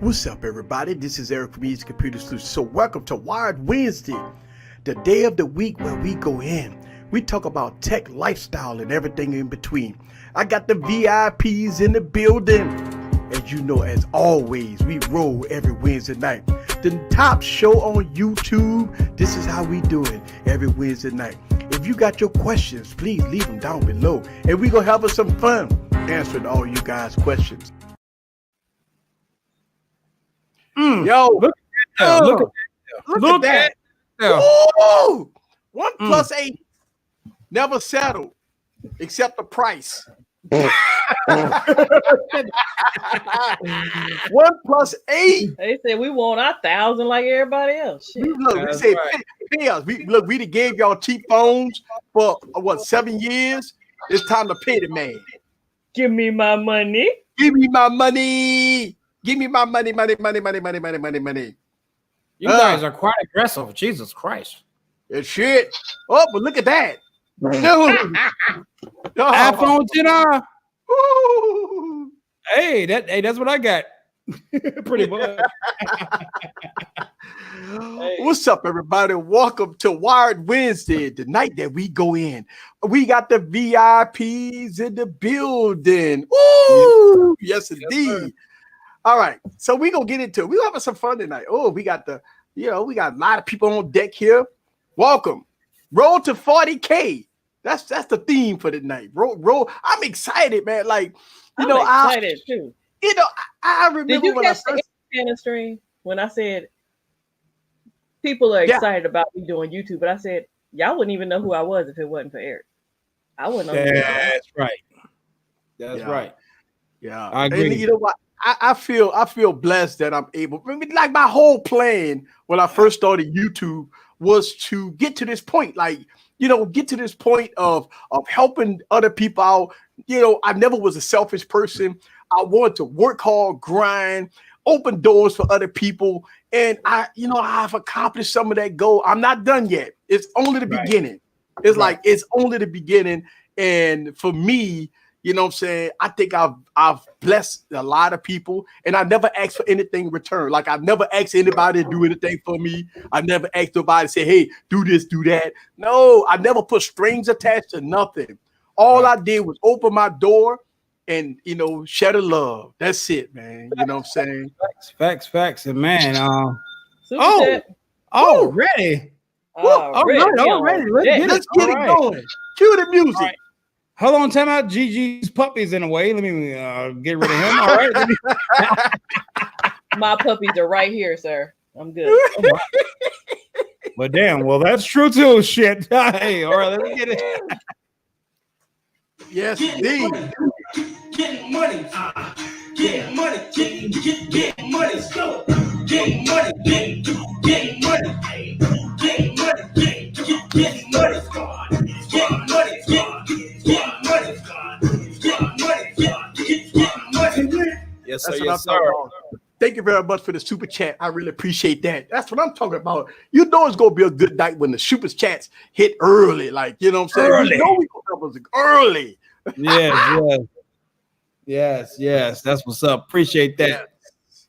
What's up, everybody? This is Eric from Easy Computer Solutions. So welcome to Wired Wednesday, the day of the week where we go in. We talk about tech, lifestyle, and everything in between. I got the VIPs in the building. As you know, as always, we roll every Wednesday night. The top show on YouTube, this is how we do it every Wednesday night. If you got your questions, please leave them down below. And we're going to have us some fun answering all you guys' questions. Yo, look at that. Ooh, OnePlus 8 never settled except the price. OnePlus 8. They said we want our 1,000 like everybody else. Shit. We said pay us. We gave y'all cheap phones for 7 years. It's time to pay the man. Give me my money. Give me my money. Give me my money. You guys are quite aggressive. Jesus Christ. It's shit. Oh, but look at that. Dude. iPhone 10R. Ooh. Hey, that's what I got. Pretty much. What's up, everybody? Welcome to Wired Wednesday, the night that we go in. We got the VIPs in the building. Ooh, yes, indeed. All right, so we're gonna get into it. We're having some fun tonight. Oh, we got we got a lot of people on deck here. Welcome. Roll to 40K. That's the theme for the night. Roll. I'm excited, man. Like, I'm excited too. I remember Did you when catch the stream when I said people are excited about me doing YouTube, but I said y'all wouldn't even know who I was if it wasn't for Eric. I wouldn't know. That's right. That's right. Yeah, I agree. And you know what? I feel blessed that I'm able. I mean, like my whole plan when I first started YouTube was to get to this point, get to this point of helping other people out. I never was a selfish person. I wanted to work hard, grind, open doors for other people, and I've accomplished some of that goal. I'm not done yet. It's only the beginning. It's like it's only the beginning, and for me. You know what I'm saying? I think I've blessed a lot of people, and I never asked for anything in return. Like I've never asked anybody to do anything for me. I never asked nobody to say, hey, do this, do that. No, I never put strings attached to nothing. All I did was open my door and, share the love. That's it, man. You know what I'm saying? Facts. And man, Already. Already. Let's get it going. Cue the music. Right. Hold on, time out. Gigi's puppy's in the way. Let me get rid of him. All right. My puppies are right here, sir. I'm good. But damn, well, that's true too. Shit. Hey, all right, let me get it. Yes, indeed. Getting money. Getting money. Getting money. Let's go. Getting money. Getting money. Getting money. Getting money. Getting money. Yes, sir. Yes, sir. Thank you very much for the super chat. I really appreciate that. That's what I'm talking about. You know it's gonna be a good night when the super chats hit early. Like, you know what I'm saying? Early. We know we gonna have early. Yes. That's what's up. Appreciate that. Yes.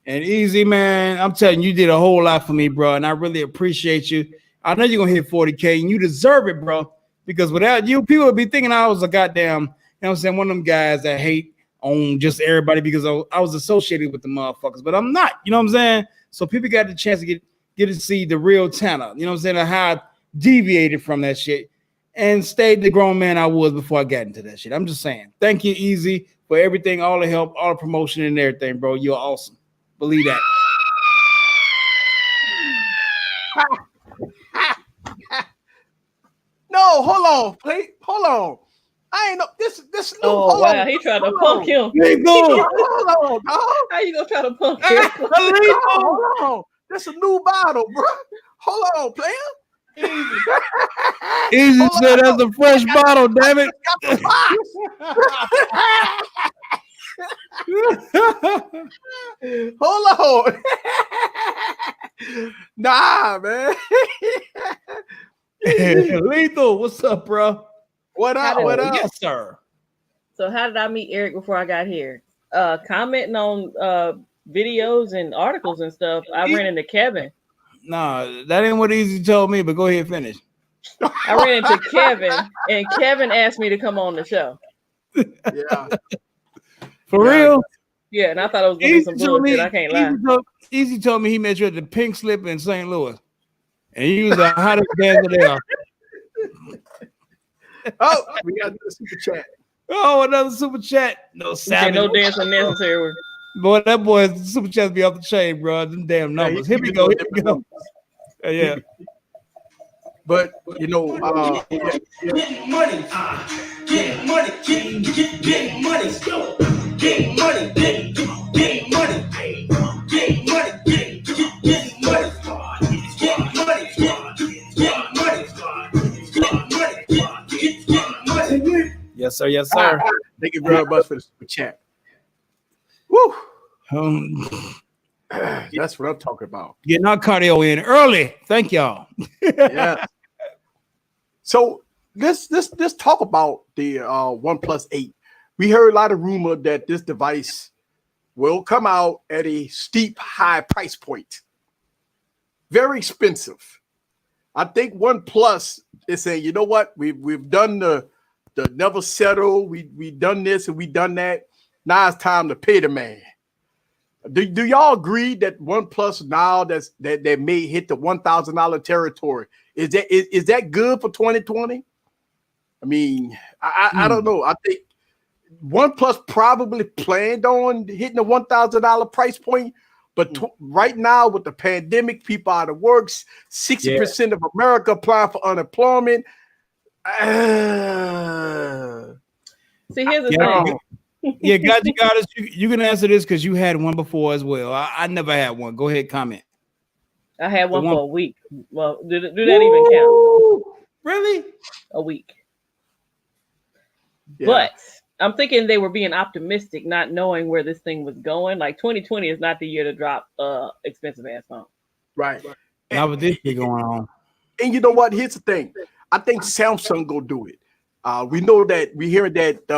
And Easy, man, I'm telling you, you did a whole lot for me, bro. And I really appreciate you. I know you're gonna hit 40K and you deserve it, bro. Because without you, people would be thinking I was a goddamn, one of them guys that hate on just everybody because I was associated with the motherfuckers, but I'm not, you know what I'm saying? So people got the chance to get to see the real Tanner, you know what I'm saying? And how I deviated from that shit and stayed the grown man I was before I got into that shit. I'm just saying, thank you, Easy, for everything, all the help, all the promotion and everything, bro. You're awesome. Believe that. No, hold on, please. Hold on. I ain't know this. Oh wow, he tried to punk him. Hold on, dog. How you gonna try to punk him? Hold on. That's a new bottle, bro. Hold on, player. Easy said that's a fresh bottle, damn it. Hold on. Nah, man. Lethal, what's up, bro? What up? Yes, sir. So how did I meet Eric before I got here? Commenting on videos and articles and stuff, I ran into Kevin. Nah, that ain't what Easy told me, but go ahead, finish. I ran into Kevin, and Kevin asked me to come on the show. Yeah. For real? Yeah, and I thought it was gonna be some bullshit. I can't lie. Easy told me he met you at the Pink Slip in St. Louis, and he was the hottest dancer there. Oh, we got the super chat. Oh, another super chat. No savage. No dancing necessary. Boy, that boy's super chats be off the chain, bro. Them damn numbers. Here we go. Here we go. Yeah. But you know, getting money, getting money, getting money, go, getting money, getting money, getting money, getting money, getting money, Yes, sir. Yes, sir. Thank you very much for the super chat. Woo! That's what I'm talking about. Getting our cardio in early. Thank y'all. Yeah. So let's talk about the OnePlus 8. We heard a lot of rumor that this device will come out at a steep, high price point. Very expensive. I think OnePlus is saying, you know what? We've done the never settle. We done this and we done that. Now it's time to pay the man. Do y'all agree that OnePlus now that may hit the $1,000 territory? Is that good for 2020? I mean, I don't know. I think OnePlus probably planned on hitting the $1,000 price point, but right now with the pandemic, people out of works, 60% of America applying for unemployment. See, here's the thing. Yeah, God, you can answer this because you had one before as well. I never had one. Go ahead, comment. I had one for a week. Well, do that even count? Really? A week. Yeah. But I'm thinking they were being optimistic, not knowing where this thing was going. Like 2020 is not the year to drop expensive ass phone. Right. Now with this shit going on. And you know what? Here's the thing. I think Samsung go do it. We know that we hear that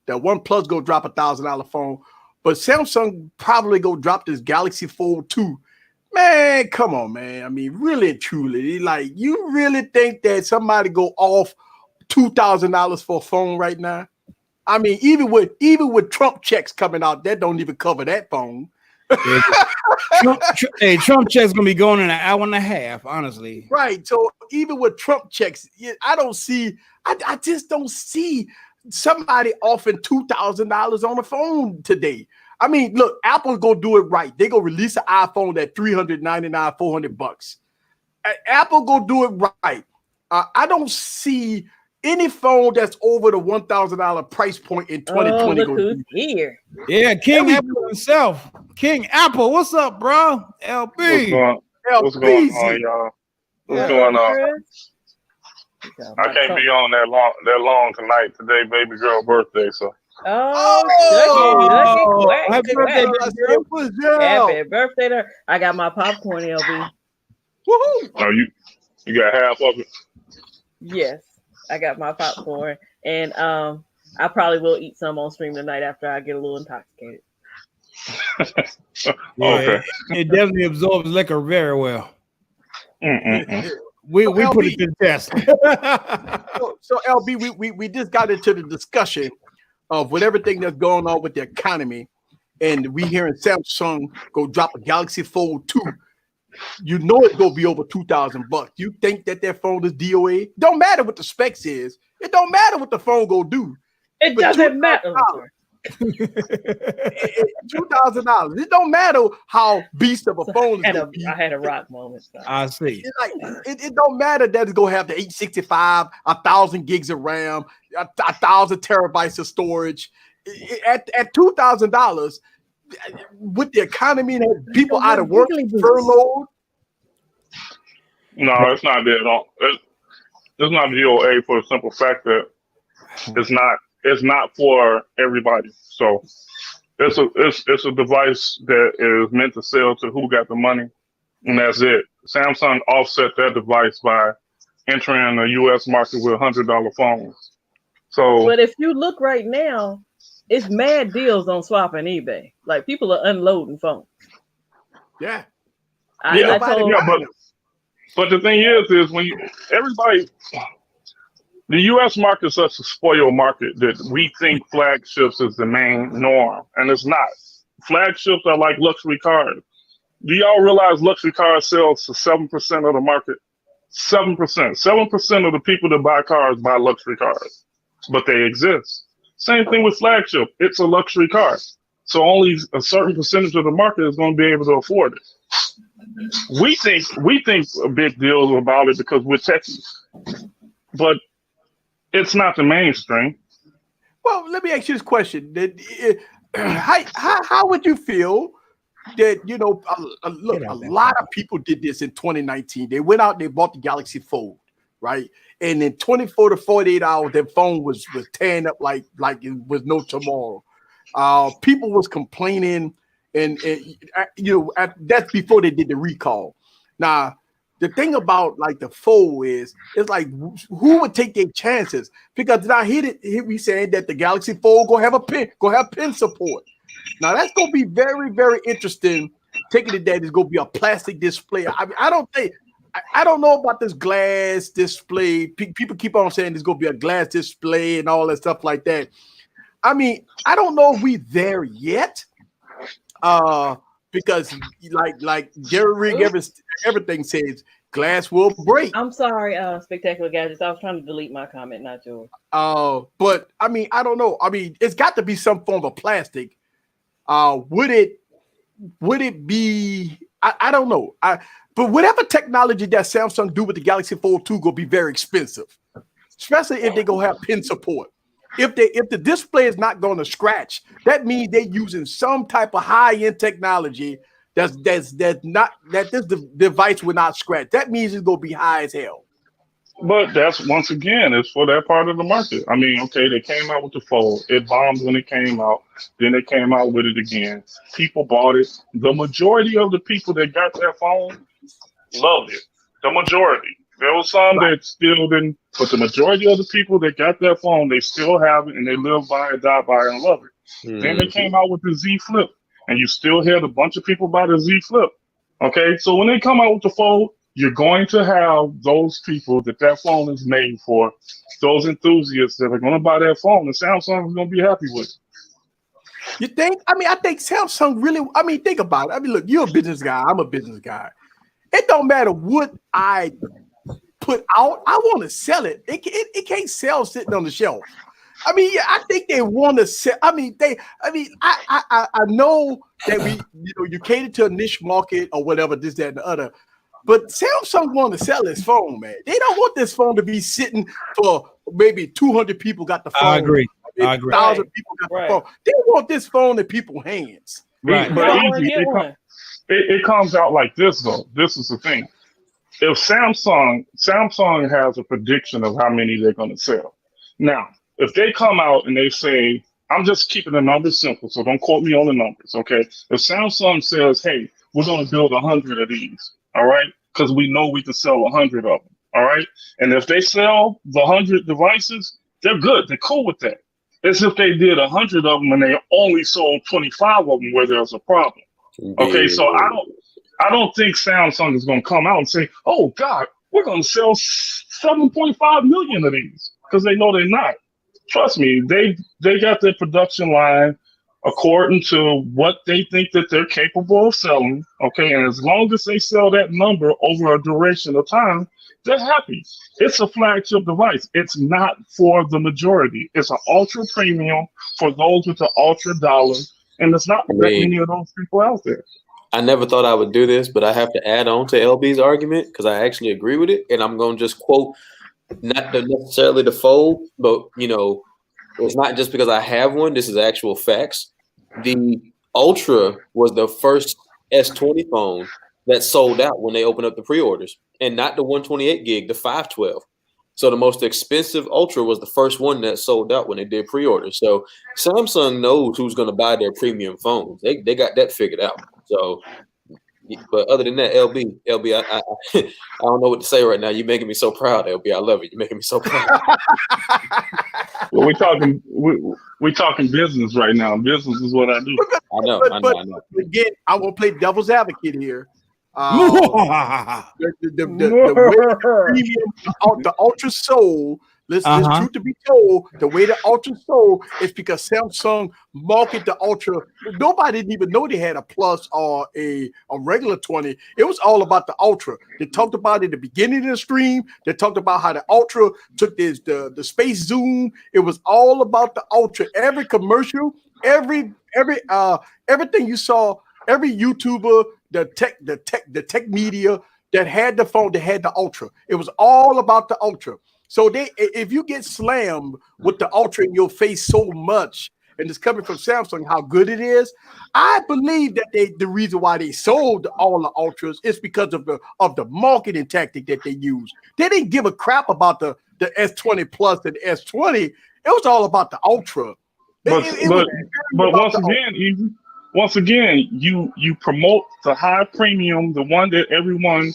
that OnePlus go drop $1,000 phone, but Samsung probably go drop this Galaxy Fold 2. Man, come on, man. I mean, really and truly, like you really think that somebody go off $2,000 for a phone right now? I mean, even with Trump checks coming out, that don't even cover that phone. Trump checks gonna be going in an hour and a half, honestly. Right. So even with Trump checks, I just don't see somebody offering $2,000 on a phone today. I mean, look, Apple's gonna do it right. They gonna release an iPhone at $399, $400. Apple gonna do it right. I don't see any phone that's over the $1,000 price point in 2020. Look who's here. Yeah, King Apple himself. King Apple, what's up, bro? LB. What's going on, y'all? What's going on? I can't be on that long tonight. Today, baby girl birthday, so. Happy birthday, girl. Happy birthday to her. I got my popcorn, LB. Woohoo! Oh, you got half of it? Yes, I got my popcorn, and I probably will eat some on stream tonight after I get a little intoxicated. Okay. It definitely absorbs liquor very well. We LB, put it to the test. so LB, we just got into the discussion of with everything that's going on with the economy, and we hearing Samsung go drop a Galaxy Fold 2. You know it's gonna be over $2,000. You think that phone is DOA? Don't matter what the specs is. It don't matter what the phone go do. It doesn't matter. $2,000. It don't matter how beast of a phone is. I had a rock moment. So. I see. It don't matter that it's gonna have the 865, 1,000 gigs of RAM, 1,000 terabytes of storage. At $2,000, with the economy and people out of work, furloughed. No, it's not that at all. It's not DOA for the simple fact that it's not for everybody. So it's a device that is meant to sell to who got the money, and that's it. Samsung offset that device by entering the U.S. market with $100 phones. So, but if you look right now, it's mad deals on Swap and eBay. Like people are unloading phones. Yeah. I told but the thing is when everybody, the U.S. market is such a spoiled market that we think flagships is the main norm, and it's not. Flagships are like luxury cars. Do y'all realize luxury cars sells to 7% of the market? 7%. 7% of the people that buy cars buy luxury cars, but they exist. Same thing with flagship. It's a luxury car. So only a certain percentage of the market is going to be able to afford it. We think a big deal about it because we're techies, but it's not the mainstream. Well, let me ask you this question: how would you feel that look, a lot of people did this in 2019? They went out, they bought the Galaxy Fold, right? And in 24 to 48 hours, their phone was tearing up like it was no tomorrow. People was complaining, and that's before they did the recall. Now, the thing about like the Fold is, it's like who would take their chances? Because now here we saying that the Galaxy Fold go have pin support. Now that's gonna be very, very interesting. Taking it that it's gonna be a plastic display. I don't know about this glass display. People keep on saying there's gonna be a glass display and all that stuff like that. I mean, I don't know if we there yet. Because like Jerry Rig, everything says glass will break. I'm sorry, Spectacular Gadgets. I was trying to delete my comment, not yours. But I mean, I don't know. I mean, it's got to be some form of plastic. Would it be? I don't know. But whatever technology that Samsung do with the Galaxy Fold 2 gonna be very expensive, especially if they gonna have pin support. If the display is not going to scratch, that means they're using some type of high-end technology that's not that this device will not scratch. That means it's going to be high as hell. But that's once again, it's for that part of the market. I mean, okay, they came out with the Fold. It bombed when it came out. Then they came out with it again. People bought it. The majority of the people that got that phone loved it. The majority. There was some that still didn't, but the majority of the people that got that phone, they still have it and they live by it, die by it, and love it. Mm. Then they came out with the Z Flip, and you still had a bunch of people buy the Z Flip. Okay, so when they come out with the Fold, you're going to have those people that phone is made for, those enthusiasts that are going to buy that phone, and Samsung is going to be happy with it. You think? I mean, I think Samsung really, I mean, think about it. I mean, look, you're a business guy. I'm a business guy. It don't matter what I put out, I want to sell it. It can't sell sitting on the shelf. I mean, yeah, I think they want to sell. I know that you cater to a niche market or whatever, this, that, and the other. But Samsung want to sell this phone, man. They don't want this phone to be sitting for maybe 200 people got the phone. I agree. 1,000 people got the phone. They want this phone in people's hands. Right. But it comes out like this, though. This is the thing. If Samsung has a prediction of how many they're going to sell. Now, if they come out and they say, I'm just keeping the numbers simple, so don't quote me on the numbers, okay? If Samsung says, hey, we're going to build 100 of these, all right? Because we know we can sell 100 of them, all right? And if they sell the 100 devices, they're good. They're cool with that. It's if they did 100 of them and they only sold 25 of them where there's a problem. Okay, so I don't think Samsung is going to come out and say, oh, God, we're going to sell 7.5 million of these, because they know they're not. Trust me, they got their production line according to what they think that they're capable of selling, okay? And as long as they sell that number over a duration of time, they're happy. It's a flagship device. It's not for the majority. It's an ultra premium for those with the ultra dollars, and there's not that many of those people out there. I never thought I would do this, but I have to add on to LB's argument because I actually agree with it. And I'm going to just quote, not necessarily the Fold, but, it's not just because I have one. This is actual facts. The Ultra was the first S20 phone that sold out when they opened up the pre-orders, and not the 128 gig, the 512. So the most expensive Ultra was the first one that sold out when they did pre-orders. So Samsung knows who's going to buy their premium phones. They got that figured out. So But other than that, LB, I don't know what to say right now. You're making me so proud, LB. I love it. You're making me so proud. Well, we're talking business right now. Business is what I do. I know. Again, I will play devil's advocate here. The way the premium, the Ultra sold. Listen, truth to be told, the way the Ultra sold is because Samsung marketed the Ultra. Nobody didn't even know they had a Plus or a regular 20. It was all about the Ultra. They talked about it at the beginning of the stream. They talked about how the Ultra took the space zoom. It was all about the Ultra. Every commercial, everything you saw, every YouTuber, the tech media that had the phone, they had the Ultra. It was all about the Ultra. So if you get slammed with the Ultra in your face so much, and it's coming from Samsung, how good it is, I believe that the reason why they sold all the Ultras is because of the marketing tactic that they used. They didn't give a crap about the S20 Plus and the S20. It was all about the Ultra. But once again, you promote the high premium, the one that everyone.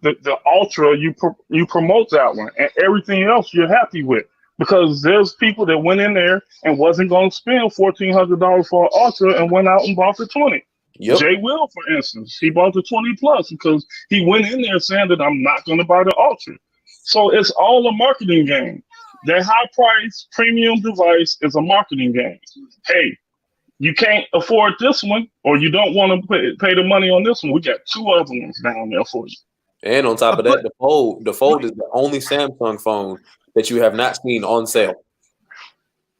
The Ultra, you promote that one, and everything else you're happy with, because there's people that went in there and wasn't going to spend $1,400 for an Ultra and went out and bought the 20. Yep. Jay Will, for instance, he bought the 20 Plus because he went in there saying that I'm not going to buy the Ultra. So it's all a marketing game. That high price premium device is a marketing game. Hey, you can't afford this one, or you don't want to pay the money on this one. We got two other ones down there for you. And on top of that, the Fold is the only Samsung phone that you have not seen on sale.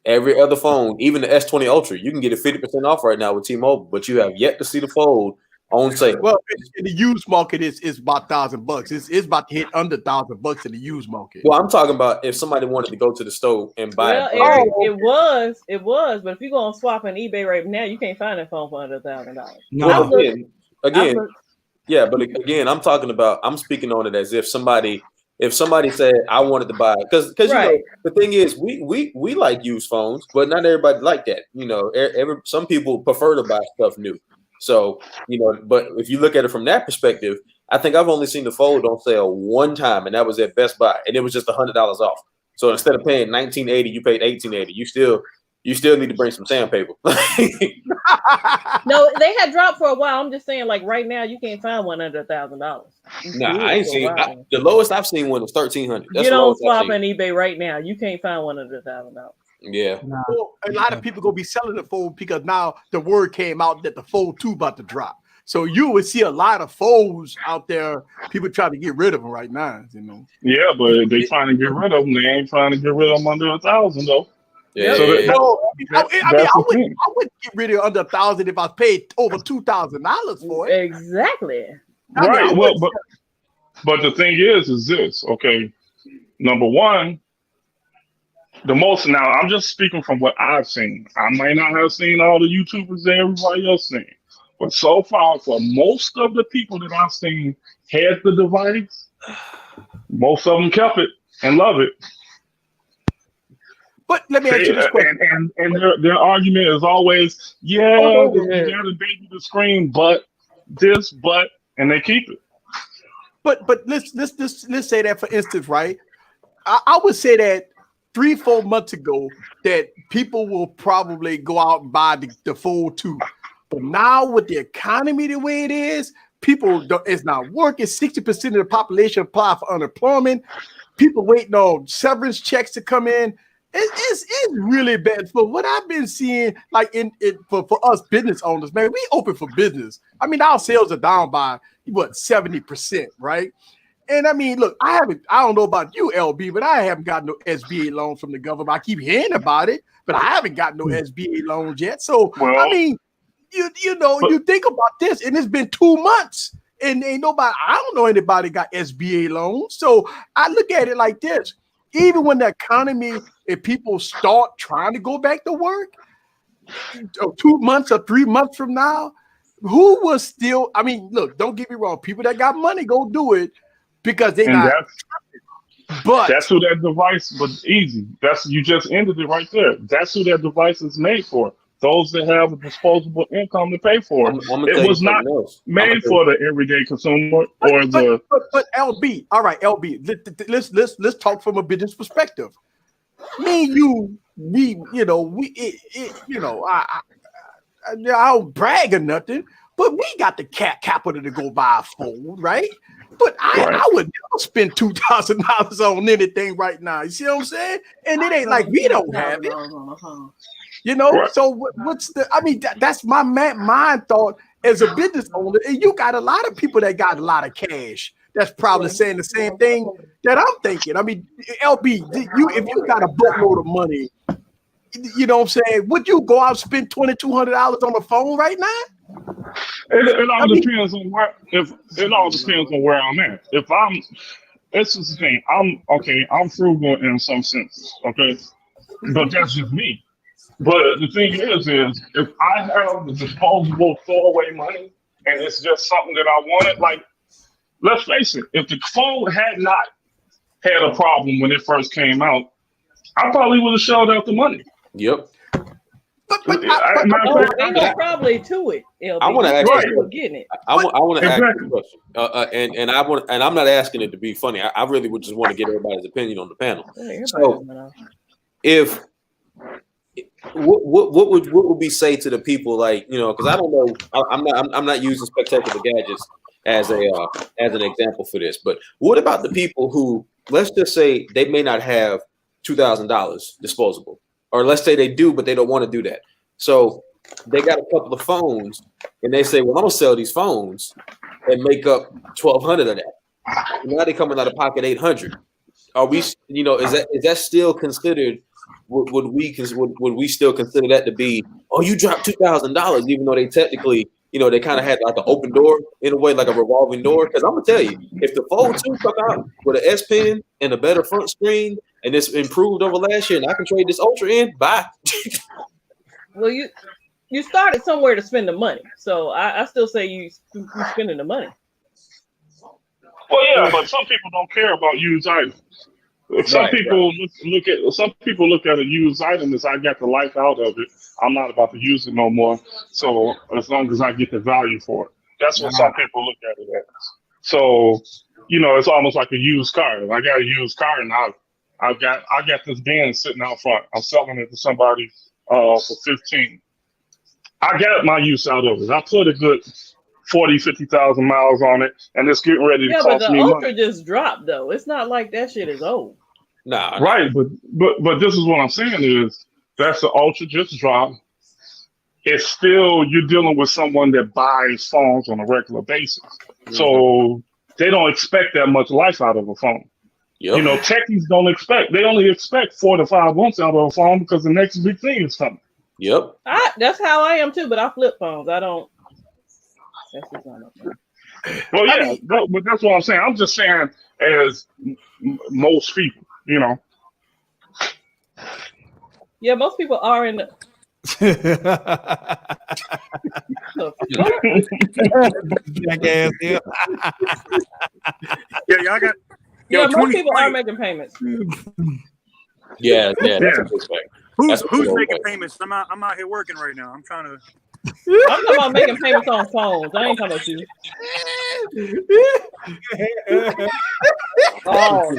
Every other phone, even the S20 Ultra, you can get it 50% off right now with T-Mobile, but you have yet to see the Fold on sale. Well, in the used market, it's about $1,000. It's about to hit under $1,000 in the used market. Well, I'm talking about if somebody wanted to go to the store and buy it. Eric, it was, but if you go on swap on eBay right now, you can't find that phone for under $1,000. No, again. Yeah, but again, I'm speaking on it as if somebody said I wanted to buy it, because right. The thing is we like used phones, but not everybody like that. Some people prefer to buy stuff new. So but if you look at it from that perspective, I think I've only seen the Fold on sale one time, and that was at Best Buy, and it was just $100 off. So instead of paying $1,980, you paid $1,880. You still need to bring some sandpaper. No, they had dropped for a while. I'm just saying, like right now, you can't find one under $1,000. Nah, I ain't seen. The lowest I've seen one was $1,300. You don't swap on eBay right now. You can't find one under $1,000. Yeah. Nah. Well, a lot of people gonna be selling the Fold because now the word came out that the Fold 2 about to drop. So you would see a lot of Folds out there. People trying to get rid of them right now. Yeah, but they trying to get rid of them. They ain't trying to get rid of them under $1,000 though. Yeah. So I wouldn't get rid of under $1,000 if I paid over $2,000 for it. Exactly. Right. But the thing is this, okay? Number one, now I'm just speaking from what I've seen. I might not have seen all the YouTubers that everybody else seen, but so far, for most of the people that I've seen had the device, most of them kept it and love it. But let me ask you this question. And their argument is always, you gotta baby the screen, and they keep it. But let's say that, for instance, right? I would say that 3-4 months ago that people will probably go out and buy the Fold 2. But now with the economy the way it is, it's not working. 60% of the population apply for unemployment. People waiting on severance checks to come in. It's really bad. For what I've been seeing, like for us business owners, man, we open for business. I mean, our sales are down by 70%, right? And I mean, look, I don't know about you, LB, but I haven't gotten no SBA loans from the government. I keep hearing about it, but I haven't gotten no SBA loans yet. So I mean, you think about this, and it's been 2 months, and I don't know anybody got SBA loans. So I look at it like this. Even when the economy, if people start trying to go back to work 2 months or 3 months from now, who was still, I mean, look, don't get me wrong. People that got money go do it because they got. But that's who that device was easy. You just ended it right there. That's who that device is made for. those that have a disposable income to pay for it. It was not made for the everyday consumer or the. But LB, all right, LB. Let's talk from a business perspective. Me and you, I don't brag or nothing, but we got the capital to go buy a phone, right? But I would never spend $2,000 on anything right now. You see what I'm saying? And it ain't like we don't have it. Right. So what's the? I mean, that's my mind thought as a business owner. And you got a lot of people that got a lot of cash. That's probably saying the same thing that I'm thinking. I mean, LB, if you got a boatload of money, you know what I'm saying? Would you go out and spend $2,200 on a phone right now? It all depends on where. It all depends on where I'm at. This is the thing. I'm frugal in some sense. Okay, but that's just me. But the thing is if I have the disposable throwaway money and it's just something that I wanted, like, let's face it, if the phone had not had a problem when it first came out, I probably would have shelled out the money. Yep. Ain't no probably to it. LB. I want to ask I want to ask you a question, and I'm not asking it to be funny. I really would just want to get everybody's opinion on the panel. So, if what would we say to the people, like, because I don't know, I'm not using Spectacular Gadgets as an example for this, but what about the people who, let's just say they may not have $2,000 disposable, or let's say they do, but they don't want to do that. So they got a couple of phones and they say, well, I'm gonna sell these phones and make up 1,200 of that. Now they're coming out of pocket 800. Are we, is that still considered? Would we still consider that to be, oh, you dropped $2,000, even though they technically, they kind of had like an open door in a way, like a revolving door? Because I'm gonna tell you, if the Fold 2 come out with an S Pen and a better front screen and it's improved over last year, and I can trade this Ultra in, bye. Well, you started somewhere to spend the money, so I still say you spending the money. Well, yeah, but some people don't care about used items. Some people look at a used item as, I got the life out of it, I'm not about to use it no more. So as long as I get the value for it, that's what some people look at it as. So it's almost like a used car. I got a used car, and I got this Benz sitting out front. I'm selling it to somebody for $15,000. I got my use out of it. I put a good 50,000 miles on it, and it's getting ready to cost me money. Yeah, but the Ultra just dropped, though. It's not like that shit is old. Nah. Right, but this is what I'm saying is, that's the Ultra just dropped. It's still, you're dealing with someone that buys phones on a regular basis. Mm-hmm. So they don't expect that much life out of a phone. Yep. Techies don't expect. They only expect 4 to 5 months out of a phone because the next big thing is coming. Yep. That's how I am too, but I flip phones. I don't. That's just not okay. Well, yeah, but that's what I'm saying. I'm just saying, as most people, Yeah, most people are in the. Jackass, yeah. Y'all got. Yeah, most people are making payments. Yeah. That's a good fact. Who's making payments? I'm out here working right now. I'm trying to. I'm talking about making payments on phones. I ain't talking about you. Oh,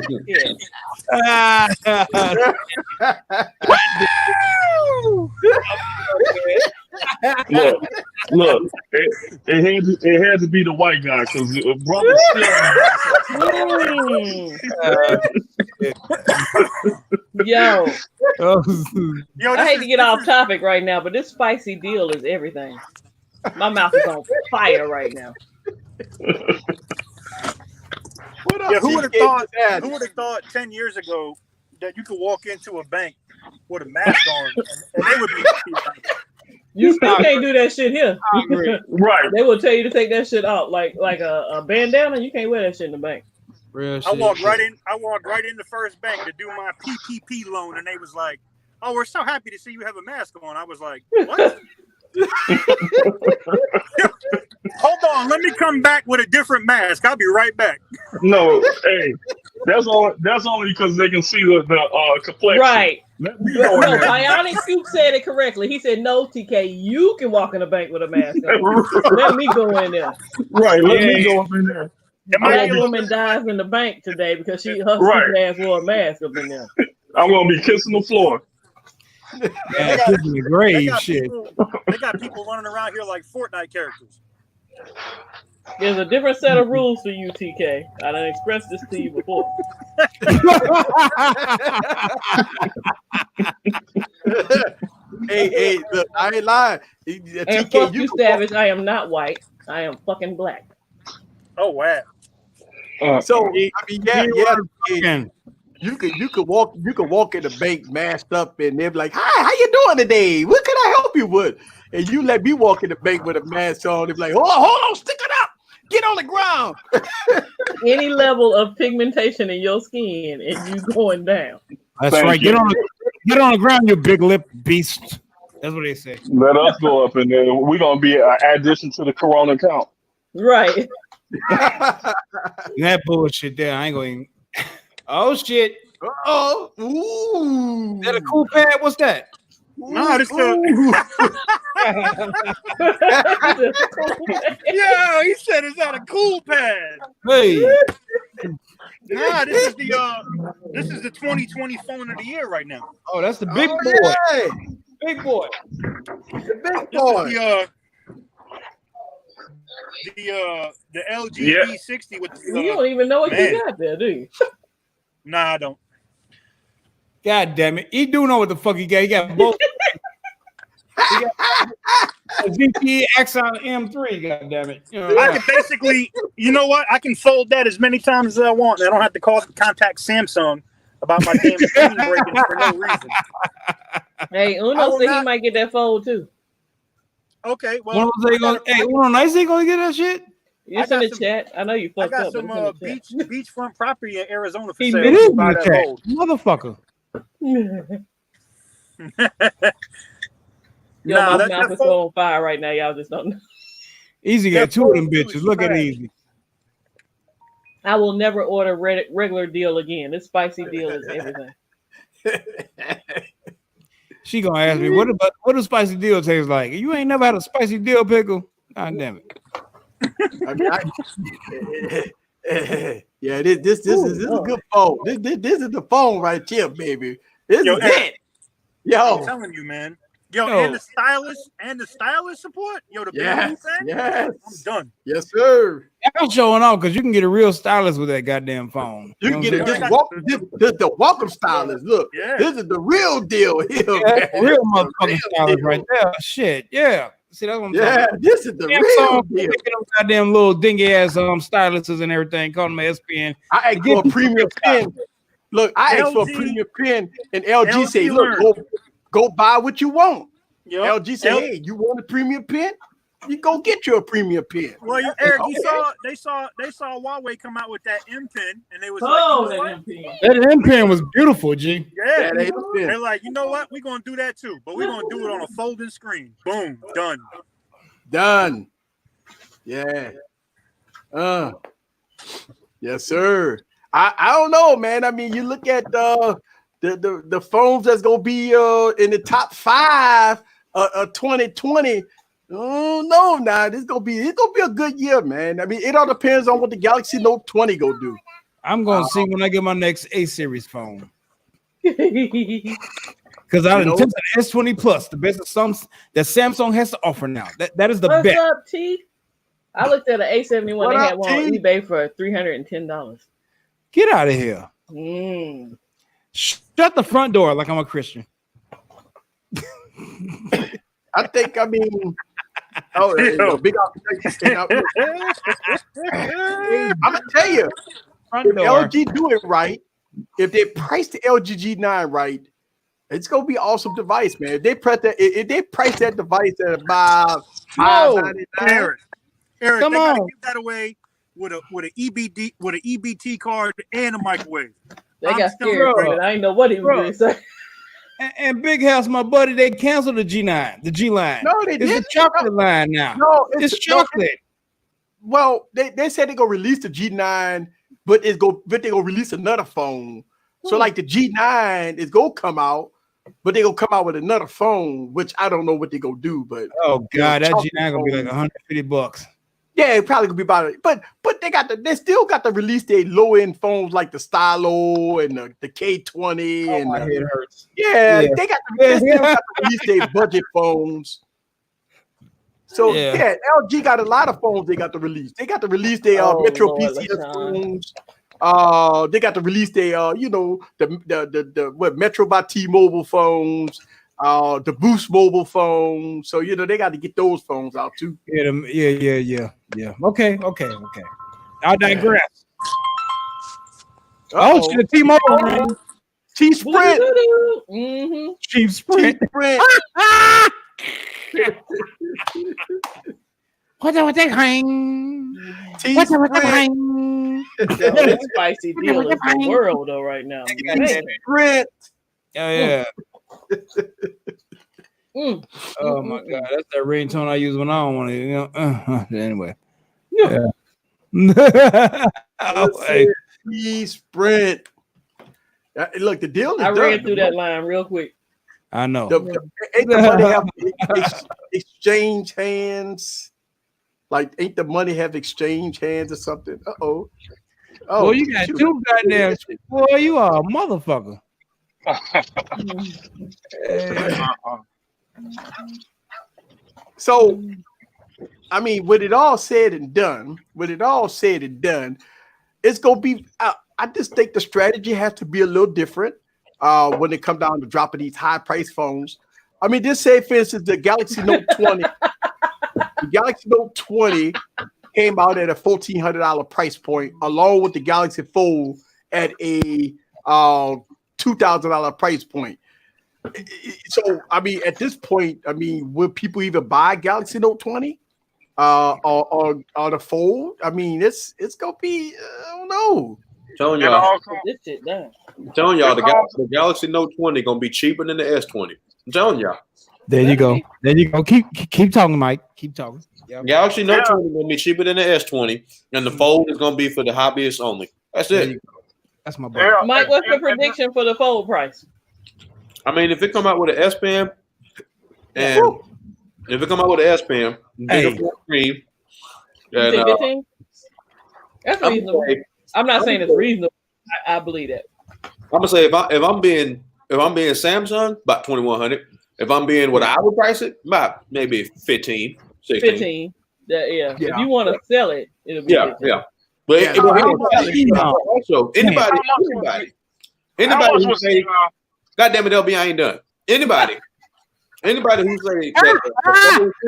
Look, it had to be the white guy, because brother Yo, I hate to get off topic right now, but this spicy deal is everything. My mouth is on fire right now. Who would have thought 10 years ago that you could walk into a bank with a mask on and they would be happy? You still can't do that shit here. Right. They will tell you to take that shit out, like a bandana. You can't wear that shit in the bank. Real I walked right in the first bank to do my PPP loan, and they was like, "Oh, we're so happy to see you have a mask on." I was like, "What?" Hold on, let me come back with a different mask. I'll be right back. No, hey, that's only because they can see the complexion. Right. No, Bionic Scoop said it correctly. He said, "No, TK, you can walk in the bank with a mask on. Let me go in there." Right, let me go up in there. That woman dies in the bank today because her stupid ass wore a mask up in there. I'm gonna be kissing the floor. Yeah, kissing the grave shit. They got people running around here like Fortnite characters. There's a different set of rules for you, TK. I done expressed this to you before. Hey, look, I ain't lying. And TK, fuck you, Savage. I am not white. I am fucking black. Oh wow. So I mean, yeah. You could walk in the bank masked up and they're like, "Hi, how you doing today? What can I help you with?" And you let me walk in the bank with a mask on. They're like, hold on, stick it up, get on the ground. Any level of pigmentation in your skin and you going down. That's right. Get on the ground, you big lip beast. That's what they say. Let us go up in there. We're gonna be an addition to the Corona count. Right. That bullshit there. I ain't going. Oh shit. Oh, ooh. Is that a cool pad? What's that? No, this Yo, he said, "Is that a cool pad?" Hey. Nah, this is the 2020 phone of the year right now. Oh, that's the big boy. Yeah. Big boy. The big boy. The LG V60 with the. You don't even know what you got there, do you? Nah, I don't. God damn it. He do know what the fuck he got. He got both. He got a GT Axon M3, god damn it. You know, I can basically, you know what? I can fold that as many times as I want. I don't have to contact Samsung about my damn screen breaking for no reason. Hey, Uno said he might get that fold too. Okay, well, Uno Nice ain't gonna get that shit. It's in the chat. I know you fucked up. I got some beachfront property in Arizona for He sale. it is in the chat, motherfucker. Yo, my mouth is so on fire right now. Y'all just don't know. Easy got two of them bitches. Look at Easy. I will never order regular deal again. This spicy deal is everything. She gonna ask me, what does spicy deal taste like? You ain't never had a spicy dill pickle? God damn it. Yeah, this is a good phone. This is the phone right here, baby. This is it. Yo, I'm telling you, man. Yo, and the stylist support. Yo, the yes, I'm done. Yes, sir. I'm showing off because you can get a real stylist with that goddamn phone. You can get it. The welcome stylist. Look, this is the real deal here. Yeah, real motherfucking stylist right there. Shit, yeah. See, that's what I'm talking about. This is the real deal. Goddamn little dingy ass stylists and everything. Call them SPN. I asked for a premium pen. Look, I asked for a premium pen, and LG say, "Look, go buy what you want." Yep. LG say, "Hey, you want a premium pen? You go get you a premium pen." Well, Eric, they saw Huawei come out with that M pen, and they was that M pen was beautiful, G. Yeah, they're like, you know what? We're gonna do that too, but we're gonna do it on a folding screen. Boom, done. Yeah. Yes, sir. I don't know, man. I mean, you look at the phones that's gonna be in the top 5 of 2020. Oh no, it's gonna be a good year, man. I mean, it all depends on what the Galaxy Note 20 go do. I'm gonna see when I get my next A series phone. Because I intend the S20 Plus, the best that Samsung has to offer now. That is the best. What's up, T? I looked at an A71. They had one on eBay for $310. Get out of here. Shut the front door like I'm a Christian. I mean, big I'm gonna tell you, if LG do it right, if they price the LG G9 right, it's gonna be an awesome device, man. If they price that device at about $599, Eric, they gotta give that away with an EBT card and a microwave. They got scared, bro. I didn't know what he was going to say. And Big House, my buddy, they canceled the G9, the G line. No, they didn't. It's a chocolate line now. No, it's chocolate. Well, they said they're gonna release the G9, but they're gonna release another phone. So like the G9 is gonna come out, but they gonna come out with another phone, which I don't know what they gonna do. But oh god, that chocolate G9 gonna be like phone. $150. Yeah, it probably could be about it. But they still got to release their low end phones like the Stylo and the K20 Oh, and my head hurts. yeah, Yeah. they still got to release their budget phones. So Yeah. LG got a lot of phones they got to release. They got to release their Metro Lord, PCS LaShawn. phones. They got to release their the what Metro by T-Mobile phones, the Boost mobile phones. So they got to get those phones out too. Yeah. Okay. I digress. Oh, shit, the T-Mobile. T-Sprint. Mm-hmm. Chief Sprint. T-Sprint. What's that hang? T-Sprint. That spicy deal is the world though right now. Man. T-Sprint. Yeah. Mm. Oh my god, that's that ringtone I use when I don't want to. Anyway. Yeah. Oh, hey. T-Sprint. Look, the deal is I done. ran through that line real quick. I know. Ain't the money have exchange hands? Like, ain't the money have exchange hands or something? Oh, Well, you got two goddamn. Boy, you are a motherfucker. So, I mean, with it all said and done, it's gonna be. I just think the strategy has to be a little different when it comes down to dropping these high price phones. I mean, just say, for instance, the Galaxy Note 20. The Galaxy Note 20 came out at a $1,400 price point, along with the Galaxy Fold at a $2,000 price point. So, I mean, at this point, will people even buy Galaxy Note 20 or the Fold? I mean, it's gonna be, I don't know. Telling y'all, This shit done. I'm telling y'all, the Galaxy Note 20 gonna be cheaper than the S20. I'm telling y'all. There you go. Keep talking, Mike. Keep talking. Yep. Galaxy Note 20 gonna be cheaper than the S20, and the Fold is gonna be for the hobbyists only. That's it. That's my brother. Mike, what's the prediction for the Fold price? I mean, if it come out with an S Pen, and if it come out with an S Pen, bigger screen, and 15? That's reasonable. I'm not saying it's reasonable. I believe that. I'm gonna say if I'm being Samsung, about 2,100. If I'm being what I would price it, about maybe 15, 16. 15. Yeah. If you want to sell it, it'll be 15. Yeah. But anybody who say, God damn it, LB, I ain't done. Anybody who say that,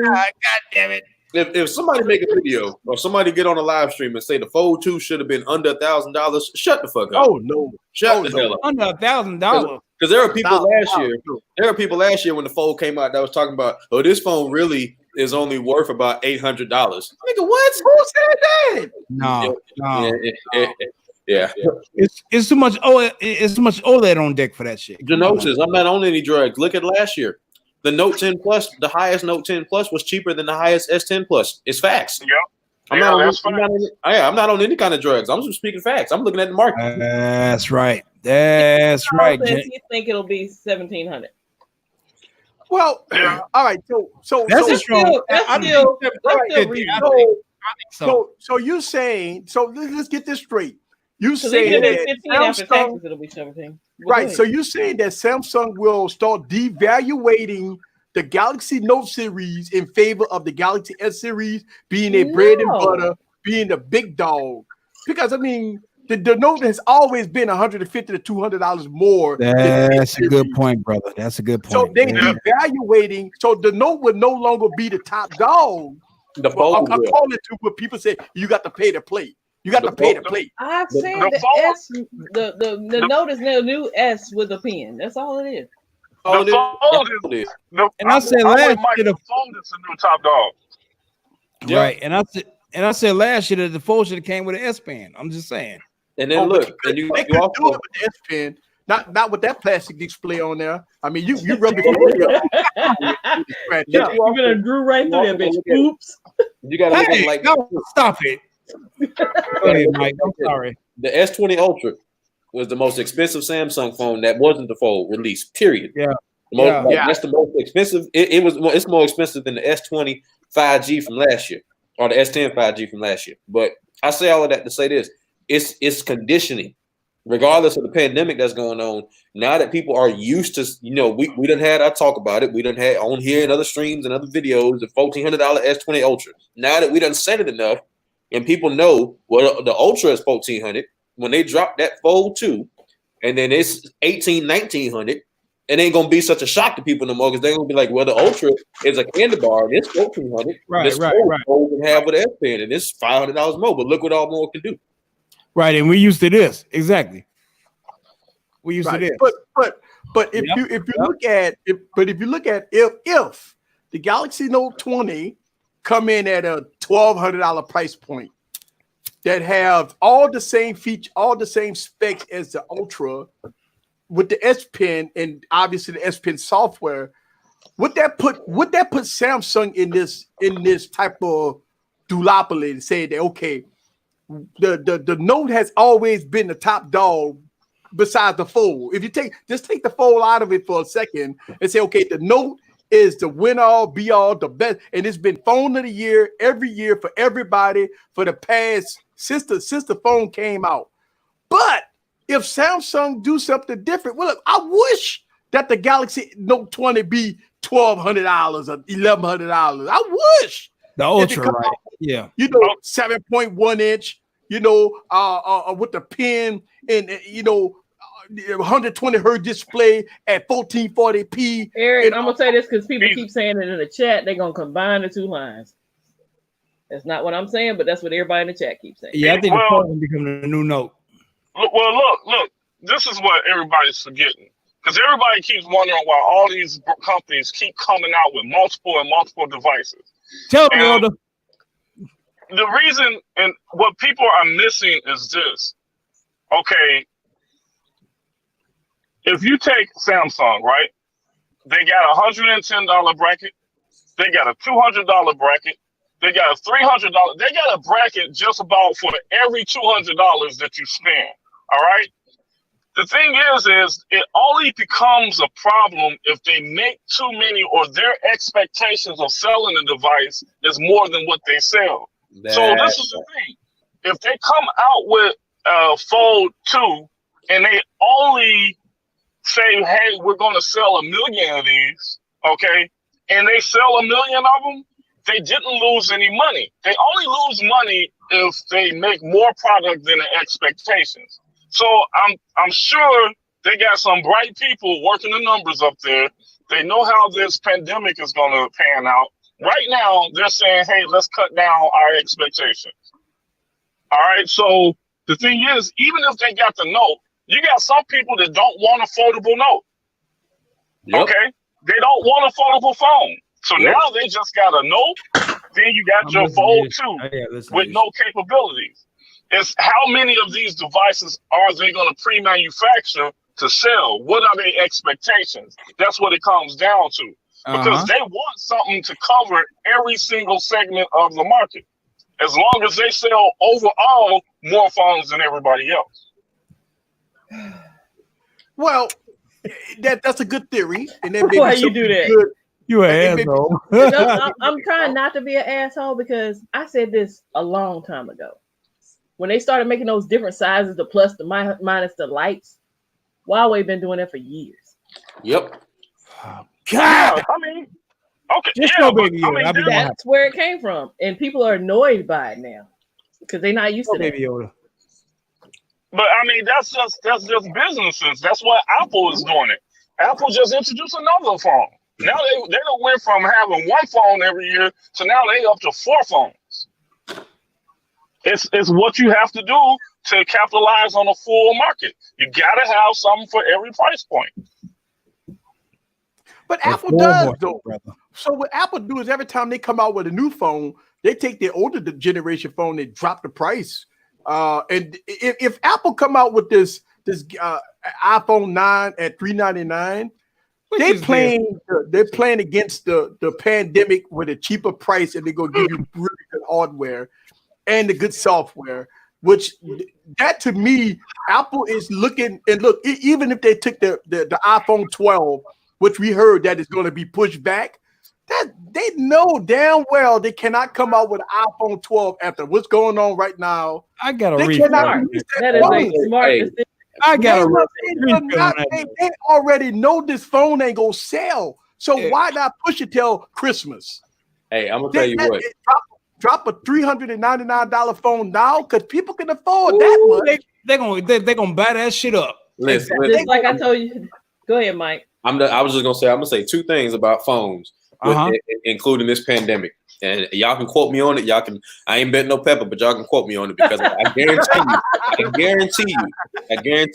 God damn it. If somebody make a video or somebody get on a live stream and say the Fold 2 should have been under $1,000, shut the fuck up. Oh no, shut the hell up. Under $1,000. Because there were people last year. There were people last year when the Fold came out that was talking about, oh, this phone really is only worth about $800. Nigga, what? Who said that? No. Yeah. It's too much. It's too much OLED on deck for that shit. Genosis, I'm not on any drugs. Look at last year. The Note 10 Plus, the highest Note 10 Plus was cheaper than the highest S10 Plus. It's facts. Yeah. I'm not on any kind of drugs. I'm just speaking facts. I'm looking at the market. That's right. That's right. You think it'll be 1,700? Well, all right. So that's strong. So you're saying? So let's get this straight. You So saying that 15 after taxes, it'll be 17. Right. So you're saying that Samsung will start devaluating the Galaxy Note series in favor of the Galaxy S series being a bread and butter, being the big dog? Because I mean, the Note has always been $150 to $200 more. That's a good point, brother. That's a good point. So they're devaluating. So the Note would no longer be the top dog. According to what people say, you got to pay to play. You got to pay to play. I've said the Note is the new S with a pen. That's all it is. And I said last year the Fold is the new top dog. Right. And I said last year that the Fold should have came with an S Pen. I'm just saying. And then look, and you also do it with the S Pen. Not with that plastic display on there. I mean, you rub it. You're gonna drew right through that bitch. Oops. You gotta look at like stop it. Go ahead, Mike. I'm sorry. The S20 Ultra was the most expensive Samsung phone that wasn't the Fold released. Period. Yeah. That's the most expensive. It's more expensive than the S20 5G from last year or the S10 5G from last year. But I say all of that to say this: it's conditioning. Regardless of the pandemic that's going on, now that people are used to, we done had our talk about it. We done had on here and other streams and other videos the $1,400 S20 Ultra. Now that we done said it enough, and people know the Ultra is $1,400. When they drop that Fold 2, and then it's $1,900, it ain't gonna be such a shock to people no more because they're gonna be like, well, the Ultra is a candy bar and it's $1,400. Right. Fold can have with the S Pen and it's $500 more. But look what all more can do. Right, and we used to this exactly. We used to this, but if you look at if the Galaxy Note 20 come in at a $1,200 price point that have all the same feature, all the same specs as the Ultra with the S Pen and obviously the S Pen software, would that put Samsung in this type of duopoly and say that okay? The Note has always been the top dog besides the Fold. If you take the Fold out of it for a second and say, okay, the Note is the win all, be all, the best, and it's been phone of the year every year for everybody for the past since the phone came out. But if Samsung do something different, well, look, I wish that the Galaxy Note 20 be $1,200 or $1,100. I wish the Ultra, right? Yeah, 7.1 inch. With the pen and 120 hertz display at 1440p. Eric, I'm gonna say this because people keep saying it in the chat. They're gonna combine the two lines. That's not what I'm saying, but that's what everybody in the chat keeps saying. Yeah, I think the phone becoming the new Note. Look. This is what everybody's forgetting because everybody keeps wondering why all these companies keep coming out with multiple devices. Tell me, Elder. The reason and what people are missing is this. Okay, if you take Samsung, right? They got $110 bracket. They got a $200 bracket. They got a $300. They got a bracket just about for every $200 that you spend. All right. The thing is it only becomes a problem if they make too many or their expectations of selling the device is more than what they sell. So this is the thing. If they come out with Fold 2 and they only say, hey, we're going to sell 1 million of these, okay, and they sell 1 million of them, they didn't lose any money. They only lose money if they make more product than the expectations. So I'm sure they got some bright people working the numbers up there. They know how this pandemic is going to pan out. Right now, they're saying, hey, let's cut down our expectations. All right. So the thing is, even if they got the Note, you got some people that don't want a foldable Note. Yep. Okay. They don't want a foldable phone. So now they just got a Note. Then you got your Fold 2 with no capabilities. It's how many of these devices are they going to pre-manufacture to sell? What are their expectations? That's what it comes down to. Because they want something to cover every single segment of the market. As long as they sell overall more phones than everybody else. Well, that's a good theory. And then why you do that? Good. You an asshole. I'm trying not to be an asshole because I said this a long time ago. When they started making those different sizes, the plus, the minus, the lights, Huawei been doing that for years. Yep. God, I mean, okay, that's where it came from, and people are annoyed by it now because they're not used to that. Yoda. But I mean, that's just businesses. That's why Apple is doing it. Apple just introduced another phone. Now they don't went from having one phone every year to now they up to 4 phones. It's what you have to do to capitalize on a full market. You gotta have something for every price point. But Apple does though. So what Apple do is every time they come out with a new phone, they take their older generation phone and drop the price. And if Apple come out with this iPhone 9 at $399, they're playing against the pandemic with a cheaper price, and they're gonna give you really good hardware and the good software. Which that to me, Apple is looking and look. Even if they took the iPhone 12 which we heard that is going to be pushed back. That they know damn well they cannot come out with an iPhone 12 after what's going on right now. I got a They refill. cannot Smart. release That is phone. a smart decision. I got a They already know this phone ain't gonna sell. So why not push it till Christmas? Hey, I'm gonna tell you what. Drop a $399 phone now because people can afford that much. They're gonna buy that shit up. Listen, Just like I told you. Go ahead, Mike. I was just I'm gonna say two things about phones, including this pandemic. And y'all can quote me on it. I ain't betting no pepper, but y'all can quote me on it because I guarantee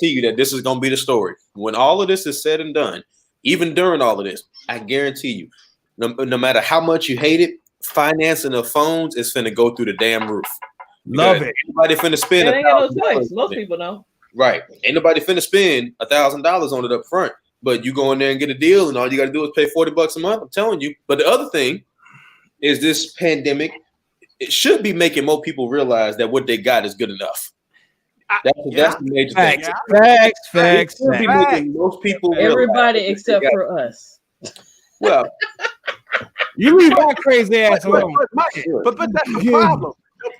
you that this is gonna be the story. When all of this is said and done, even during all of this, I guarantee you, no matter how much you hate it, financing of phones is finna go through the damn roof. Love it. Anybody finna spend Ain't got no choice. Most people don't. Right. Ain't nobody finna spend $1,000 on it up front. But you go in there and get a deal, and all you got to do is pay $40 a month. I'm telling you. But the other thing is this pandemic. It should be making more people realize that what they got is good enough. That's the major thing. Facts. It should be making most people everybody except for us. Well, you leave that crazy ass alone. But that's the problem.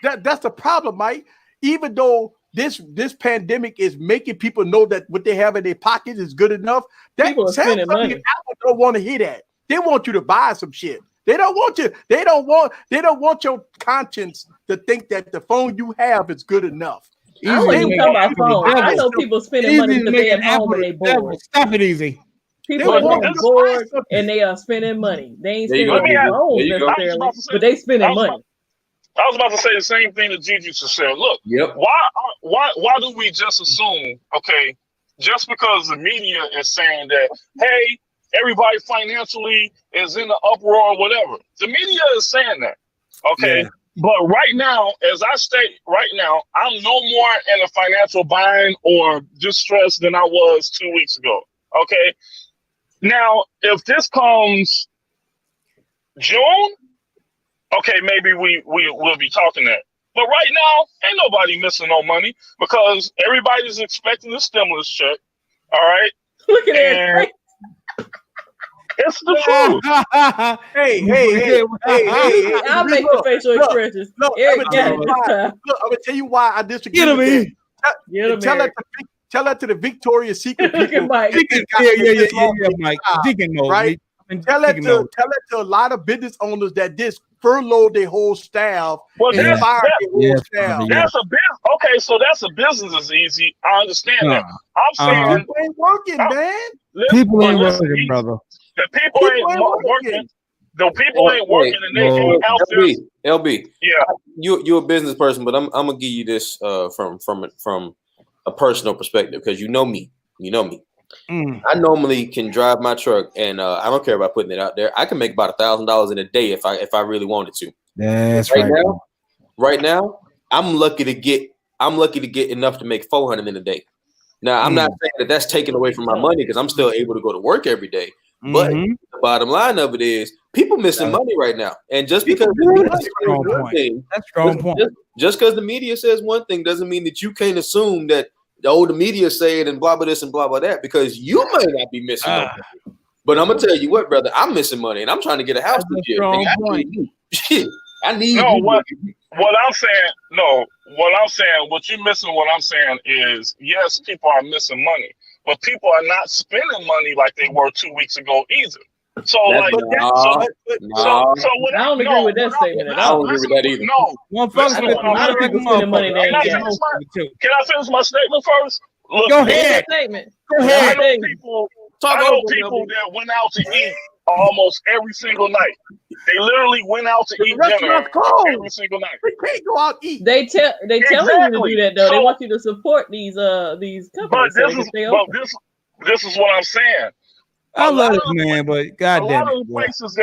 That's the problem, Mike. Even though this pandemic is making people know that what they have in their pockets is good enough, that people are spending money. Apple don't want to hear that. They want you to buy some shit. They don't want you. They don't want your conscience to think that the phone you have is good enough. I wasn't even talking about phones. I know people spending money to stay at home and they bored. Stop it easy. People are bored and they are spending money. They ain't spending on their phones necessarily, but they spending money. I was about to say the same thing that Gigi just said. Look, why do we just assume, okay, just because the media is saying that, hey, everybody financially is in the uproar or whatever. The media is saying that, okay? Yeah. But right now, as I state right now, I'm no more in a financial bind or distress than I was 2 weeks ago, okay? Now, if this comes June, okay, maybe we'll be talking that. But right now, ain't nobody missing no money because everybody's expecting a stimulus check. All right. Look at that. It's the truth. Hey. I'll make the facial expressions. I'm gonna tell you why I disagree. Get him in. Tell that to the Victoria's Secret people. Look at Mike. Yeah, Mike. Deacon mode, right? Tell that to a lot of business owners that this furloughed their whole staff and fired their whole staff. That's a business. Okay, so that's a business is easy. I understand that. I'm saying people ain't working, man. People ain't working, brother. The people ain't working. The people ain't working, and they ain't out there. LB, yeah, you're a business person, but I'm gonna give you this from a personal perspective because you know me. I normally can drive my truck, and I don't care about putting it out there. I can make about $1,000 in a day if I really wanted to. That's right now, I'm lucky to get enough to make $400 in a day. Now, I'm not saying that that's taken away from my money because I'm still able to go to work every day. But the bottom line of it is people missing money right now. And just because just because the media says one thing doesn't mean that you can't assume that the media say it and blah blah this and blah blah that because you may not be missing money. But I'm gonna tell you what, brother, I'm missing money and I'm trying to get a house this year. I need you. What I'm saying, what you're missing, what I'm saying is, yes, people are missing money, but people are not spending money like they were 2 weeks ago either. So, I don't agree with that statement at all. I don't agree with that either. No. A lot of people spending money they ain't got. Can I finish my statement first? Look, go ahead. Go ahead. I know people that went out to eat almost every single night. They literally went out to eat dinner every single night. They can't go out eat. They telling you to do that though. They want you to support these companies. But this is what I'm saying. I love it, man, but goddamn. A lot of the places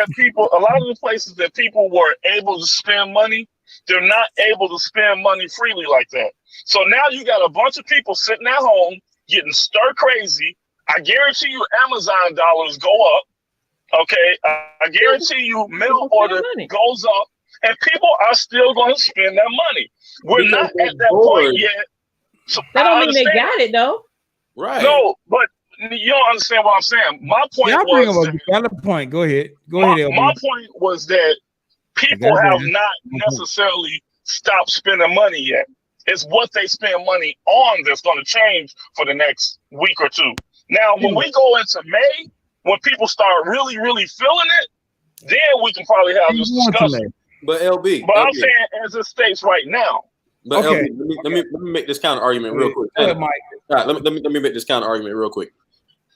that people were able to spend money, they're not able to spend money freely like that. So now you got a bunch of people sitting at home getting stir crazy. I guarantee you Amazon dollars go up. Okay, I guarantee you mail order goes up, and people are still going to spend their money. We're not at that point yet. So that don't mean they got it though. Right? No, but you don't understand what I'm saying. My point Yeah, I bring was up a valid point. Go ahead. Go my, ahead, LB. my point was that people have not necessarily stopped spending money yet. It's what they spend money on that's going to change for the next week or two. Now, when we go into May, when people start really, really feeling it, then we can probably have this discussion. But LB, But I'm saying as it states right now. But Okay. LB, let me make this counter argument real quick. Go ahead, Mike. All right, let me make this counter argument real quick.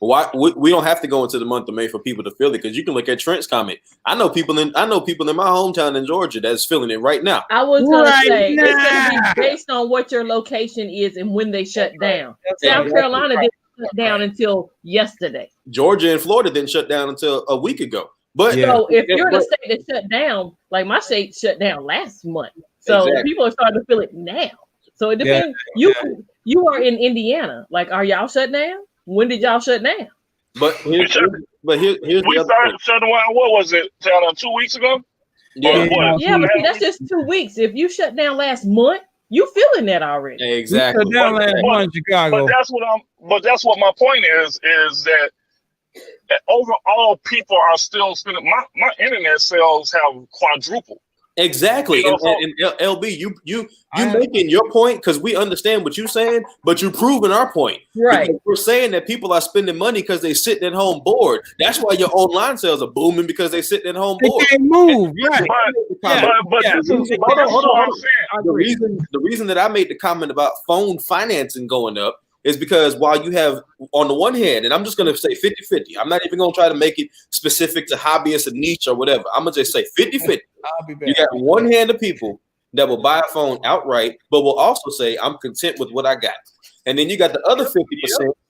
Why we don't have to go into the month of May for people to feel it, because you can look at Trent's comment. I know people in my hometown in Georgia that's feeling it right now. I was gonna say it's gonna be based on what your location is and when they shut down. South Carolina didn't shut down until yesterday. Georgia and Florida didn't shut down until a week ago. But so if you're in a state that shut down, like my state shut down last month, so people are starting to feel it now. So it depends. You are in Indiana. Like, are y'all shut down? When did y'all shut down? Here's we started shutting down. What was it? 2 weeks ago? Yeah, but see, that's just 2 weeks. If you shut down last month, you feeling that already. Exactly. Shut down last month in Chicago. But that's what my point is that overall people are still spending. My internet sales have quadrupled. Exactly. And LB, you making your point because we understand what you're saying, but you're proving our point. Right. Because we're saying that people are spending money because they sitting at home bored. That's why your online sales are booming, because they sitting at home bored. They can't move. Right. The reason that I made the comment about phone financing going up is because while you have, on the one hand, and I'm just going to say 50-50. I'm not even going to try to make it specific to hobbyists, a niche or whatever. I'm going to just say 50-50. You got one hand of people that will buy a phone outright, but will also say, I'm content with what I got. And then you got the other 50%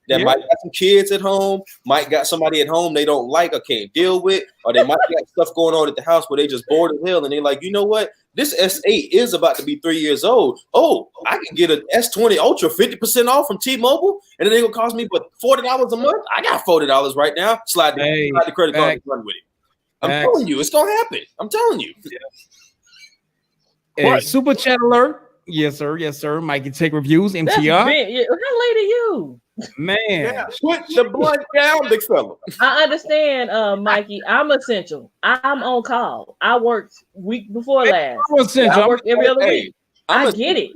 that might got some kids at home, might got somebody at home they don't like or can't deal with, or they might got stuff going on at the house where they just bored as hell, and they're like, you know what? This S8 is about to be 3 years old. Oh, I can get an S20 Ultra 50% off from T-Mobile, and then it's gonna cost me but $40 a month. I got $40 right now. Slide the credit card and run with it. I'm telling you, it's gonna happen. I'm telling you. Hey, super chat alert. Yes, sir. Yes, sir. Mikey take reviews. MTR. How late are you? Man, put the blood down, big fella. I understand, Mikey. I'm essential. I'm on call. I worked week before last. I work every other week. I get it.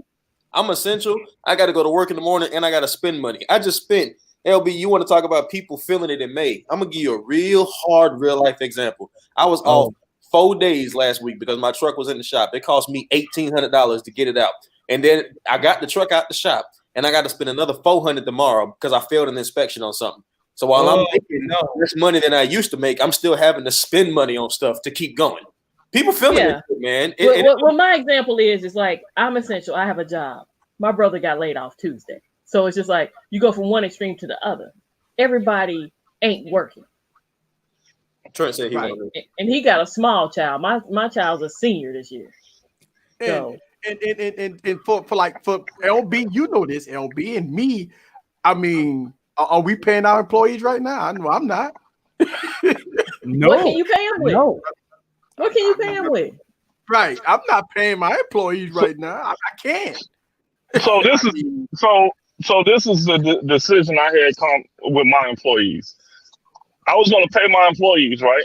I'm essential. I got to go to work in the morning, and I got to spend money. I just spent. LB, you want to talk about people feeling it in May? I'm gonna give you a real hard, real life example. I was off 4 days last week because my truck was in the shop. It cost me $1,800 to get it out, and then I got the truck out the shop, and I got to spend another $400 tomorrow because I failed an inspection on something. So while I'm making less money than I used to make, I'm still having to spend money on stuff to keep going. People feeling it, man. Well, my example is like, I'm essential. I have a job. My brother got laid off Tuesday. So it's just like you go from one extreme to the other. Everybody ain't working. Trent said and he got a small child. My child's a senior this year. So and for LB, you know this, LB and me. I mean, are we paying our employees right now? I know I'm not. No. What can you pay them with? No. What can you pay them with? Right. I'm not paying my employees right now. I can't. So this is the decision I had come with my employees. I was going to pay my employees, right?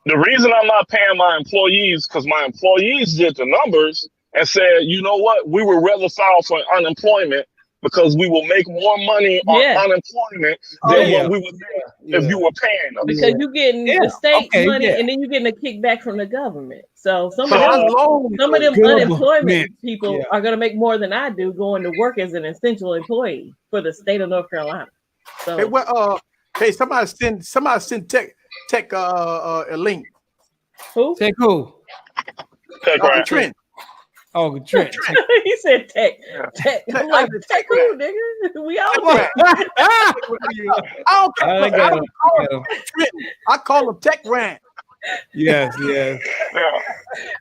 The reason I'm not paying my employees because my employees did the numbers and said, you know what, we would rather file for unemployment because we will make more money on unemployment than what we would get if you were paying them. Because you're getting the state money and then you're getting a kickback from the government. So some of them unemployment people are going to make more than I do going to work as an essential employee for the state of North Carolina. So somebody send tech a link. Who? Tech who? Tech right. Trent. Oh, Trent. He said tech. Tech. I'm like, tech who, nigga? We all tech. I call him Tech Rant. Yes.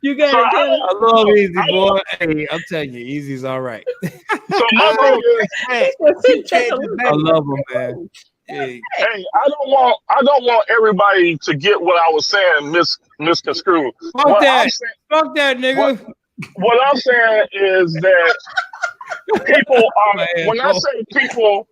You got it. I love Easy, boy. Hey, I'm telling you, Easy's all right. So my thing is, I love him, man. Hey, I don't want everybody to get what I was saying misconstrued. Fuck that, nigga. What I'm saying is that people are. When I say people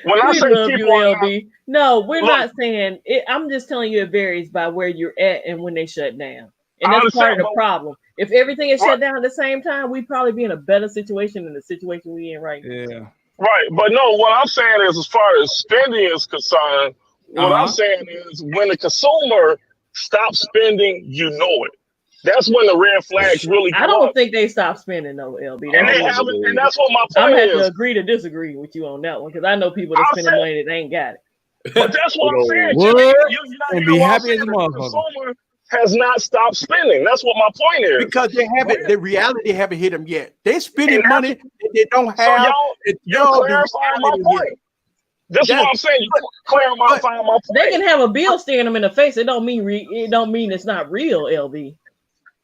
when I We say love you, people are not, LB. No, we're look, not saying it. I'm just telling you it varies by where you're at and when they shut down. And I that's part understand, of the but problem. If everything is right, shut down at the same time, we'd probably be in a better situation than the situation we're in right now. Yeah. right. But no, what I'm saying is, as far as spending is concerned, what I'm Uh-huh. saying is, when the consumer stops spending, you know it. That's when the red flags really I go don't up, think they stopped spending though, LB. and That's they I just haven't. And believe that's what my I'm point gonna have to is. agree to disagree with you on that one because I know people that I spending said, money that ain't got it. but that's what I'm saying, it. Jimmy. What? You're not And be hearing what I'm happy saying. as a The motherfucker. consumer has not stopped spending. That's what my point is. because they haven't. When, The reality haven't hit them yet. They and spending that's money that they don't so have you're until the clarifying my reality hit them. point. This is what That, I'm saying. You but, clarifying my They can point. have a bill staring them in the face. It don't mean it's not real, LB.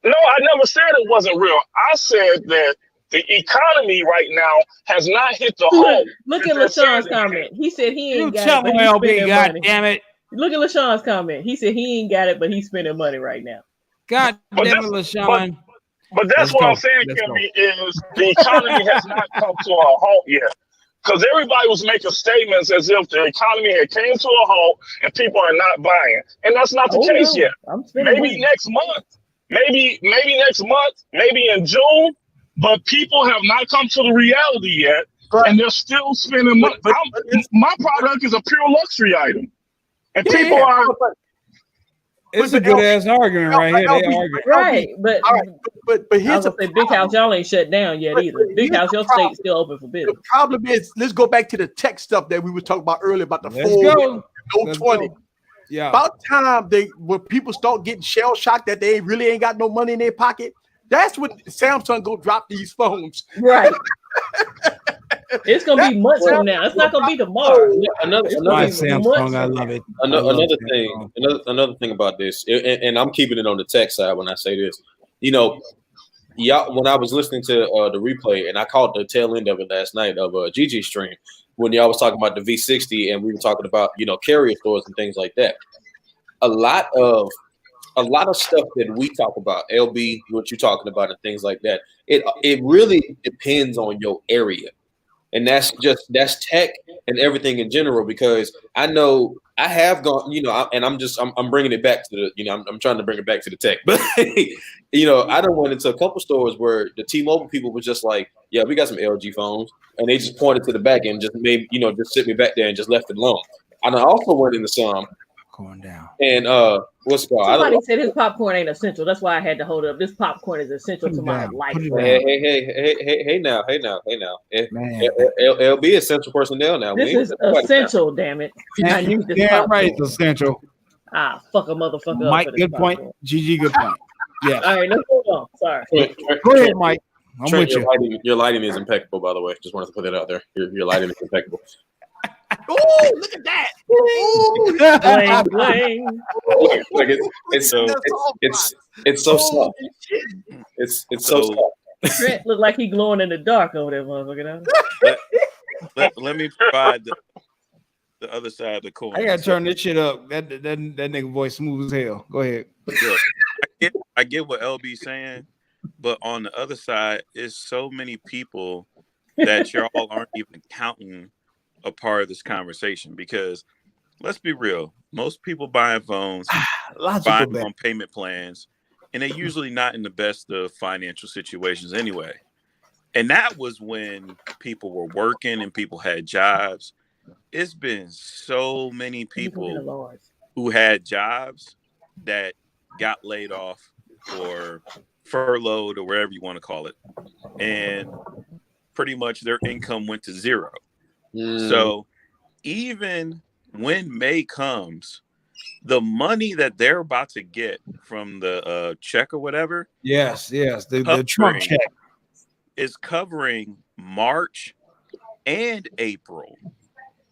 No, I never said it wasn't real. I said that the economy right now has not hit the Look, halt look that at they're saying LaShawn's it hit. comment. He said he You ain't got tell it, but him, he's LB, spending god money. damn it. Look at LaShawn's comment. He said he ain't got it, but he's spending money right now. God But damn it, this, LaShawn. but that's Let's what I'm go. saying, Let's go. Kimmy, is the economy has not come to a halt yet. Because everybody was making statements as if the economy had came to a halt and people are not buying. And that's not the Oh case no, yet. I'm spending Maybe money. next month, maybe next month, maybe in June, but people have not come to the reality yet, but, and they're still spending money. but it's, My product is a pure luxury item, and yeah, people yeah. are It's a but good LB, ass argument right here. They LB, argue. Right, but all right, but I here's was the gonna say Big House, problem. y'all ain't shut down yet But either. Big here's House, the your problem. state's still open for The business. problem is, let's go back to the tech stuff that we were talking about earlier about the Let's fold, go. Note Let's 20. go. Yeah. About time when people start getting shell shocked that they really ain't got no money in their pocket. That's when Samsung go drop these phones. Right. It's gonna be months That's from now. It's not gonna be when tomorrow. Another It's My gonna another be months Samsung, I from love now. it. I love another Samsung. thing, another thing about this, and I'm keeping it on the tech side when I say this. You know, y'all, when I was listening to the replay, and I caught the tail end of it last night of Gigi stream when y'all was talking about the V60, and we were talking about carrier stores and things like that. A lot of stuff that we talk about, LB, what you're talking about, and things like that. It really depends on your area. And that's tech and everything in general, because I know I have gone, and I'm bringing it back to the, I'm trying to bring it back to the tech, but I done went into a couple stores where the T-Mobile people was just like, yeah, we got some LG phones, and they just pointed to the back and just made, just sit me back there and just left it alone. And I also went into some, Going down. and what's it called? Somebody said his popcorn ain't essential. That's why I had to hold it up. This popcorn is essential Put to it my down. life. Put it Right? down. Hey now. Man. LB is essential personnel now. This is essential, damn it. I need this Yeah, popcorn. right. It's essential. Fuck a motherfucker Mike, up for this good point. popcorn. GG, good point. Yes. All right, let's move on. Sorry. Go ahead, Mike. I'm Trent, with you. your lighting is impeccable, by the way. Just wanted to put that out there. Your lighting is impeccable. Oh, look at that! Ooh, Bling, bling. Look, it's so soft. It's so soft. Trent look like he glowing in the dark over there, motherfucker. Let me provide the other side of the coin. I gotta turn this shit up. That nigga voice smooth as hell. Go ahead. Look, I get what LB's saying, but on the other side, it's so many people that y'all aren't even counting a part of this conversation, because let's be real, most people buying phones, buying them on payment plans, and they're usually not in the best of financial situations anyway. And that was when people were working and people had jobs. It's been so many people who had jobs that got laid off or furloughed or wherever you want to call it, and pretty much their income went to zero. So even when May comes, the money that they're about to get from the check or whatever, the Trump check is covering March and April.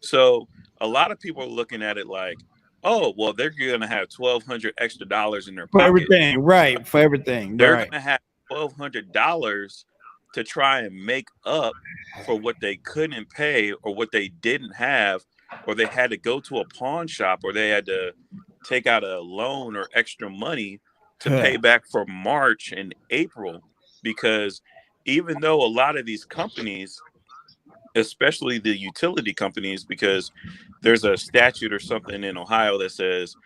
So a lot of people are looking at it like, oh, well, they're gonna have $1,200 extra in their pocket. For everything, right? For everything, they're right. gonna have $1,200 to try and make up for what they couldn't pay or what they didn't have, or they had to go to a pawn shop, or they had to take out a loan or extra money to pay back for March and April. Because even though a lot of these companies especially the utility companies, because there's a statute or something in Ohio that says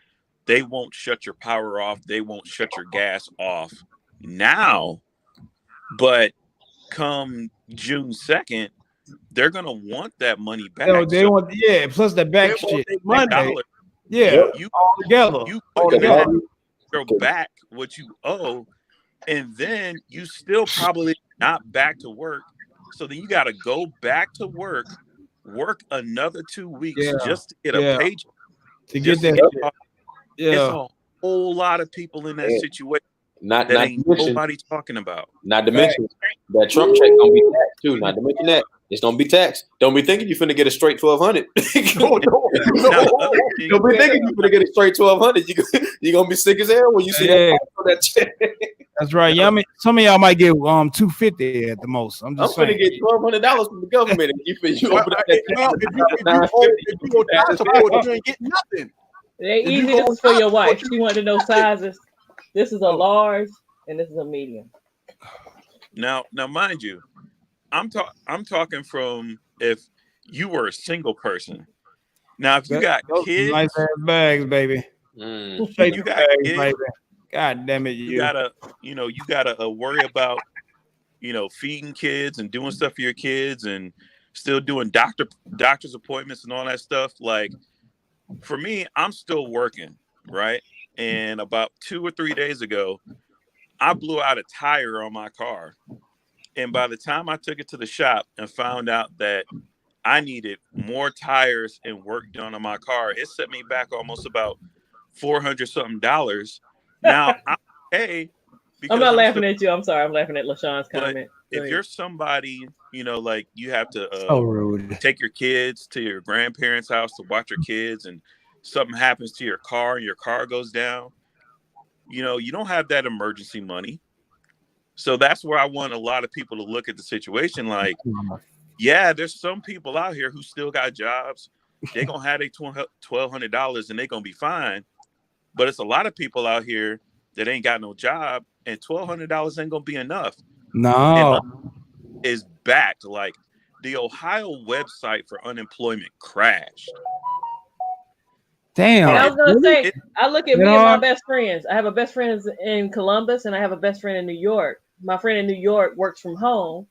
they won't shut your power off, they won't shut your gas off now, but come June 2nd, they're gonna want that money back. No, they want plus the back shit. $dollar. Yeah, you all together. You go back what you owe, and then you still probably not back to work. So then you got to go back to work another 2 weeks just to get a paycheck. To get that. It's a whole lot of people in that situation. Not ain't mention, nobody talking about. Not to mention that Trump check gonna be taxed too. Not to mention that it's gonna be taxed. Don't be thinking you're finna get a straight 1,200. No. Don't be thinking you're finna get a straight 1,200. You're gonna be sick as hell when you see that check. That's right. Yeah, I mean, some of y'all might get $250 at the most. I'm finna get $1,200 from the government. And you open up that if you go child support, you ain't getting nothing. They easy. This is for your wife. She wanted to know sizes. This is a large and this is a medium. Now, mind you, I'm talking from if you were a single person. Now, if you got kids, nice ass bags, baby. You got kids, baby. God damn it, you gotta worry about feeding kids and doing stuff for your kids and still doing doctor's appointments and all that stuff. Like for me, I'm still working, right? And about 2 or 3 days ago, I blew out a tire on my car. And by the time I took it to the shop and found out that I needed more tires and work done on my car, it set me back almost about $400 something. Now I'm okay. I'm not laughing at you. I'm sorry. I'm laughing at LaShawn's comment. If you're somebody, like you have to rude. Take your kids to your grandparents' house to watch your kids, and something happens to your car and your car goes down, you don't have that emergency money. So that's where I want a lot of people to look at the situation like, yeah, there's some people out here who still got jobs. They're going to have their $1,200 and they're going to be fine. But it's a lot of people out here that ain't got no job, and $1,200 ain't going to be enough. No. Is backed. Like the Ohio website for unemployment crashed. Damn. I was gonna say, I look at me and my best friends. I have a best friend in Columbus and I have a best friend in New York. My friend in New York works from home.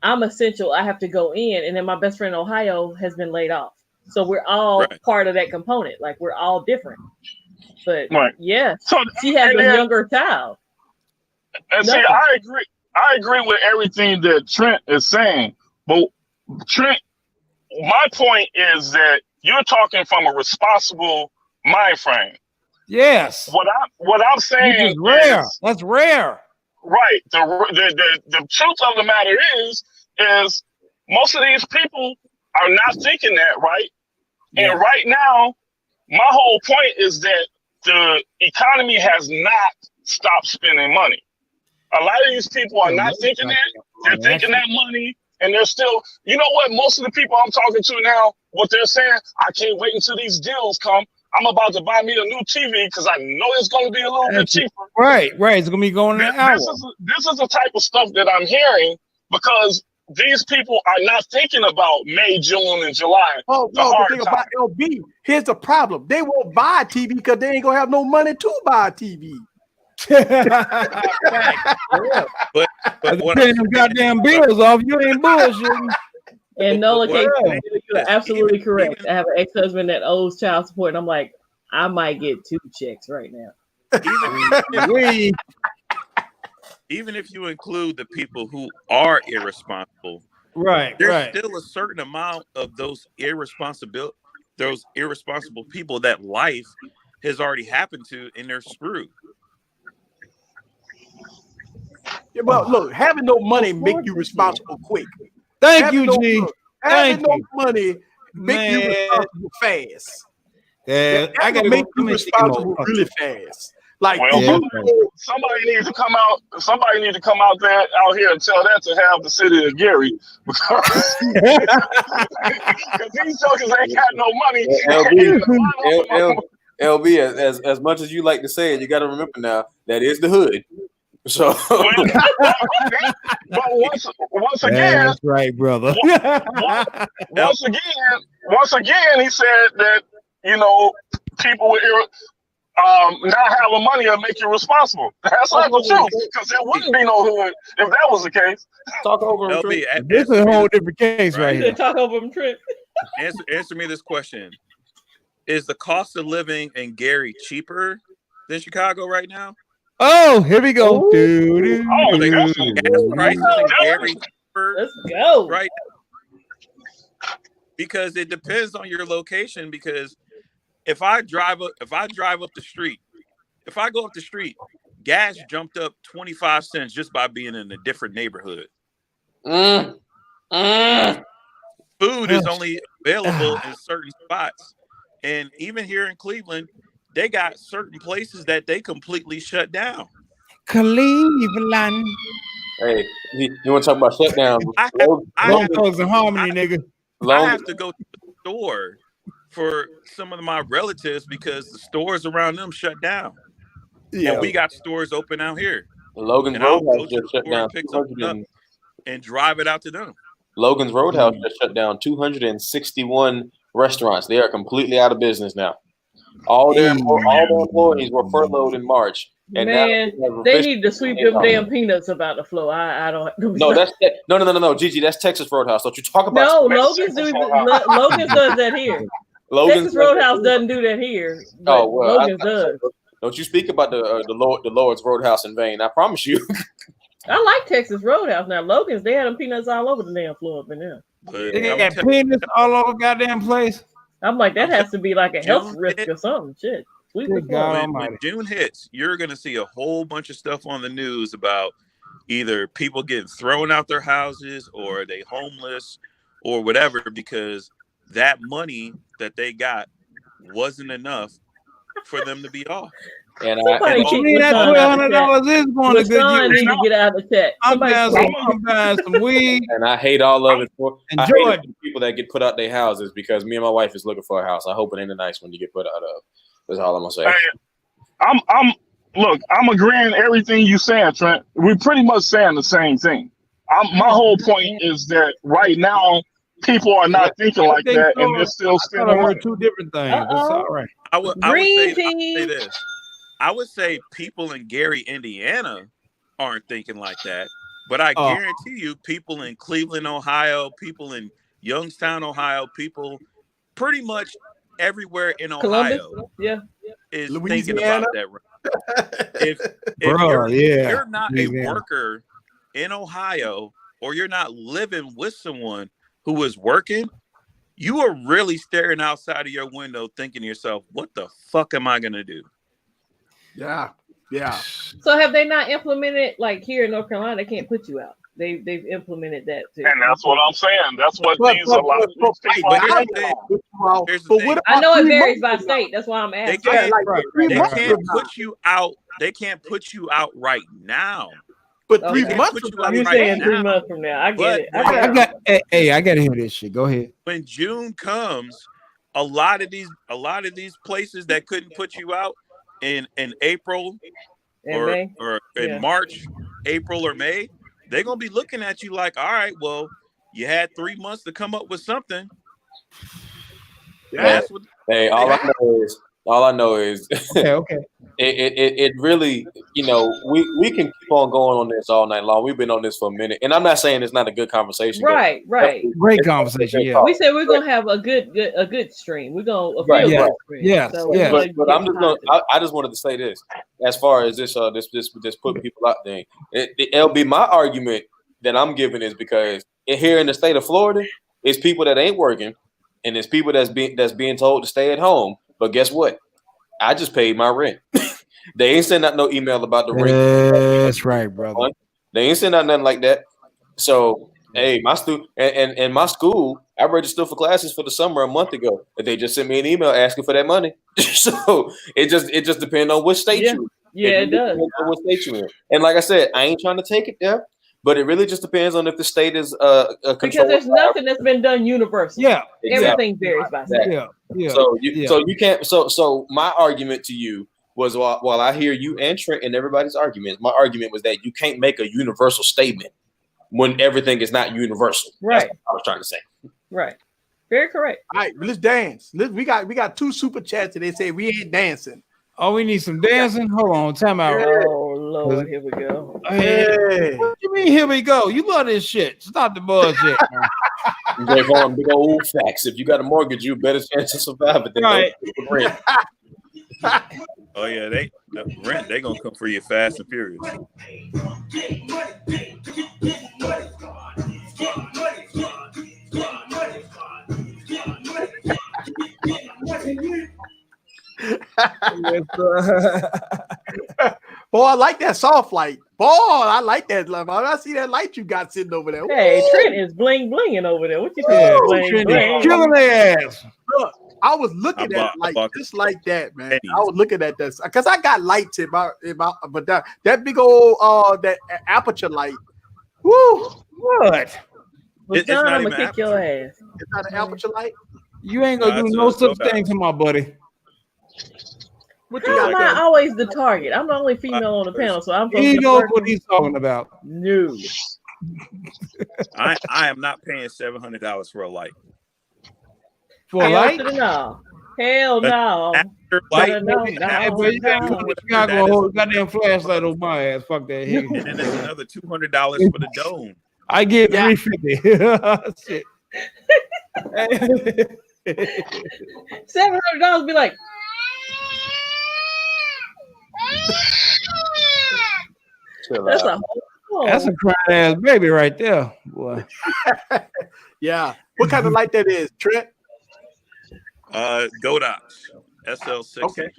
I'm essential. I have to go in, and then my best friend in Ohio has been laid off. So we're all part of that component. Like we're all different. But yeah, so she has a younger child. And see, I agree with everything that Trent is saying. But Trent, my point is that you're talking from a responsible mind frame. Yes. What I'm saying is rare. That's rare. Right. The truth of the matter is most of these people are not thinking that, right? Yeah. And right now, my whole point is that the economy has not stopped spending money. A lot of these people are not thinking that. They're thinking that money, and they're still, you know what? Most of the people I'm talking to now, what they're saying, I can't wait until these deals come. I'm about to buy me a new TV because I know it's going to be a little bit cheaper. Right. It's going to be going in an hour. This is the type of stuff that I'm hearing because these people are not thinking about May, June, and July. Oh, no, the thing about LB, here's the problem. They won't buy a TV because they ain't going to have no money to buy a TV. but paying them goddamn bills off, you ain't bullshitting. In Nola case, you're absolutely correct. I have an ex-husband that owes child support, and I'm like, I might get 2 checks right now. Even if you include the people who are irresponsible, there's still a certain amount of those irresponsible people that life has already happened to, and they're screwed. Yeah, but look, having no money make you responsible quick. Thank you, G. Having no money make you responsible fast. Yeah, I gotta make you responsible really fast. Like somebody needs to come out. Somebody needs to come out here and tell that to have the city of Gary because these jokers ain't got no money. LB, as much as you like to say it, you got to remember now that is the hood. So, but once again, that's right, brother. once again, he said that people with not having money will make you responsible. That's not the truth, because there wouldn't be no hood if that was the case. talk over him, LB, Trent. This is a whole different case right You here. could talk over him, Trent. Answer me this question: is the cost of living in Gary cheaper than Chicago right now? Oh, here we go. Ooh. Oh, The definitely. gas prices in Gary cheaper Let's go. right now? Because it depends on your location. Because if I drive up the street, if I go up the street, gas jumped up 25 cents just by being in a different neighborhood. Food is only available in certain spots. And even here in Cleveland, they got certain places that they completely shut down. Cleveland. Hey, you want to talk about shutdown? Long Thugs and Harmony, nigga. I have to go to the store for some of my relatives because the stores around them shut down. Yeah. And we got stores open out here. Logan's And I'll go Roadhouse to the just shut store down. and pick something up and drive it out to them. Logan's Roadhouse just shut down 261 restaurants. They are completely out of business now. All their employees were furloughed in March. And Man, now they need to sweep them damn peanuts about the floor. I don't. No, Gigi, that's Texas Roadhouse. Don't you talk about? No, Logan's does that here. Texas Roadhouse doesn't do that here. But Logan's does. Don't you speak about the Lord's Roadhouse in vain? I promise you. I like Texas Roadhouse. Now Logan's, they had them peanuts all over the damn floor up in there. They got peanuts all over the goddamn place. I'm like, that has to be like a health risk or something. Shit. When June hits, you're going to see a whole bunch of stuff on the news about either people getting thrown out their houses or they homeless or whatever, because that money that they got wasn't enough for them to be off. And that $1,200 is going to good use. Need to get out of the chat. I'm buying some weed. And I hate all of it. Enjoy it. People that get put out their houses, because me and my wife is looking for a house. I hope it ain't a nice one you get put out of. That's all I'm gonna say. I'm agreeing everything you saying, Trent. We're pretty much saying the same thing. My whole point is that right now people are not thinking like that, and they're still spending money. Two different things. That's all right. I would say this. I would say people in Gary, Indiana, aren't thinking like that, but I guarantee you, people in Cleveland, Ohio, people in Youngstown, Ohio, people pretty much everywhere in Ohio is thinking about that. If you're not a worker in Ohio, or you're not living with someone who is working, you are really staring outside of your window thinking to yourself, what the fuck am I going to do? Yeah. So have they not implemented, like here in North Carolina, they can't put you out? They've implemented that too. And that's what I'm saying. That's what these a lot of these people are. I know it varies by state. That's why I'm asking. They can't put you out. They can't put you out right now. But 3 months from now, you're saying 3 months from now. I get it. I gotta hear this shit. Go ahead. When June comes, a lot of these places that couldn't put you out in April or in March, April or May, they're gonna be looking at you like, all right, well, you had 3 months to come up with something. Yeah. Hey, all I know is okay. It really, we can keep on going on this all night long. We've been on this for a minute, and I'm not saying it's not a good conversation. Right. Great conversation. Yeah. We said we're gonna have a good stream. We're gonna stream. Yeah. But I'm just going. I just wanted to say this as far as this putting people out there. It'll be my argument that I'm giving is because here in the state of Florida, it's people that ain't working, and it's people that's being told to stay at home. But guess what? I just paid my rent. They ain't send out no email about the rent. That's right, brother. They ain't send out nothing like that. So, hey, my my school, I registered for classes for the summer a month ago. And they just sent me an email asking for that money. So it just depends on which state you. Yeah, it does. On what state you in. And like I said, I ain't trying to take it there. But it really just depends on if the state is because there's nothing that's been done universal. Yeah, everything varies by state. Yeah. So you can't. So my argument to you was while I hear you and Trent and everybody's argument, my argument was that you can't make a universal statement when everything is not universal. Right. That's what I was trying to say. Right. Very correct. All right, let's dance. We got 2 super chats that they say we ain't dancing. Oh, we need some dancing. Hold on, time out. Oh Lord, here we go. Hey, what you mean? Here we go. You love this shit. Stop the bullshit. Big old facts. If you got a mortgage, you better chance to survive it than Right. rent. Oh yeah, the rent. They gonna come for you fast and furious. Boy, I like that soft light. Boy, I like that. I see that light you got sitting over there. Hey, Woo! Trent is bling blinging over there. What you Yeah, talking bling Trent bling? is killing their ass. Look, I was looking I at like bought just like that, man. pennies. I was looking at this because I got lights in my but that big old that aperture light. Woo! What? Well, It's John, not I'm even gonna kick your ass. It's not an aperture light. You ain't gonna do It's no a such soda. thing to my buddy. What you How am got? I always the target? I'm the only female on the panel, so I'm supposed He to knows flirt. what he's talking about. No. I am not paying $700 for a light. For a Hell light? to the no. Hell no. After light, No, Hey, no, boy, you got no. you not gonna hold a goddamn flashlight on my ass. Fuck that. and then there's another $200 for the dome. I get Yeah. $350. Shit. $700 be like, that's a whole. That's a crying ass baby right there, boy. Yeah. What kind of light that is, Trent? Godox SL60. Okay.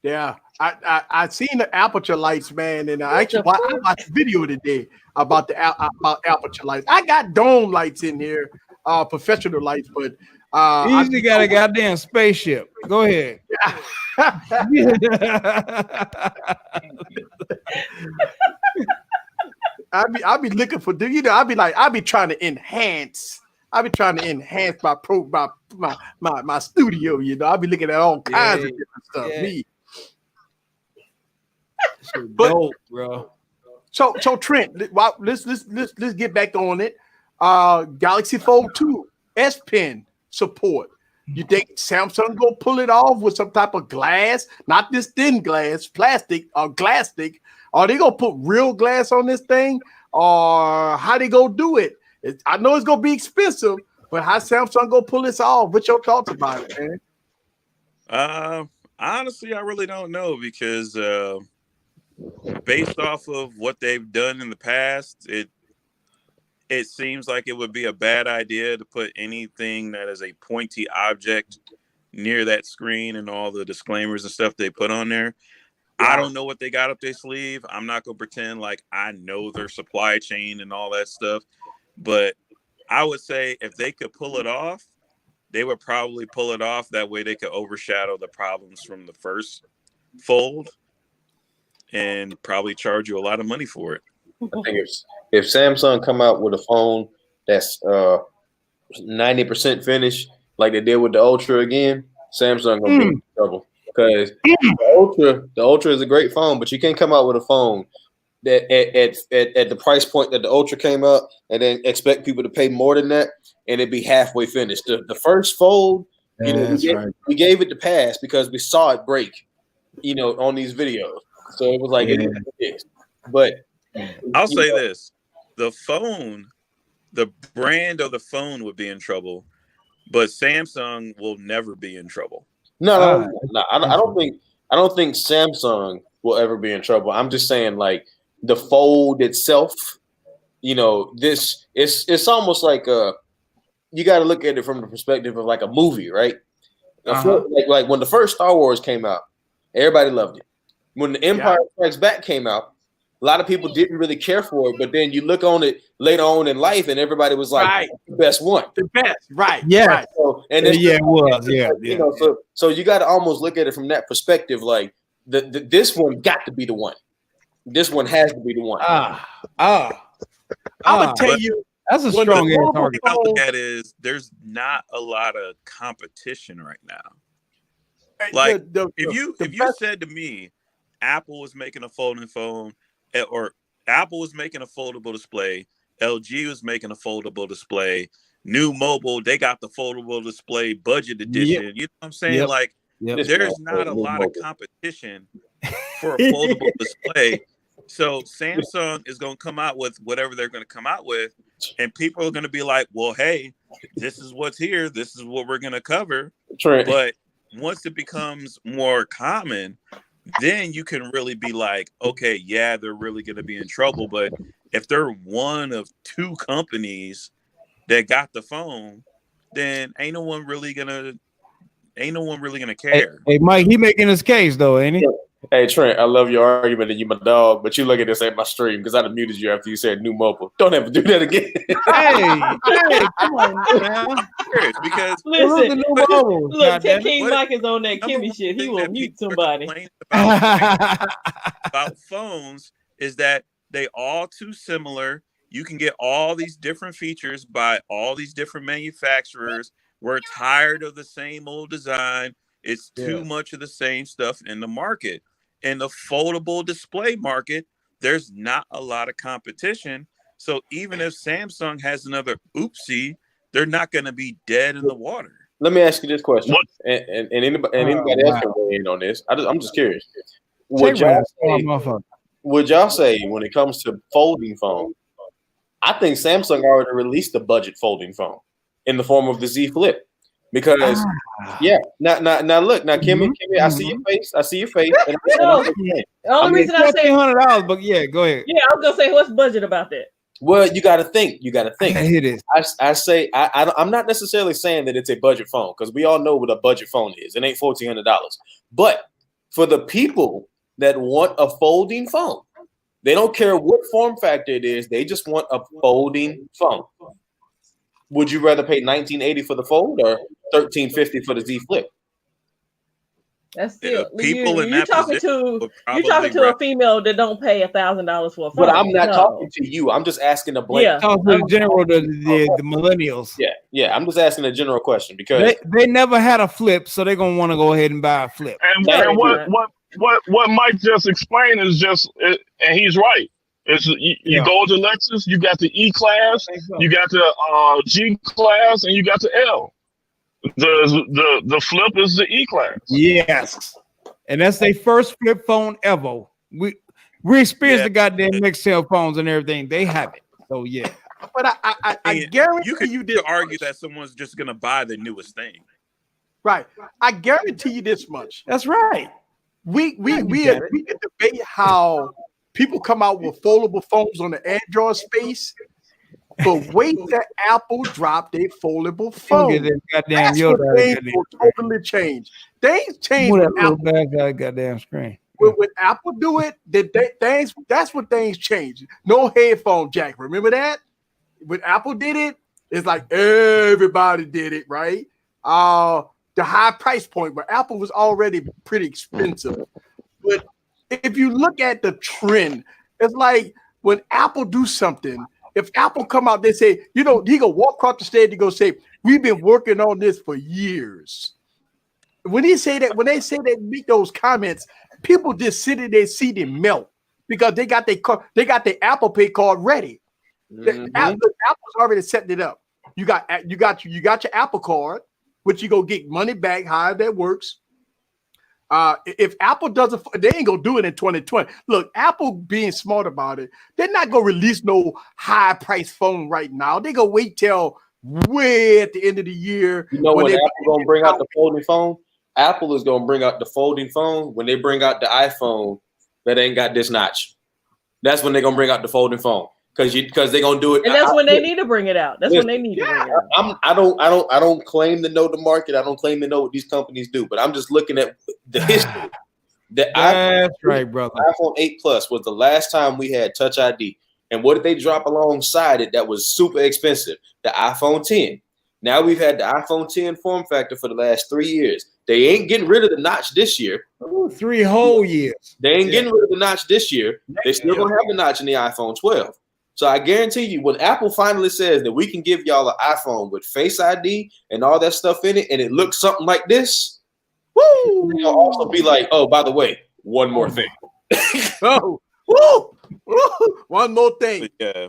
Yeah. I seen the aperture lights, man, and I watched a video today about the about aperture lights. I got dome lights in here, professional lights, but Easy got a goddamn spaceship. Go ahead. I be looking for I be trying to enhance. I be trying to enhance my studio. I be looking at all kinds of different stuff. Yeah. Me. But, dope, bro. So Trent, let's get back on it. Galaxy Fold 2 S Pen support. You think Samsung gonna pull it off with some type of glass, not this thin glass, plastic or glastick? Are they gonna put real glass on this thing, or how they gonna do it? I know it's gonna be expensive, but how Samsung gonna pull this off? What's your thoughts about it, man? Honestly, I really don't know because based off of what they've done in the past, it seems like it would be a bad idea to put anything that is a pointy object near that screen and all the disclaimers and stuff they put on there. I don't know what they got up their sleeve. I'm not going to pretend like I know their supply chain and all that stuff. But I would say if they could pull it off, they would probably pull it off. That way they could overshadow the problems from the first Fold and probably charge you a lot of money for it. I think if Samsung come out with a phone that's 90% finished, like they did with the Ultra again, Samsung gonna be in trouble because the Ultra is a great phone, but you can't come out with a phone that at the price point that the Ultra came out and then expect people to pay more than that and it be halfway finished. The first Fold, we gave it the pass because we saw it break, on these videos. So it was like it is. But I'll say this: the phone, the brand of the phone would be in trouble, but Samsung will never be in trouble. No. I don't think Samsung will ever be in trouble. I'm just saying, like the Fold itself. This it's almost like you got to look at it from the perspective of like a movie, right? Like when the first Star Wars came out, everybody loved it. When the Empire Strikes Back came out, a lot of people didn't really care for it, but then you look on it later on in life, and everybody was like, "The best one, the best." Right? Yeah. Right. So, and It was. So you got to almost look at it from that perspective. Like this one got to be the one. This one has to be the one. I'm gonna tell you, that's a strong ass target. I look at is there's not a lot of competition right now. Like if you said to me, Apple was making a folding phone, or Apple was making a foldable display, LG was making a foldable display, New Mobile, they got the foldable display budget edition. You know what I'm saying? Like there's not a lot of competition for a foldable display. So Samsung is going to come out with whatever they're going to come out with, and people are going to be like, well, hey, this is what's here. This is what we're going to cover. Trent. But once it becomes more common, then you can really be like, okay, yeah, they're really going to be in trouble. But if they're one of two companies that got the phone, then ain't no one really gonna care. Hey, Mike, he making his case though, ain't he? Hey Trent, I love your argument and you my dog, but you look at this at my stream because I done muted you after you said New Mobile. Don't ever do that again. hey, come on now. I'm serious because Listen, Mobile, look, King Mike is on that Kimmy shit. He will mute somebody. About phones is that they all too similar. You can get all these different features by all these different manufacturers. We're tired of the same old design. It's too much of the same stuff in the market. In the foldable display market, there's not a lot of competition. So even if Samsung has another oopsie, they're not going to be dead in the water. Let me ask you this question, and anybody else can weigh in on this. I'm just curious. Would y'all say when it comes to folding phone, I think Samsung already released the budget folding phone in the form of the Z Flip. Because now look, Kimmy, I see your face. And the only reason I say $1,400, but go ahead. Yeah, I was gonna say, what's budget about that? Well, you got to think. It is. I say I'm not necessarily saying that it's a budget phone because we all know what a budget phone is. It ain't $1,400. But for the people that want a folding phone, they don't care what form factor it is. They just want a folding phone. Would you rather pay $1,980 for the fold or $1,350 for the Z Flip? That's still people in you that talking to a female that don't pay $1,000 for a phone. But I'm not talking to you. I'm just asking a blank. Yeah, talking to the general, the millennials. Yeah. I'm just asking a general question because they never had a flip, so they're gonna want to go ahead and buy a flip. And what Mike just explained is and he's right. It's you go to Lexus, you got the E class, you got the G class, and you got the L. The flip is the E class. Yes, and that's their first flip phone ever. We experienced the goddamn mixed cell phones and everything. They have it, so yeah. But I guarantee you this. Argue that someone's just gonna buy the newest thing, right? I guarantee you this much. That's right. We can debate how people come out with foldable phones on the Android space, but wait till Apple drop their foldable phone. That's when things will totally change. Things change when Apple goddamn screen. When Apple do it, that's when things change. No headphone jack. Remember that? When Apple did it, it's like everybody did it, right? The high price point, but Apple was already pretty expensive. But if you look at the trend, it's like when Apple do something, if Apple come out, they say, he go walk across the stage, he go say, we've been working on this for years. When they say that, make those comments, people just sit in their seat and melt because they got their Apple Pay card ready. Apple's already setting it up. You got your Apple card, which you go get money back, however that works. If Apple doesn't, they ain't gonna do it in 2020. Look, Apple being smart about it, they're not gonna release no high price phone right now. They gonna wait till way at the end of the year. You know when Apple gonna bring out the folding phone? Apple is gonna bring out the folding phone when they bring out the iPhone that ain't got this notch. That's when they're gonna bring out the folding phone. Because they're gonna do it, and that's when they need to bring it out. That's when they need to bring it out. I don't claim to know the market. I don't claim to know what these companies do. But I'm just looking at the history. That's right, brother. iPhone 8 Plus was the last time we had Touch ID, and what did they drop alongside it that was super expensive? The iPhone 10. Now we've had the iPhone 10 form factor for the last 3 years. They ain't getting rid of the notch this year. 3 whole years. They ain't getting rid of the notch this year. They still gonna have the notch in the iPhone 12. So I guarantee you, when Apple finally says that we can give y'all an iPhone with Face ID and all that stuff in it, and it looks something like this, Woo! They'll also be like, oh, by the way, one more thing. Oh, woo! One more thing. But yeah,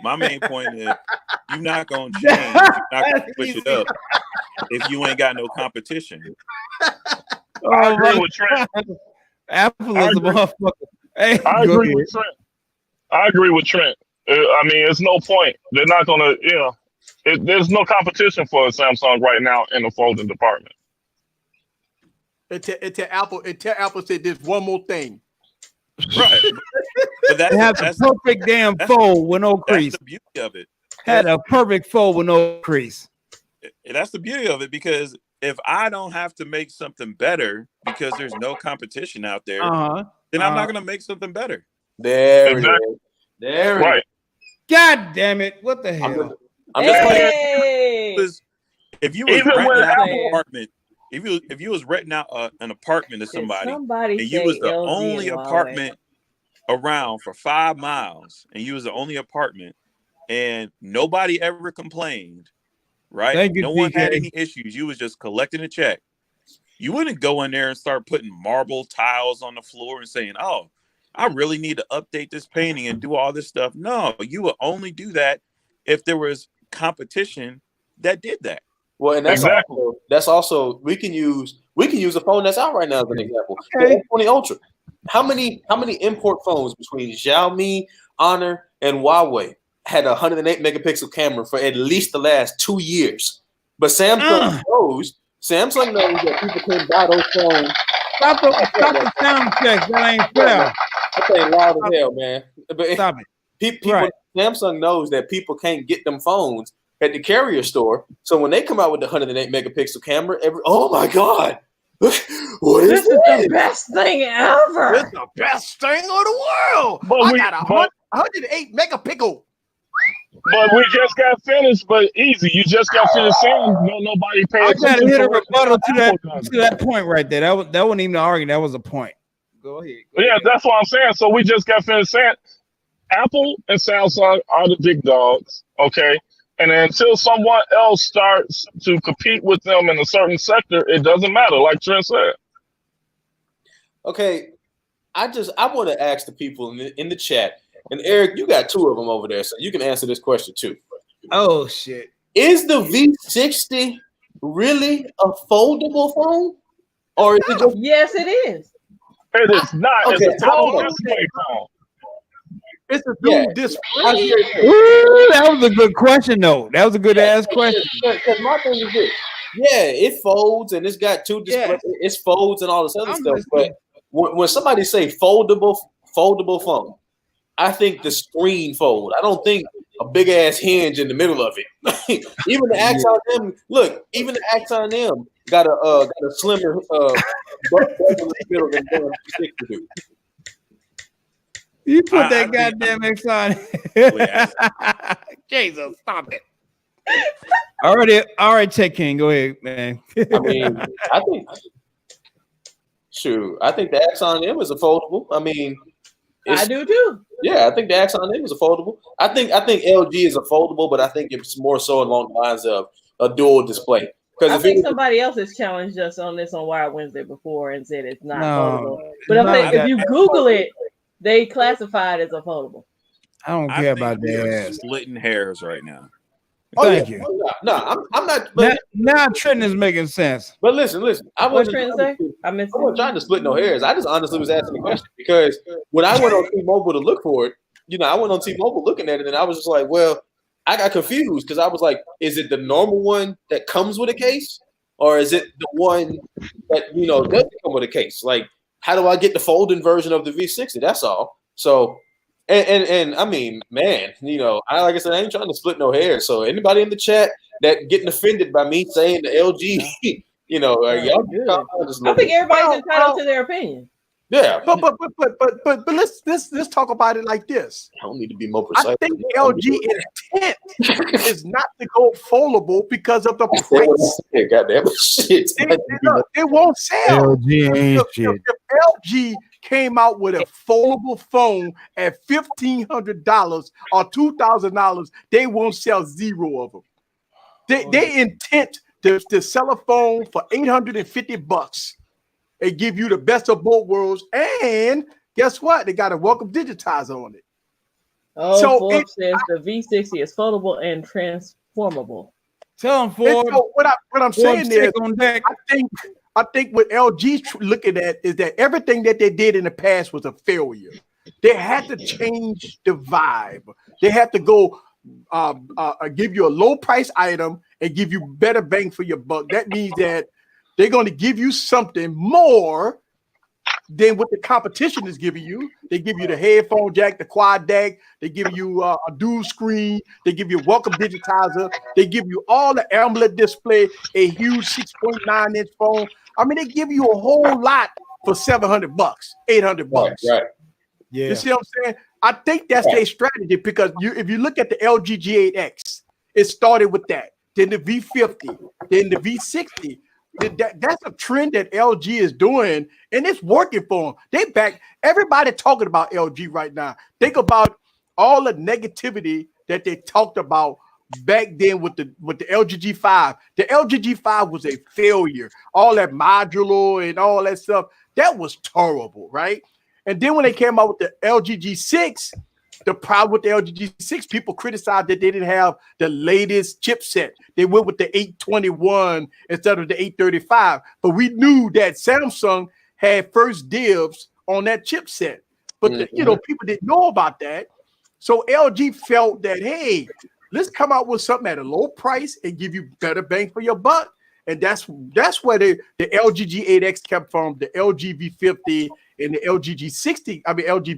my main point is you're not gonna change, you're not gonna switch it up if you ain't got no competition. I agree with Trent. Apple is a motherfucker. Hey, I go agree ahead. with Trent. I agree with Trent. I mean, it's no point. They're not gonna, there's no competition for Samsung right now in the folding department. It tell Apple said there's one more thing. Right. But They have the perfect damn fold with no crease. That's the beauty of it. Had a perfect fold with no crease. That's the beauty of it, because if I don't have to make something better because there's no competition out there, then I'm not going to make something better. There it is. There it Right. is. God damn it. What the hell? I'm just Hey! If you was renting out an apartment, if you was renting out an apartment to somebody and you was the only apartment around for 5 miles and you was the only apartment and nobody ever complained, right? Thank you, no one had DK. any issues. You was just collecting a check. You wouldn't go in there and start putting marble tiles on the floor and saying, oh, I really need to update this painting and do all this stuff. No, you would only do that if there was competition that did that. Well, and that's also we can use a phone that's out right now as an example. Okay. The A20 Ultra. How many import phones between Xiaomi, Honor, and Huawei had a 108 megapixel camera for at least the last 2 years? But Samsung knows that people can buy those phones. Stop the sound check. That ain't fair. That ain't loud as hell, man. But Stop it. People, Right. Samsung knows that people can't get them phones at the carrier store. So when they come out with the 108 megapixel camera, oh my God, what is This is the best thing ever. It's the best thing of the world. But I we- got 108 megapixel. But we just got finished, but easy. You just got finished saying nobody paid I attention. gotta hit a to what rebuttal to Apple does. that point right there. That wasn't even an argument. That was a point. Go ahead. Yeah, that's what I'm saying. So we just got finished saying Apple and Samsung are the big dogs, okay? And until someone else starts to compete with them in a certain sector, it doesn't matter, like Trent said. Okay, I want to ask the people in the chat, and Eric, you got 2 of them over there, so you can answer this question too. Oh shit. Is the V60 really a foldable phone, or is it just? Yes, it is. It is not. Okay, It's a total display phone. It's a dual display. Ooh, that was a good question, though. That was a good ass question. Because my thing is this. Yeah, it folds and it's got 2 displays. It folds and all this other stuff. But when somebody say foldable phone, I think the screen fold. I don't think a big ass hinge in the middle of it. Even the Axon M, look, even the Axon M got a slimmer button in the middle than the 60 do. You put that goddamn X on. Jesus, stop it. All right, Tech King, go ahead, man. I mean, I think the Axon M is a foldable. I mean, I do too. Yeah, I think the Axon M is a foldable. I think LG is a foldable, but I think it's more so along the lines of a dual display. I think somebody else has challenged us on this on Wild Wednesday before and said it's not foldable. But if you Google it, they classify it as a foldable. I don't care about that. Splitting hairs right now. Thank you. No, I'm not. Now Trent is making sense. But listen. I wasn't trying to split no hairs. I just honestly was asking the question because when I went on T-Mobile to look for it, I went on T-Mobile looking at it, and I was just like, well, I got confused because I was like, is it the normal one that comes with a case, or is it the one that doesn't come with a case? Like, how do I get the folding version of the V60? That's all. So. And I mean, man, like I said, I ain't trying to split no hairs. So anybody in the chat that getting offended by me saying the LG, I think everybody's entitled to their opinion. Yeah, but let's talk about it like this. I don't need to be more precise. I think LG intent is not to go foldable because of the price. Goddamn shit! It won't sell. LG ain't shit. If LG came out with a foldable phone at $1,500 or $2,000, they won't sell 0 of them. They intent to sell a phone for $850 and give you the best of both worlds. And guess what? They got a welcome digitizer on it. Oh, So Forbes says the V60 is foldable and transformable. Tell them, Ford. So what I'm saying is, on deck. I think what LG's looking at is that everything that they did in the past was a failure. They had to change the vibe. They had to go give you a low price item and give you better bang for your buck. That means that they're going to give you something more than what the competition is giving you. They give you the headphone jack, the quad deck. They give you a dual screen. They give you a welcome digitizer. They give you all the AMOLED display, a huge 6.9 inch phone. I mean, they give you a whole lot for $700, $800. Right. Yeah. You see what I'm saying? I think that's their strategy because if you look at the LG G8X, it started with that. Then the V50, then the V60. That's a trend that LG is doing, and it's working for them. Everybody talking about LG right now. Think about all the negativity that they talked about back then with the LG G5. The LG G5 was a failure. All that modular and all that stuff, that was terrible, right? And then when they came out with the LG G6, the problem with the LG G6, people criticized that they didn't have the latest chipset. They went with the 821 instead of the 835. But we knew that Samsung had first dibs on that chipset. But people didn't know about that. So LG felt that, hey, let's come out with something at a low price and give you better bang for your buck. And that's where the LG G8X came from, the LG V50 and the LG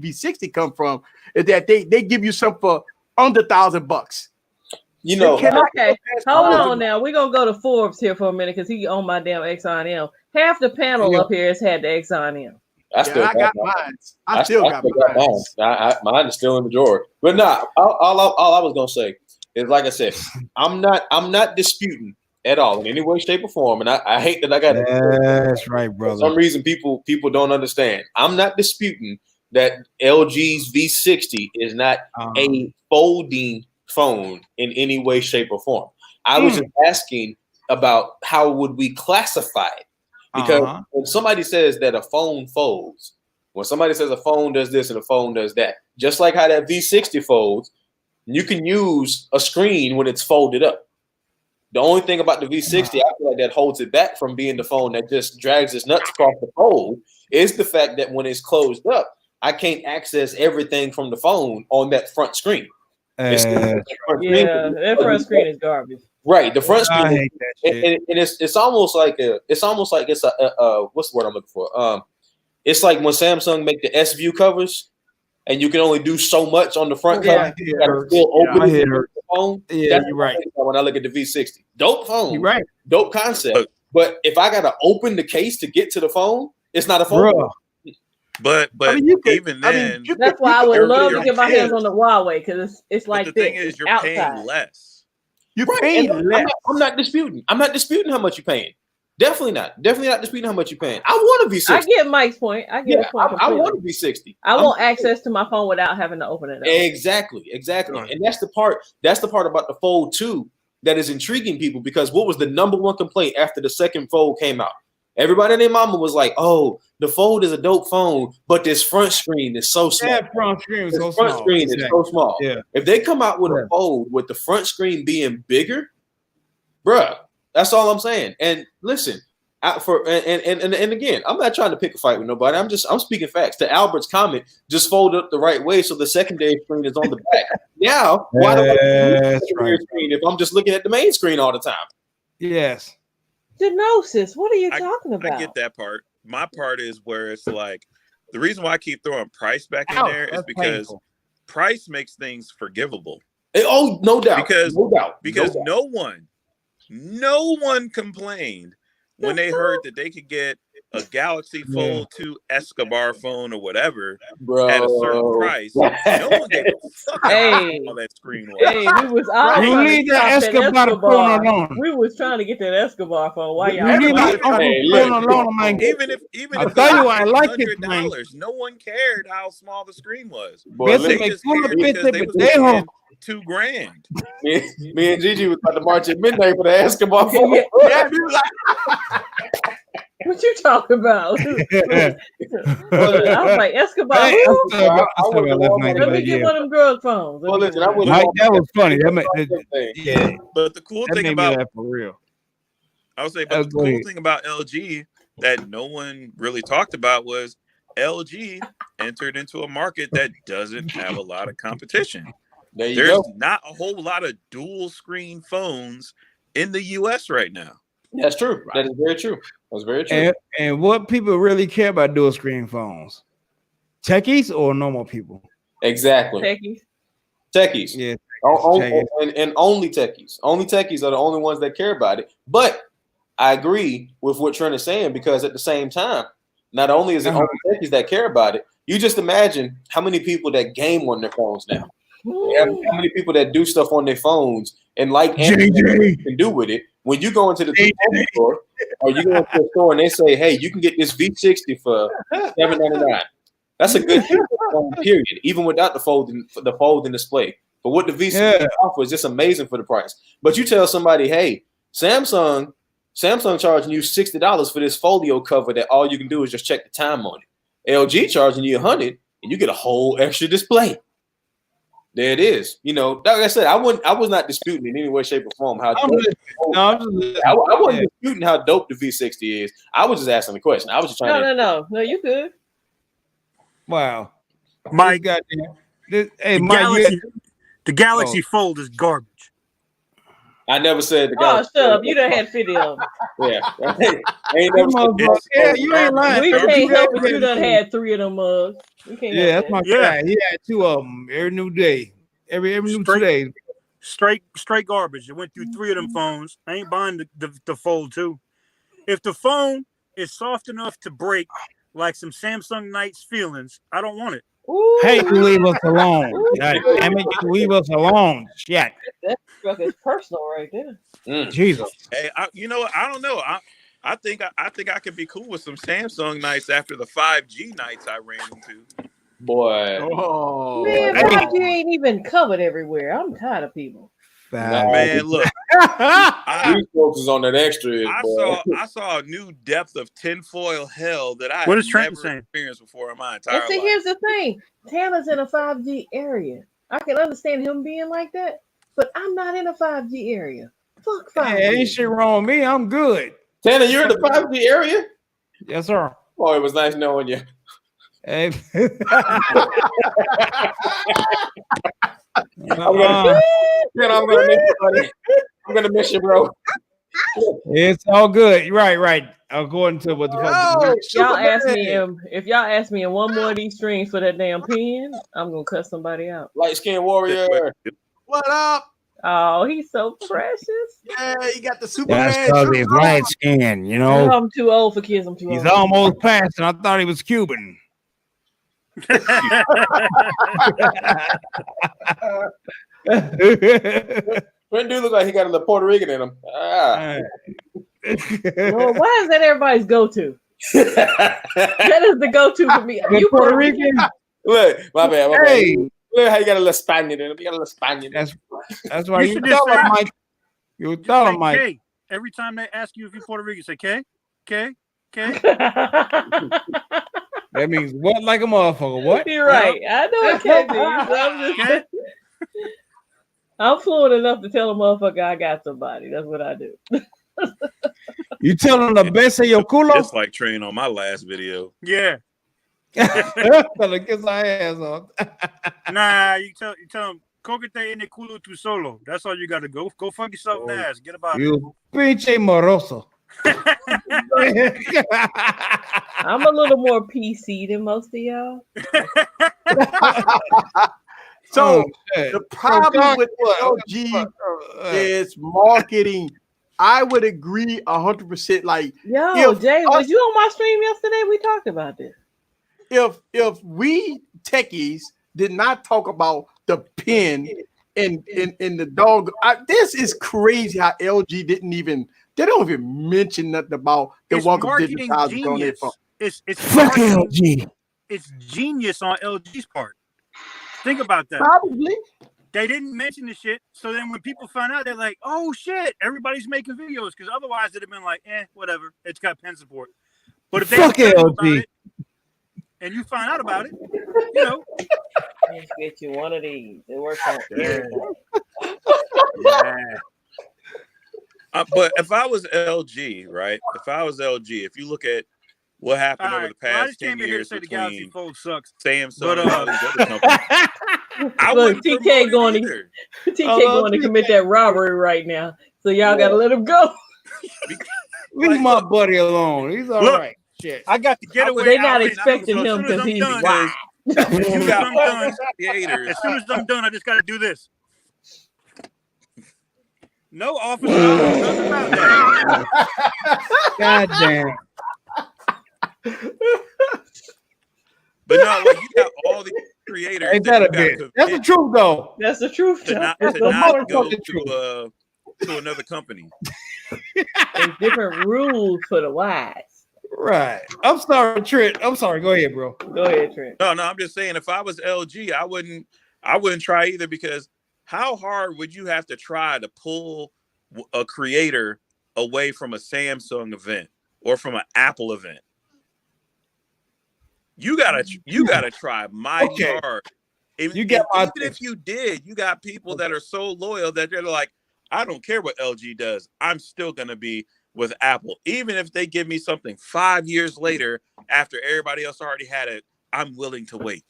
V60 come from, is that they give you something for under $1,000. Okay, hold on now. We're gonna go to Forbes here for a minute because he on my damn X-on-M. Half the panel up here has had the X-on-M. I got mine. I still got mine. Mine is still in the drawer. But all I was gonna say is, like I said, I'm not disputing at all in any way, shape, or form. And I hate that I got it. That's right, brother. For some reason, people don't understand. I'm not disputing that LG's V60 is not a folding phone in any way, shape, or form. I was just asking about how would we classify it? Because when somebody says that a phone folds, when somebody says a phone does this and a phone does that, just like how that V60 folds, you can use a screen when it's folded up. The only thing about the V60, I feel like that holds it back from being the phone that just drags its nuts across the fold is the fact that when it's closed up, I can't access everything from the phone on that front scrring. That front screen is garbage. Right, the front screen, and it's almost like it's a what's the word I'm looking for? It's like when Samsung make the S View covers, and you can only do so much on the front cover. You gotta still open the phone. Yeah, you're right. When I look at the V60, dope phone, you're right, dope concept. But if I gotta open the case to get to the phone, it's not a phone. Bro. But that's why I would love to get my hands on the Huawei because it's like the thing is, you're paying less. You're paying less. I'm not disputing. I'm not disputing how much you're paying. Definitely not disputing how much you're paying. I want a V60. I get Mike's point. I want a V60. I want access to my phone without having to open it up. Exactly. And that's the part about the Fold 2 that is intriguing people, because what was the number one complaint after the second Fold came out? Everybody and their mama was like, "Oh, the Fold is a dope phone, but this front screen is so small. That front screen is so small. Front screen is so small." Yeah. If they come out with a Fold with the front screen being bigger, bruh, that's all I'm saying. And listen, and again, I'm not trying to pick a fight with nobody. I'm speaking facts. To Albert's comment, just fold up the right way so the secondary screen is on the back. Now, why do I use the secondary screen if I'm just looking at the main screen all the time? Yes. Genosis, what are you talking about? I get that part. My part is where it's like the reason why I keep throwing price back in there is because price makes things forgivable. Oh, no doubt. Because no one complained when they heard that they could get a Galaxy Fold 2 Escobar phone or whatever at a certain price. No one gave a fuck how that screen was. Hey, we was all you leave that Escobar phone alone. We was trying to get that Escobar phone. Why y'all? You leave that phone alone, man. Even if I tell you, I like it, man. No one cared how small the screen was. They just cared because they was paying $2,000. Me and Gigi was about to march at midnight for the Escobar phone. What you talking about? I was like, Escobar. Hey, Who? let Let me get one of them drug phones. Well, listen, I was Mike, that was funny. Yeah, But the cool that thing made me about laugh for real. I would say, but the cool thing about LG that no one really talked about was LG entered into a market that doesn't have a lot of competition. There's not a whole lot of dual screen phones in the US right now. That's true. That is very true. That's very true. And what people really care about dual screen phones? Techies or normal people? Exactly. Techies. Yeah. And only techies. Only techies are the only ones that care about it. But I agree with what Trent is saying, because at the same time, not only is it only techies that care about it, you just imagine how many people that game on their phones now. How many people that do stuff on their phones and like can do with it. When you go into the store or you go into a store and they say, hey, you can get this V60 for $799. That's a good phone, period, even without the folding display. But what the V60 offers is just amazing for the price. But you tell somebody, hey, Samsung charging you $60 for this folio cover that all you can do is just check the time on it. LG charging you $100 and you get a whole extra display. There it is. You know, like I said, I was not disputing in any way, shape, or form how I wasn't disputing how dope the V60 is. I was just asking the question. I was just trying No, you good. Wow. Mike, Mike, the Galaxy Fold is garbage. I never said the Galaxy. Oh, shut up. You done had 50 of them. Yeah. You ain't lying. We can't help it. You done had 3 of them mugs. We can't that's my guy. He had 2 of them every new day. Every new 2 days. Straight garbage. It went through 3 of them phones. I ain't buying the Fold 2. If the phone is soft enough to break like some Samsung Knights feelings, I don't want it. Ooh. Hey, you leave us alone. God damn it, you leave us alone. Shit. That's personal right there. Jesus. Hey, you know what? I don't know. I think I could be cool with some Samsung nights after the 5G nights I ran into. Boy. Oh. Man, 5G ain't even covered everywhere. I'm tired of people. Man, look. These folks is on that extra. I saw a new depth of tinfoil hell that I have never experienced before in my entire life. And see, here's the thing. Tanner's in a 5G area. I can understand him being like that, but I'm not in a 5G area. Fuck 5G. Hey, ain't shit wrong with me. I'm good. Tanner, you're in the 5G area? Yes, sir. Oh, it was nice knowing you. Hey. I'm gonna miss you, bro. It's all good. Right. According to what the fuck. If y'all ask me in one more of these streams for that damn pen, I'm gonna cut somebody out. Light skin warrior. What up? Oh, he's so precious. Yeah, he got the Superman. That's because he's light skin, you know. I'm too old for kids. He's almost past, and I thought he was Cuban. Brent do look like he got a little Puerto Rican in him. Well, why is that everybody's go-to? That is the go-to for me. You Puerto Rican? Look, my bad. Look how you got a little Spaniard in him. You got a little Spaniard. That's why you tell him, Mike. You tell him, Mike. K. Every time they ask you if you're Puerto Rican, say K. That means what like a motherfucker? What? You're right. I know it can't be. I'm fluent enough to tell a motherfucker I got somebody. That's what I do. You tell them the best of your culo? It's like Train on my last video. Yeah. Tell him kiss our ass off. Nah, you tell him cógete en el culo tu solo. That's all you got to go. Go fuck yourself in the ass. Get about it. You pinche moroso. I'm a little more PC than most of y'all. So the problem with LG is marketing. I would agree 100%. Like, Jay, was you on my stream yesterday? We talked about this. If we techies did not talk about the pen in the dog, this is crazy how LG didn't even. They don't even mention nothing about the welcome digitizers on their phone. It's fuck LG. It's genius on LG's part. Think about that. Probably. They didn't mention the shit. So then when people found out, they're like, oh shit, everybody's making videos. Because otherwise it'd have been like, whatever. It's got pen support. But if they Fuck tell you about LG. it and you find out about it, you know. Let's get you one of these. It works on everything. Yeah. But if I was LG, right? If I was LG, if you look at what happened All over right. the Well, I past just 10 came in here to years say the Galaxy between Fold sucks. Samsung But, and all these other companies, I Look, wouldn't TK promote it going to either. TK going to commit that robbery right now. So y'all gotta let him go. Leave my buddy alone. He's all Look, right. Shit. I got the getaway They not outlet too. expecting So as him soon as because I'm he's done, wide. Because as soon you as got I'm done, creators. as soon as I'm done, I just got to do this. No, officer, I don't know nothing about that. God damn. But no, like you got all these creators Ain't that that you a got to bit? That's the convince truth, though. That's the truth, to Chuck. not That's to the not go motherfucking truth. to another company. There's different rules for the wise. Right. I'm sorry, Trent. I'm sorry. Go ahead, bro. Go ahead, Trent. No, I'm just saying if I was LG, I wouldn't try either, because how hard would you have to try to pull a creator away from a Samsung event or from an Apple event? You gotta try mighty Okay. hard. And You got my even if you did, you got people that are so loyal that they're like, I don't care what LG does. I'm still gonna be with Apple. Even if they give me something 5 years later after everybody else already had it, I'm willing to wait.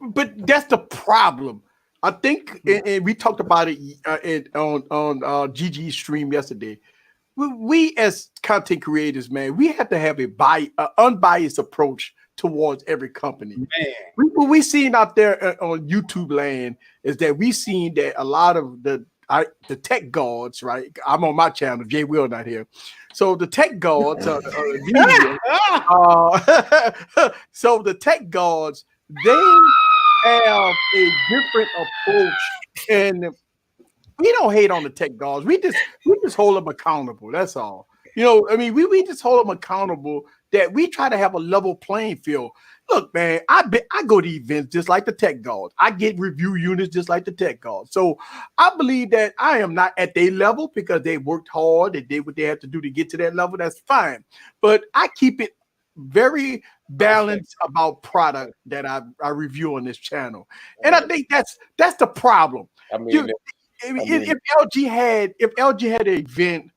But that's the problem. I think, and we talked about it on GG stream yesterday. We as content creators, man, we have to have a unbiased approach towards every company. Man. What we seen out there on YouTube land is that we seen that a lot of the tech gods, right? I'm on my channel, Jay Will not here. So the tech gods, so the tech gods, they have a different approach, and we don't hate on the tech gods. We just hold them accountable. That's all. You know, I mean, we just hold them accountable, that we try to have a level playing field. Look, man, I go to events just like the tech gods. I get review units just like the tech gods. So I believe that I am not at their level because they worked hard. They did what they had to do to get to that level. That's fine. But I keep it very balanced about product that I review on this channel. And I think that's the problem. I mean, If LG had an event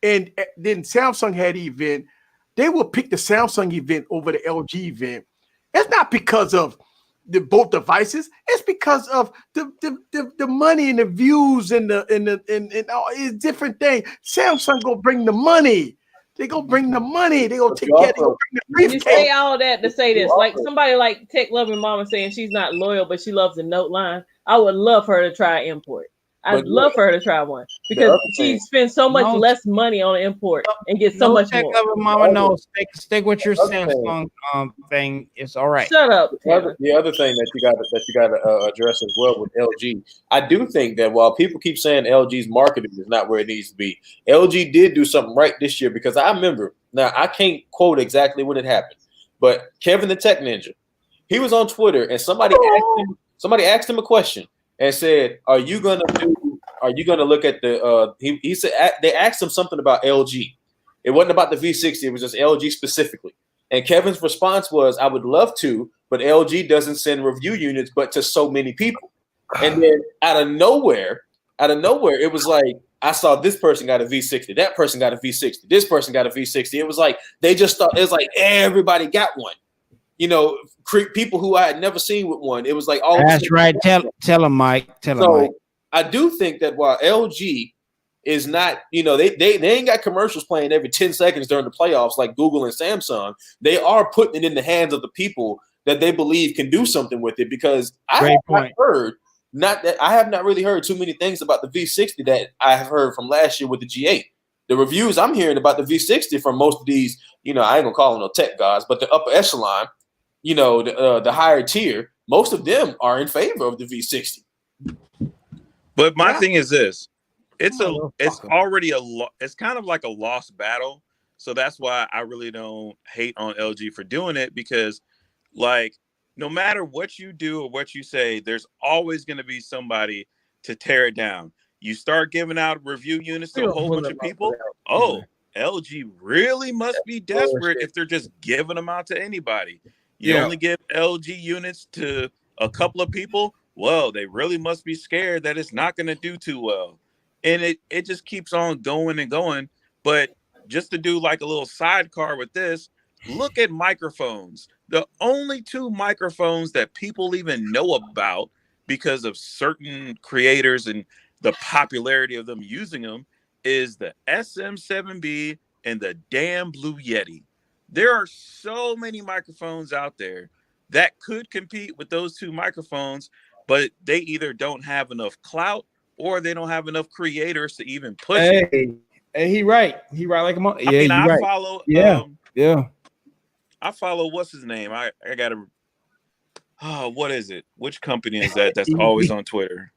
and then Samsung had an event, they will pick the Samsung event over the LG event. It's not because of both devices. It's because of the money and the views and all these different things. Samsung gonna bring the money. They gonna bring the money. They gonna take care. They gonna bring the You briefcase. say all that to say this, like somebody like Tech Loving Mama saying she's not loyal, but she loves the note line. I would love her to try import. I'd love for her to try one because she spends so much less money on import and gets so much more. Mama, no, stick with your Samsung thing. It's all right. Shut up. The other thing that you got to address as well with LG, I do think that while people keep saying LG's marketing is not where it needs to be, LG did do something right this year, because I remember, now I can't quote exactly when it happened, but Kevin the Tech Ninja, he was on Twitter and somebody asked him a question and said, "Are you gonna look at the?" He said they asked him something about LG. It wasn't about the V60. It was just LG specifically. And Kevin's response was, "I would love to, but LG doesn't send review units, but to so many people." And then out of nowhere, it was like, I saw this person got a V60, that person got a V60, this person got a V60. It was like they just thought it was like everybody got one. You know, people who I had never seen with one. It was like all. That's right. Tell him, Mike. Tell him, Mike. I do think that while LG is not, you know, they ain't got commercials playing every 10 seconds during the playoffs like Google and Samsung. They are putting it in the hands of the people that they believe can do something with it. Because I have not really heard too many things about the V60 that I have heard from last year with the G8. The reviews I'm hearing about the V60 from most of these, you know, I ain't gonna call them no tech guys, but the upper echelon, you know, the higher tier, most of them are in favor of the V60. But my thing is this: it's already it's kind of like a lost battle. So that's why I really don't hate on LG for doing it, because, like, no matter what you do or what you say, there's always going to be somebody to tear it down. You start giving out review units to a whole bunch of people. Oh, LG really must be desperate if they're just giving them out to anybody. You Yeah. only give LG units to a couple of people. Well, they really must be scared that it's not going to do too well. And it just keeps on going and going. But just to do like a little sidecar with this, look at microphones. The only two microphones that people even know about because of certain creators and the popularity of them using them is the SM7B and the damn Blue Yeti. There are so many microphones out there that could compete with those two microphones, but they either don't have enough clout or they don't have enough creators to even push it. Hey, he right. He right like him. Yeah, I mean, you I right. follow. Yeah. I follow. What's his name? I gotta. Oh, what is it? Which company is that? That's always on Twitter.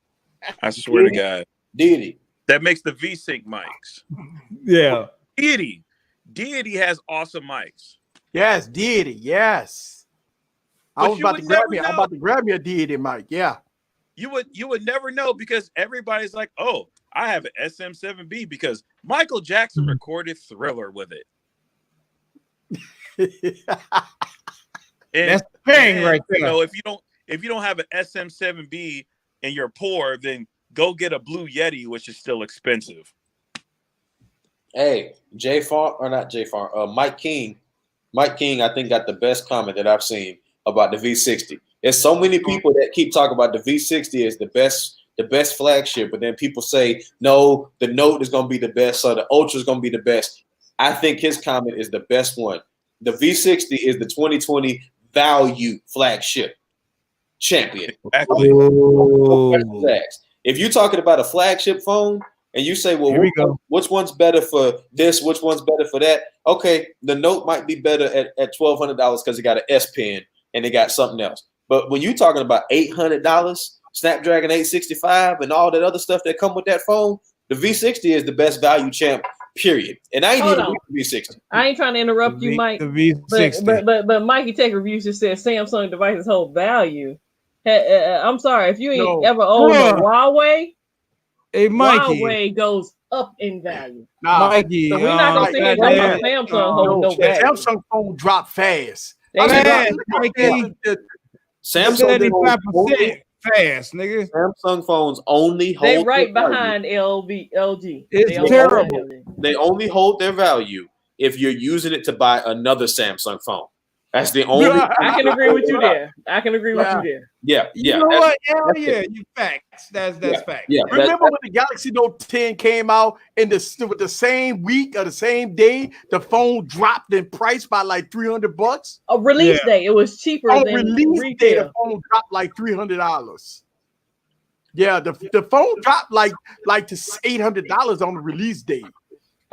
I swear to God. Deity. That makes the V-Sync mics. Yeah. Deity has awesome mics. Yes, Deity. Yes. I But was you about to would grab never me. I'm know. about to grab me a Deity mic. Yeah. You would never know because everybody's like, oh, I have an SM7B because Michael Jackson recorded Thriller with it. And That's the thing then, right there. You know, if you don't have an SM7B and you're poor, then go get a Blue Yeti, which is still expensive. Hey, Mike King. Mike King, I think, got the best comment that I've seen about the V60. There's so many people that keep talking about the V60 is the best flagship, but then people say, no, the Note is going to be the best, so the Ultra is going to be the best. I think his comment is the best one. The V60 is the 2020 value flagship champion. Exactly. If you're talking about a flagship phone and you say, well, which one's better for this, which one's better for that? Okay, the Note might be better at $1,200 because it got an S Pen and it got something else. But when you're talking about $800, Snapdragon 865 and all that other stuff that come with that phone, the V60 is the best value champ, period. And I ain't even the V60. I ain't trying to interrupt you, Mike. The V60. But Mikey Tech Reviews just said Samsung devices hold value. I'm sorry, if you ain't ever owned a Huawei, hey, Mikey. Huawei goes up in value. Mikey, so we're not gonna say Samsung hold no value. Samsung phone drop fast. Samsung 75% fast, nigga. Samsung phones only hold. They right behind LG. It's terrible. They only hold their value if you're using it to buy another Samsung phone. That's the only. I can agree with you there. Yeah. You know what? Yeah, you facts. That's facts. Yeah. Remember when the Galaxy Note 10 came out with the same week or the same day, the phone dropped in price by like $300? A release day, it was cheaper than release retail. day. The phone dropped like $300. Yeah, the phone dropped like to $800 on the release day.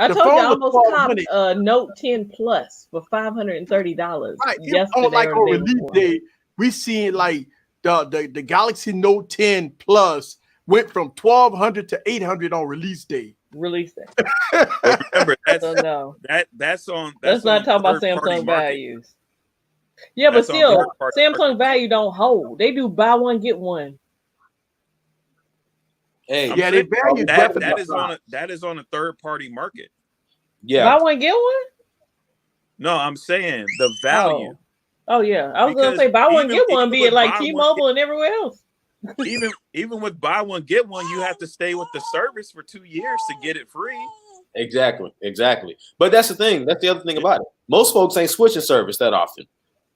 I told you I almost copped a Note 10 Plus for $530. Right, on like on release day, we seen like the Galaxy Note 10 Plus went from $1,200 to $800 on release day. Remember, that's on. Let's not talk about Samsung values. Yeah, but still, Samsung value don't hold. They do buy one get one. Hey, yeah, they value that is on a third party market. Yeah, buy one get one. No, I'm saying the value. Oh yeah, I was gonna say buy one get one, be it like T-Mobile and everywhere else. even with buy one get one, you have to stay with the service for 2 years to get it free. Exactly. But that's the thing. That's the other thing about it. Most folks ain't switching service that often.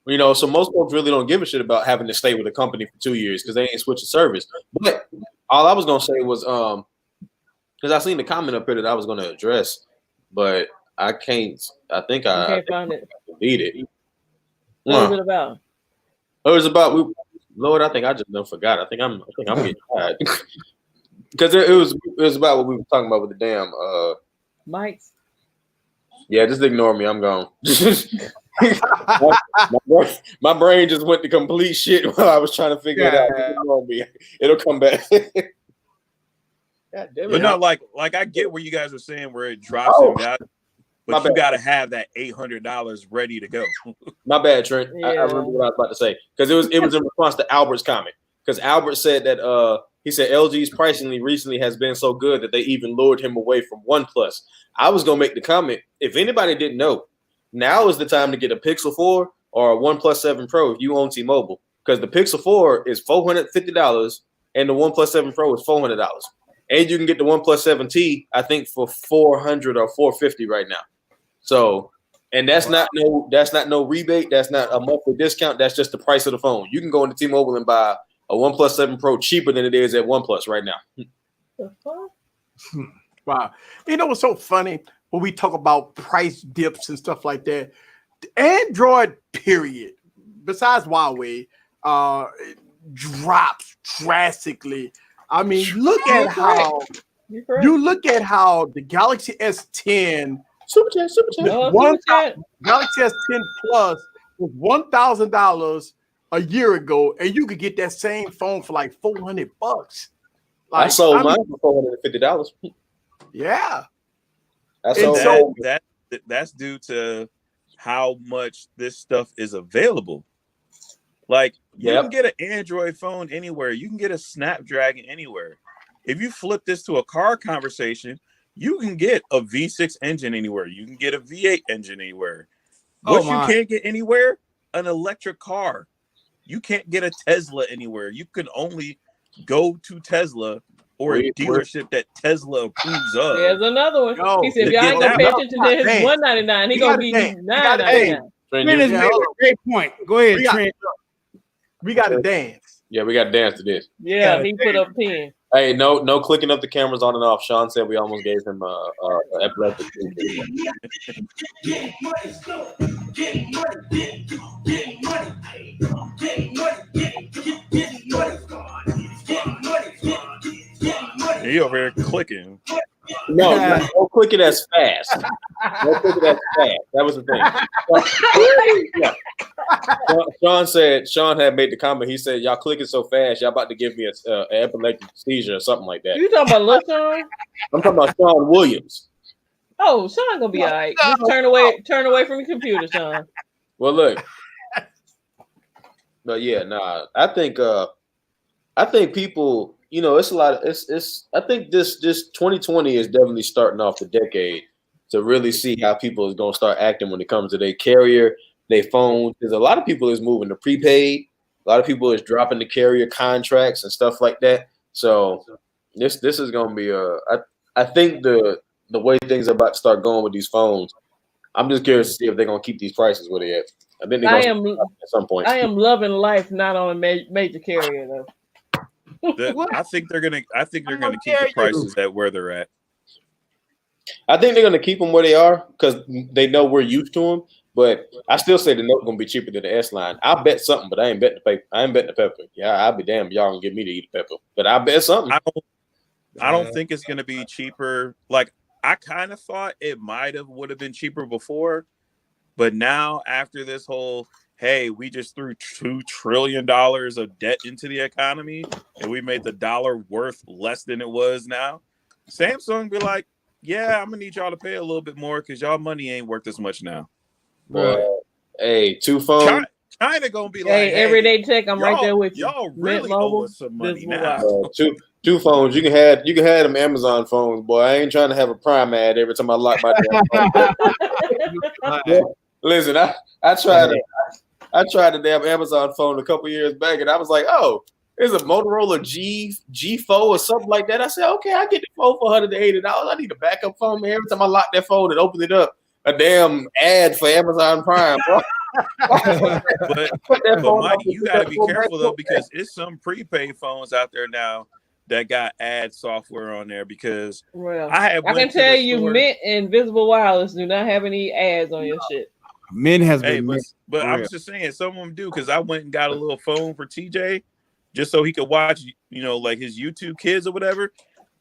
You know, so most folks really don't give a shit about having to stay with a company for 2 years because they ain't switching service. But all I was gonna say was because I seen the comment up here that I was gonna address, but I can't. I think I can't find it. Deleted. What was it about? It was about Lord. I think I just forgot. I think I'm getting tired because it was about what we were talking about with the damn mics. Yeah, just ignore me. I'm gone. my brain just went to complete shit while I was trying to figure it out. Ignore me. It'll come back. But not like I get where you guys are saying where it drops in value, but you got to have that $800 ready to go. My bad, Trent. I remember what I was about to say because it was in response to Albert's comment because Albert said that He said LG's pricing recently has been so good that they even lured him away from OnePlus. I was gonna make the comment, if anybody didn't know, now is the time to get a Pixel 4 or a OnePlus 7 Pro if you own T-Mobile, because the Pixel 4 is $450 and the OnePlus 7 Pro is $400. And you can get the OnePlus 7T, I think, for $400 or $450 right now. So, and that's not no rebate. That's not a monthly discount. That's just the price of the phone. You can go into T-Mobile and buy a OnePlus 7 Pro cheaper than it is at OnePlus right now. Wow. You know what's so funny when we talk about price dips and stuff like that? Android, period, besides Huawei, drops drastically. I mean, look at how the Galaxy S10 Galaxy S10 Plus was $1,000 a year ago, and you could get that same phone for like $400. I sold mine for $450. Yeah. That's due to how much this stuff is available. Like, you can get an Android phone anywhere. You can get a Snapdragon anywhere. If you flip this to a car conversation, you can get a V6 engine anywhere. You can get a V8 engine anywhere. What you can't get anywhere? An electric car. You can't get a Tesla anywhere. You can only go to Tesla or a dealership that Tesla approves of. There's another one. He said, if y'all ain't gonna pay attention to his $199, he gonna give you $999. Great point. Go ahead, Trent. We got to dance. Yeah, we got to dance to this. Yeah, he put up 10. Hey, no clicking up the cameras on and off. Sean said we almost gave him epileptic. You over here clicking. No, don't click it as fast. Don't click it as fast. That was the thing. Sean had made the comment. He said, y'all clicking so fast, y'all about to give me an epileptic seizure or something like that. You talking about Lil Sean? I'm talking about Sean Williams. Oh, Sean gonna be all right. Just turn away from your computer, Sean. Well, look. But yeah, I think people, it's a lot of I think this 2020 is definitely starting off the decade to really see how people is gonna start acting when it comes to their carrier, their phones. Because a lot of people is moving to prepaid, a lot of people is dropping the carrier contracts and stuff like that. So this is gonna be I think the way things are about to start going with these phones, I'm just curious to see if they're gonna keep these prices where they at. I think they're gonna at some point. I am loving life not on a major carrier though. I think they're gonna keep the prices at where they're at. I think they're gonna keep them where they are because they know we're used to them. But I still say the Note gonna be cheaper than the S line. I bet something, but I ain't betting the paper. I ain't betting the pepper. Yeah, I'll be damned if y'all gonna get me to eat the pepper. But I bet something. I don't think it's gonna be cheaper. Like, I kind of thought it would have been cheaper before, but now after this whole, hey, we just threw $2 trillion of debt into the economy and we made the dollar worth less than it was now, Samsung be like, yeah, I'm gonna need y'all to pay a little bit more because y'all money ain't worth as much now. Boy, hey, 2 phones. China gonna be like, hey, everyday tech, I'm right there with you. Y'all really owe us some money now. Two phones. You can have them Amazon phones, boy. I ain't trying to have a Prime ad every time I lock my damn phone. Listen, I tried the damn Amazon phone a couple years back, and I was like, oh, it's a Motorola G4 or something like that. I said, okay, I get the phone for $180. I need a backup phone. Every time I lock that phone and open it up, a damn ad for Amazon Prime, bro. but Mike, you gotta be careful though, because it's some prepaid phones out there now that got ad software on there. Because I can tell you, Mint and Visible Wireless do not have any ads on your shit. Mint has been, but I was just saying some of them do, because I went and got a little phone for TJ just so he could watch, like his YouTube Kids or whatever.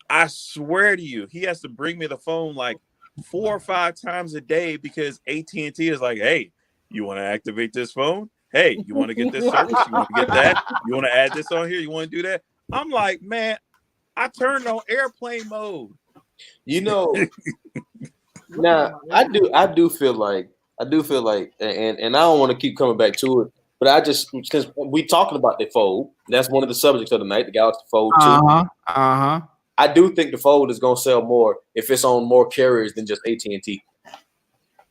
I swear to you, he has to bring me the phone like 4 or 5 times a day because AT&T is like, hey, you want to activate this phone? Hey, you want to get this service? You want to get that? You want to add this on here? You want to do that? I'm like, man, I turned on airplane mode. Now I do feel like, and I don't want to keep coming back to it, But I just because we talking about the fold, that's one of the subjects of the night, the Galaxy Fold 2. I do think the Fold is going to sell more if it's on more carriers than just AT&T.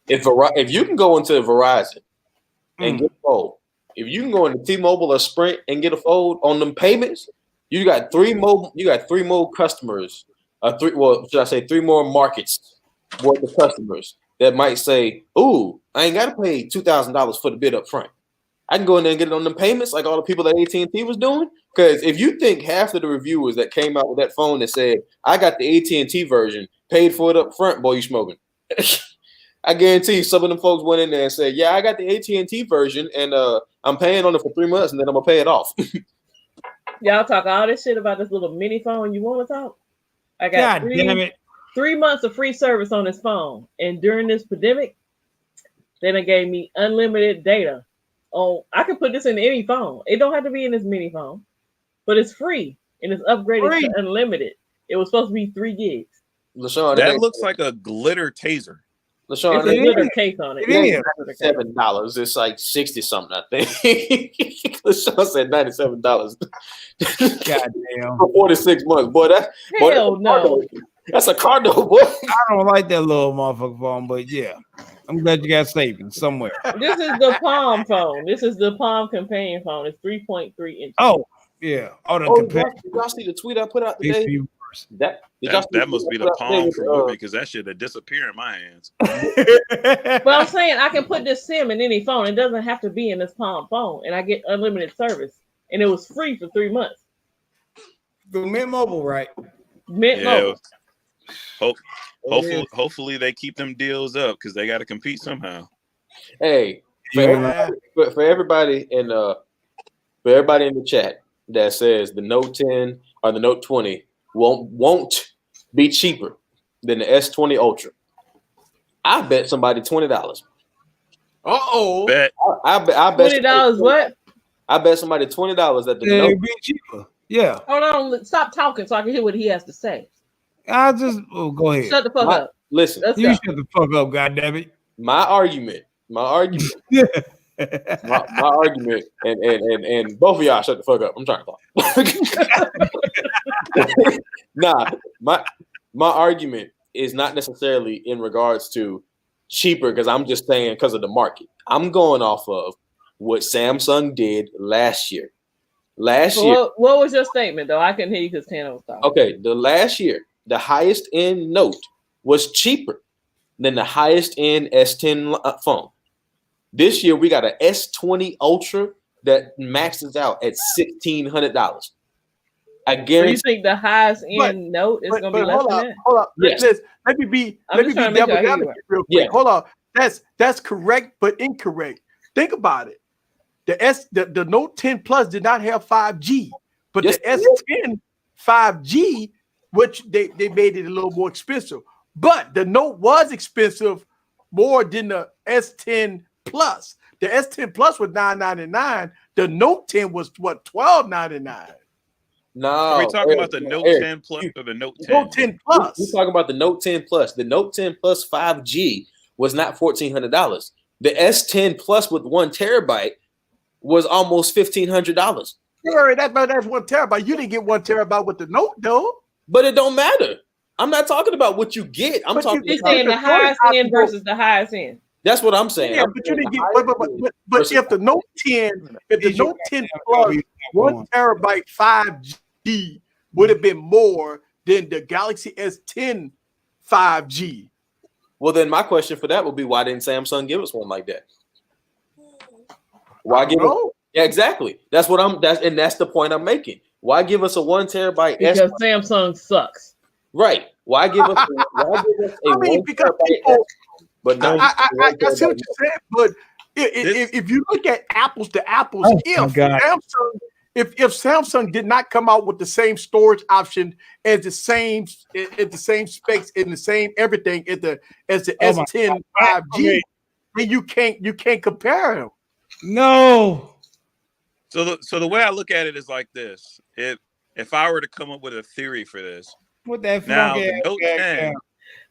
If you can go into Verizon and get a Fold, if you can go into T-Mobile or Sprint and get a Fold on them payments, you got three more customers. Three more markets worth of customers that might say, "Ooh, I ain't got to pay $2,000 for the bid up front. I can go in there and get it on them payments like all the people that AT&T was doing." Because if you think half of the reviewers that came out with that phone that said, "I got the AT&T version, paid for it up front," boy, you smoking. I guarantee you some of them folks went in there and said, "Yeah, I got the AT&T version and I'm paying on it for 3 months and then I'm going to pay it off." Y'all talk all this shit about this little mini phone. You want to talk? I got damn it. 3 months of free service on this phone. And during this pandemic, then it gave me unlimited data. Oh, I can put this in any phone. It don't have to be in this mini phone, but it's free and it's upgraded to unlimited. It was supposed to be 3 gigs. LaShawn, that looks like a glitter taser. LaShawn, it's a glitter case on it. It is $7. It's like 60 something, I think. LaShawn said $97. Goddamn. For 46 months, boy. No. That's a car note, boy. I don't like that little motherfucker phone, but yeah, I'm glad you got savings somewhere. This is the Palm phone. This is the Palm companion phone. It's 3.3 inches. Oh, yeah. Did y'all see the tweet I put out today? That must be the Palm from movie because that shit had disappeared in my hands. But I'm saying I can put this SIM in any phone. It doesn't have to be in this Palm phone, and I get unlimited service. And it was free for 3 months. The Mint Mobile, right? Mint Mobile. Hopefully they keep them deals up because they got to compete somehow. Hey, for everybody in the chat that says the Note 10 or the Note 20 won't be cheaper than the S20 Ultra, I bet somebody $20. Bet. I bet $20. What? I bet somebody $20 that the Note be cheaper. Yeah. Hold on. Stop talking so I can hear what he has to say. I just go ahead. Shut the fuck up. Listen, you shut the fuck up, goddammit. My argument, Yeah. my argument, and both of y'all shut the fuck up. I'm trying to talk. Nah, my argument is not necessarily in regards to cheaper because I'm just saying because of the market. I'm going off of what Samsung did last year. What was your statement though? I couldn't hear you because Tana was talking. Okay, the last year, the highest end Note was cheaper than the highest end S10 phone. This year, we got an S20 Ultra that maxes out at $1,600. I guarantee. So you think the highest end Note is going to be less than that? Hold on. Yes. Let me be double real quick. Yeah. Hold on. That's correct, but incorrect. Think about it. The Note 10 Plus did not have 5G, but the S10 5G, which they made it a little more expensive. But the Note was expensive more than the S10 Plus. The S10 Plus was $999. The Note 10 was what, $1299. No, are we talking about the Note 10 Plus or the Note 10? Note 10 Plus. We're talking about the Note 10 Plus. The Note 10 Plus 5G was not $1,400. The S10 Plus with 1 terabyte was almost $1,500. Sure, that's 1 terabyte. You didn't get 1 terabyte with the Note, though. But it don't matter. I'm not talking about what you get. I'm talking about saying the highest end versus the highest end. That's what I'm saying. Yeah, but you didn't get. But if the Note 10, if the Note 10 Plus 1 terabyte 5G would have been more than the Galaxy S10 5G. Well, then my question for that would be, why didn't Samsung give us one like that? Why give us? Yeah, exactly. That's the point I'm making. Why give us a 1 terabyte? Because Samsung sucks. Right. Why give us? I mean, because people. But no, I see what you're saying. But if you look at apples to apples, if Samsung did not come out with the same storage option as the same specs and the same everything as the S10 5G, then you can't compare them. No. So the way I look at it is like this: if I were to come up with a theory for this, what that now the Note 10.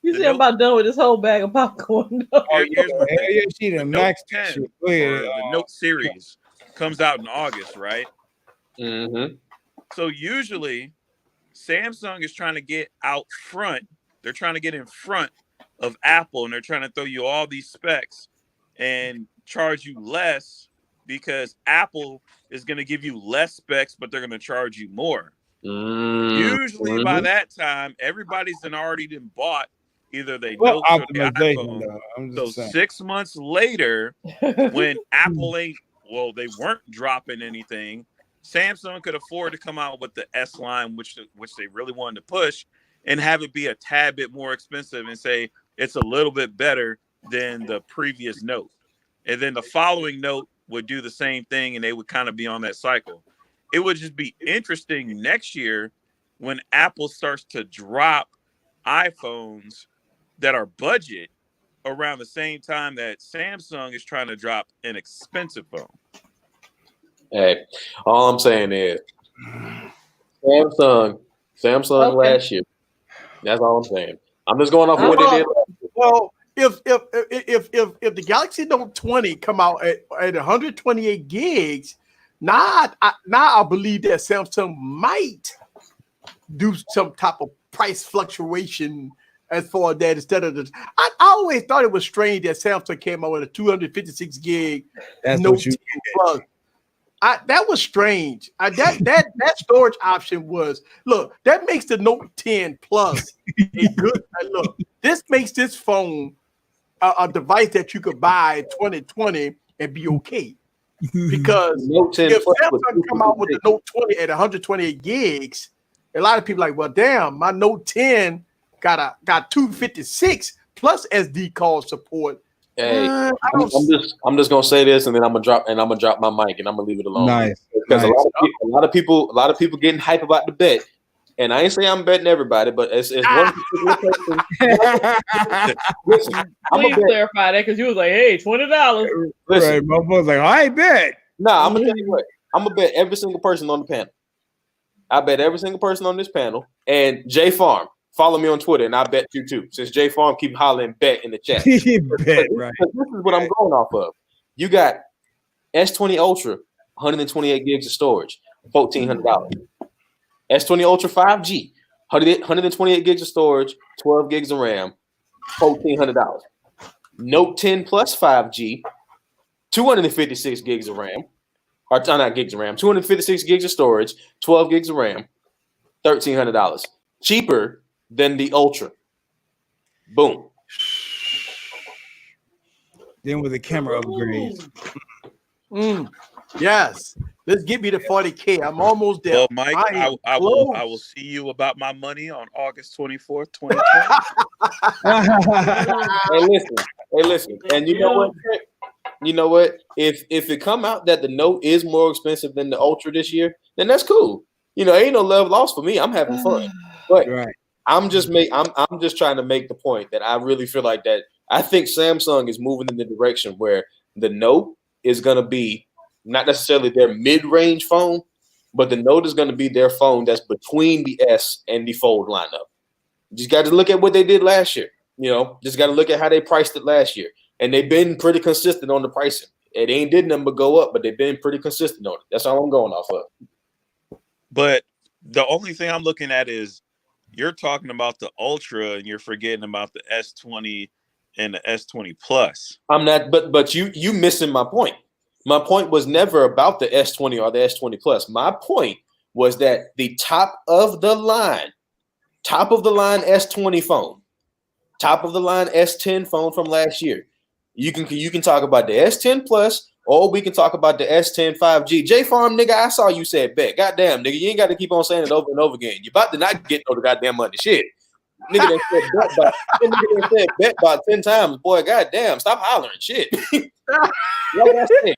You see, I'm about done with this whole bag of popcorn. Here's my thing. The Note 10 or the Note series comes out in August, right? Mm-hmm. So usually Samsung is trying to get out front. They're trying to get in front of Apple, and they're trying to throw you all these specs and charge you less because Apple is going to give you less specs, but they're going to charge you more. Usually by that time, everybody's already been bought either they notes or the iPhone. So 6 months later, when Apple they weren't dropping anything, Samsung could afford to come out with the S line, which they really wanted to push, and have it be a tad bit more expensive and say it's a little bit better than the previous note. And then the following note would do the same thing, and they would kind of be on that cycle. It would just be interesting next year when Apple starts to drop iPhones that are budget around the same time that Samsung is trying to drop an expensive phone. Hey, all I'm saying is Samsung last year. That's all I'm saying. I'm just going off what they did. Well, if the Galaxy Note 20 come out at 128 gigs, now I believe that Samsung might do some type of price fluctuation as far as that instead of the. I always thought it was strange that Samsung came out with a 256 gig Note 10 Plus. That was strange. That storage option was that makes the Note 10 Plus a good look. This makes this phone a device that you could buy in 2020 and be okay. Because if Samsung come out with the Note 20 at 128 gigs, a lot of people are like, well, damn, my Note 10 got 256 plus SD card support. Hey, I'm just gonna say this, and then I'm gonna drop my mic, and I'm gonna leave it alone. Nice. Because a lot of people getting hype about the bet, and I ain't saying I'm betting everybody, but it's one particular person. Listen, please clarify that because you was like, hey, $20. Listen, right, my boy's like, I ain't bet. Nah, I'm gonna tell you what. I'm gonna bet every single person on the panel. I bet every single person on this panel, and J Farm. Follow me on Twitter, and I bet you too. Since J Farm keep hollering bet in the chat. Bet, right. This is what I'm going off of. You got S20 Ultra, 128 gigs of storage, $1,400. S20 Ultra 5G, 128 gigs of storage, 12 gigs of RAM, $1,400. Note 10 Plus 5G, 256 gigs of RAM, or not gigs of RAM, 256 gigs of storage, 12 gigs of RAM, $1,300. Cheaper than the Ultra. Boom. Then with the camera upgrades. Yes. Let's get me to 40K. I'm almost there. Well, Mike, I will see you about my money on August 24th, 2020. Hey, listen. And you know what? You know what? If it come out that the Note is more expensive than the Ultra this year, then that's cool. Ain't no love lost for me. I'm having fun. But right. I'm just trying to make the point that I really feel like that. I think Samsung is moving in the direction where the Note is going to be not necessarily their mid-range phone, but the Note is going to be their phone that's between the S and the Fold lineup. Just got to look at what they did last year. Just got to look at how they priced it last year, and they've been pretty consistent on the pricing. It ain't did nothing but go up, but they've been pretty consistent on it. That's all I'm going off of. But the only thing I'm looking at is you're talking about the Ultra and you're forgetting about the S20 and the S20 Plus. I'm not, but you missing my point. My point was never about the S20 or the S20 Plus. My point was that the top of the line S20 phone, top of the line S10 phone from last year. You can talk about the S10 Plus, or we can talk about the S10 5G. J Farm, nigga, I saw you said bet. Goddamn, nigga, you ain't got to keep on saying it over and over again. You about to not get no goddamn money. Shit. Nigga that said bet about 10 times. Boy, goddamn, stop hollering. Shit. Like I said,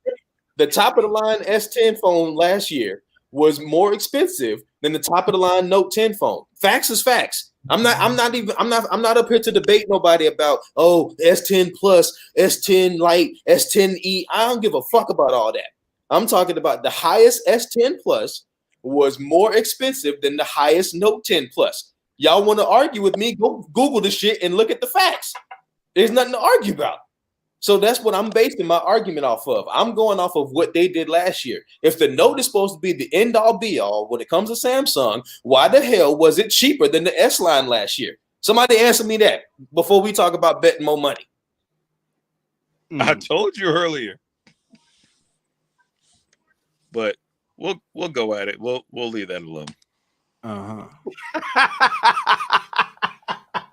the top of the line S10 phone last year was more expensive than the top of the line Note 10 phone. Facts is facts. I'm not up here to debate nobody about S10 Plus, S10 Lite, S10e. I don't give a fuck about all that. I'm talking about the highest S10 Plus was more expensive than the highest Note 10 Plus. Y'all want to argue with me? Go Google the shit and look at the facts. There's nothing to argue about. So that's what I'm basing my argument off of. I'm going off of what they did last year. If the Note is supposed to be the end all be all when it comes to Samsung, why the hell was it cheaper than the S line last year? Somebody answer me that before we talk about betting more money. I told you earlier. But we'll go at it. We'll leave that alone.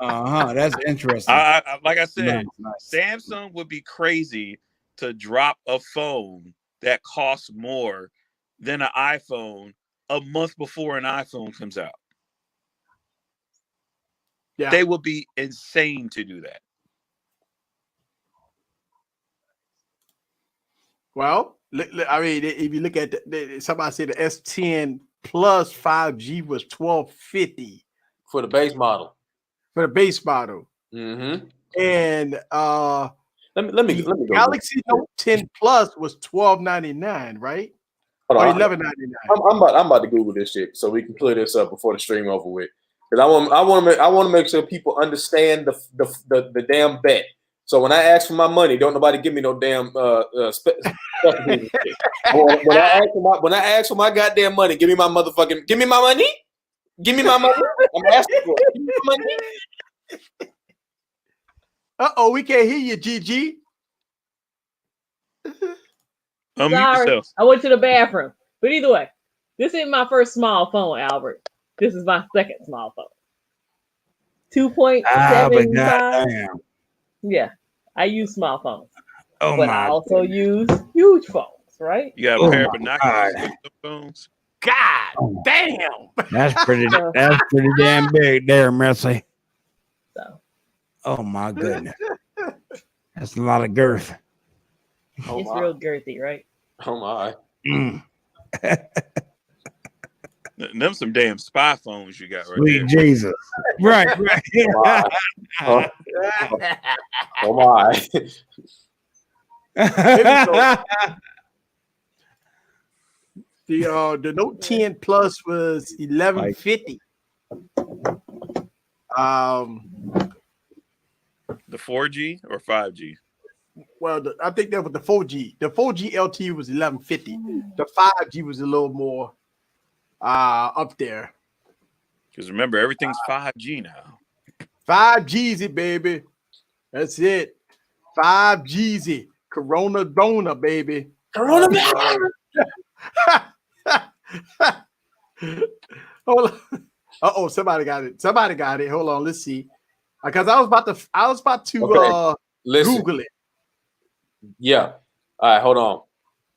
That's interesting. Like I said, Nice. Samsung would be crazy to drop a phone that costs more than an iPhone a month before an iPhone comes out. Yeah. They would be insane to do that. Well, I mean, if you look at somebody said the S10 Plus 5G was $1,250 For the base model. for the base model, Mm-hmm. and Let me go. Galaxy Note 10 Plus was $1,299, right? Hold Or on. $1,199. I'm about to Google this shit so we can clear this up before the stream over with. Because I want to make sure people understand the damn bet. So when I ask for my money, don't nobody give me no damn when I ask for my goddamn money, give me my money. Give me my money. I'm asking for it. Give me my money. We can't hear you, GG. Unmute Sorry, yourself. I went to the bathroom. But either way, this ain't my first small phone, Albert. This is my second small phone. 2.75. goddamn. Yeah, I use small phones. Oh but I also use huge phones, right? You got a pair of binoculars with the phones. God damn. That's pretty damn big there, Mercy. So. Oh my goodness. That's a lot of girth. It's real girthy, right? Oh my. Them some damn spy phones you got right Sweet there. Jesus. Right. Oh my. The Note 10 Plus was $1,150. The 4G or 5G? Well, I think that was the 4G. The 4G LTE was $1,150. The 5G was a little more up there. Because remember, everything's 5G now. 5G's, baby. That's it. 5G's. Corona Dona, baby. Corona. Hold on. Somebody got it. Hold on. Let's see. Because I was about to Google it. Yeah. All right, hold on.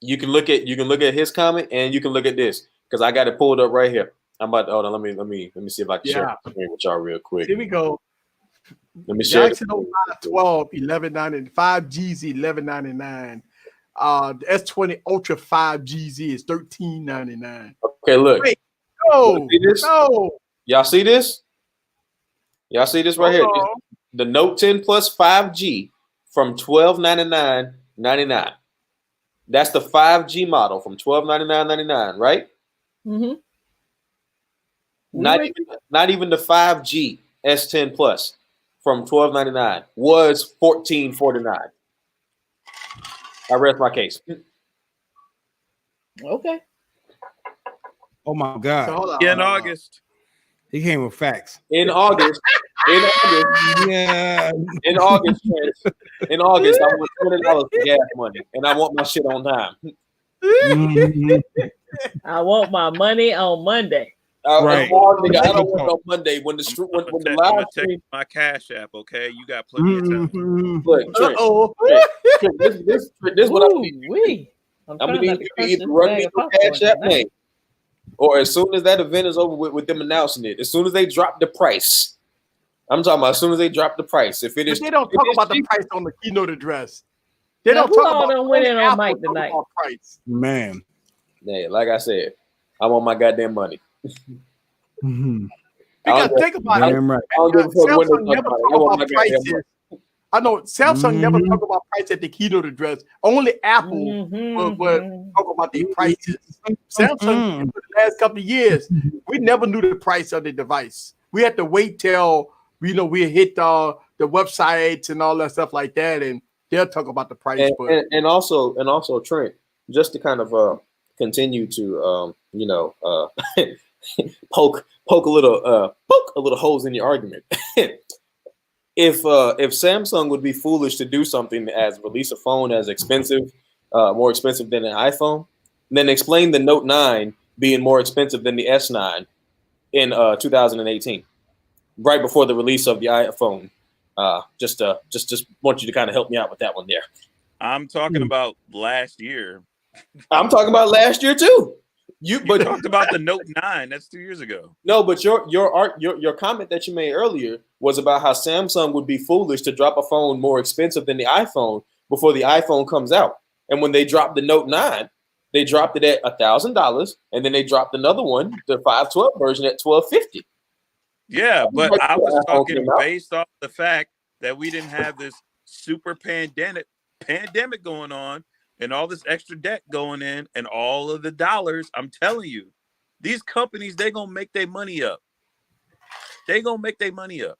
You can look at his comment and you can look at this because I got it pulled up right here. I'm about to hold on. Let me see if I can share the screen with y'all real quick. Here we go. Let me share. Galaxy Note 12, $1,199. 5G's $1,199. The S20 Ultra 5GZ is $1,399. Okay, look. Wait, no. Y'all see this? Y'all see this right here? The Note 10 Plus 5G from $1,299.99. That's the 5G model from $1,299.99, right? Mm-hmm. Not even the 5G S10 Plus from $1,299 was $1,449. I rest my case. Okay. Oh my God. So hold on. In August. He came with facts. In August, yeah. In August, I want $20 for gas money, and I want my shit on time. I want my money on Monday. Right. I don't want no Monday when the live stream. My Cash App, okay? You got plenty of time. Look, Trent, this is what I'm need. I'm gonna need you to either run me your Cash App name, or as soon as that event is over with them announcing it, as soon as they drop the price. I'm talking about as soon as they drop the price. If it is, they don't talk about the price on the keynote address. They don't talk about them winning on Mike tonight. Price. Man. Yeah, like I said, I want my goddamn money. Because think about it. Right. Samsung never talk about prices. I know Samsung never talk about price at the keynote address. Only Apple would talk about the prices. Samsung for the last couple of years, we never knew the price of the device. We had to wait till we hit the websites and all that stuff like that. And they'll talk about the price. And also Trent, just to kind of continue to poke a little holes in your argument. If Samsung would be foolish to do something as release a phone as expensive, more expensive than an iPhone, then explain the Note 9 being more expensive than the S9 in 2018, right before the release of the iPhone. Just want you to kind of help me out with that one there. I'm talking about last year. I'm talking about last year too. You talked about the Note 9. That's 2 years ago. No, but your comment that you made earlier was about how Samsung would be foolish to drop a phone more expensive than the iPhone before the iPhone comes out. And when they dropped the Note 9, they dropped it at $1,000, and then they dropped another one, the 512 version, at $1,250. Yeah, but I was talking based off the fact that we didn't have this super pandemic going on and all this extra debt going in and all of the dollars. I'm telling you, these companies, they're going to make their money up. They're going to make their money up.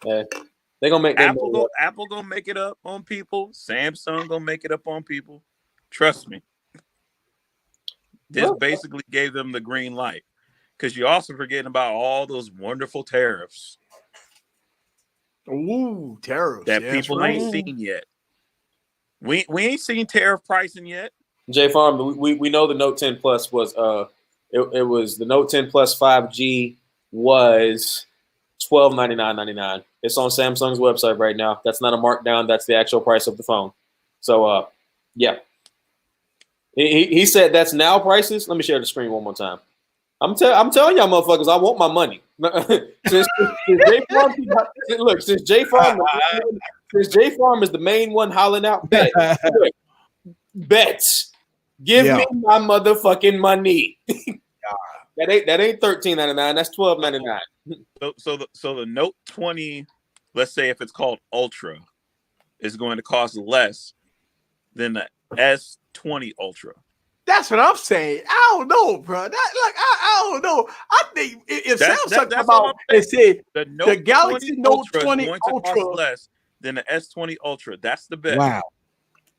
Yeah, they're going to make their money up. Apple going to make it up on people. Samsung going to make it up on people. Trust me. This basically gave them the green light. Because you're also forgetting about all those wonderful tariffs. Ooh, tariffs. That people ain't seen yet. We ain't seen tariff pricing yet. J Farm, we know the Note 10 Plus was it was the Note 10 Plus 5G was $1299.99. It's on Samsung's website right now. That's not a markdown. That's the actual price of the phone. So yeah. He said that's now prices. Let me share the screen one more time. I'm telling y'all motherfuckers, I want my money. since J Farm is the main one hollering out bets. Give me my motherfucking money. That ain't $13.99. That's $12.99. So the Note 20, let's say if it's called Ultra, is going to cost less than the S20 Ultra. That's what I'm saying. I don't know, bro. I don't know. I think if Samsung come out and say the Galaxy Note 20 Ultra cost less than the S20 Ultra, that's the bet. Wow.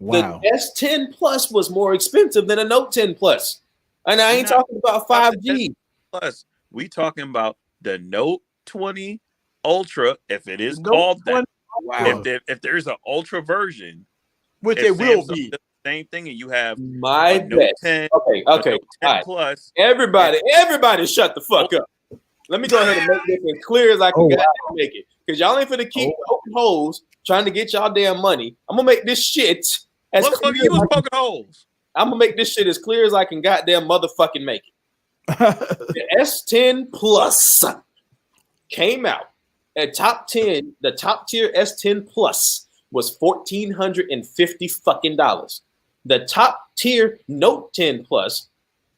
The S10 Plus was more expensive than a Note 10 Plus, and I ain't talking about 5G. Plus, we talking about the Note 20 Ultra. If it is called that, if there's an Ultra version, which it will be. Same thing, and you have my Note 10. Okay. Note 10 right. Plus. Everybody, shut the fuck up. Let me go ahead and make this as clear as I can make it, because y'all ain't finna keep poking holes trying to get y'all damn money. I'm gonna make this shit as clear as you was poking holes. I'm gonna make this shit as clear as I can goddamn motherfucking make it. The S10 Plus came out at top 10. The top tier S10 Plus was $1,450 fucking dollars. The top tier Note 10 Plus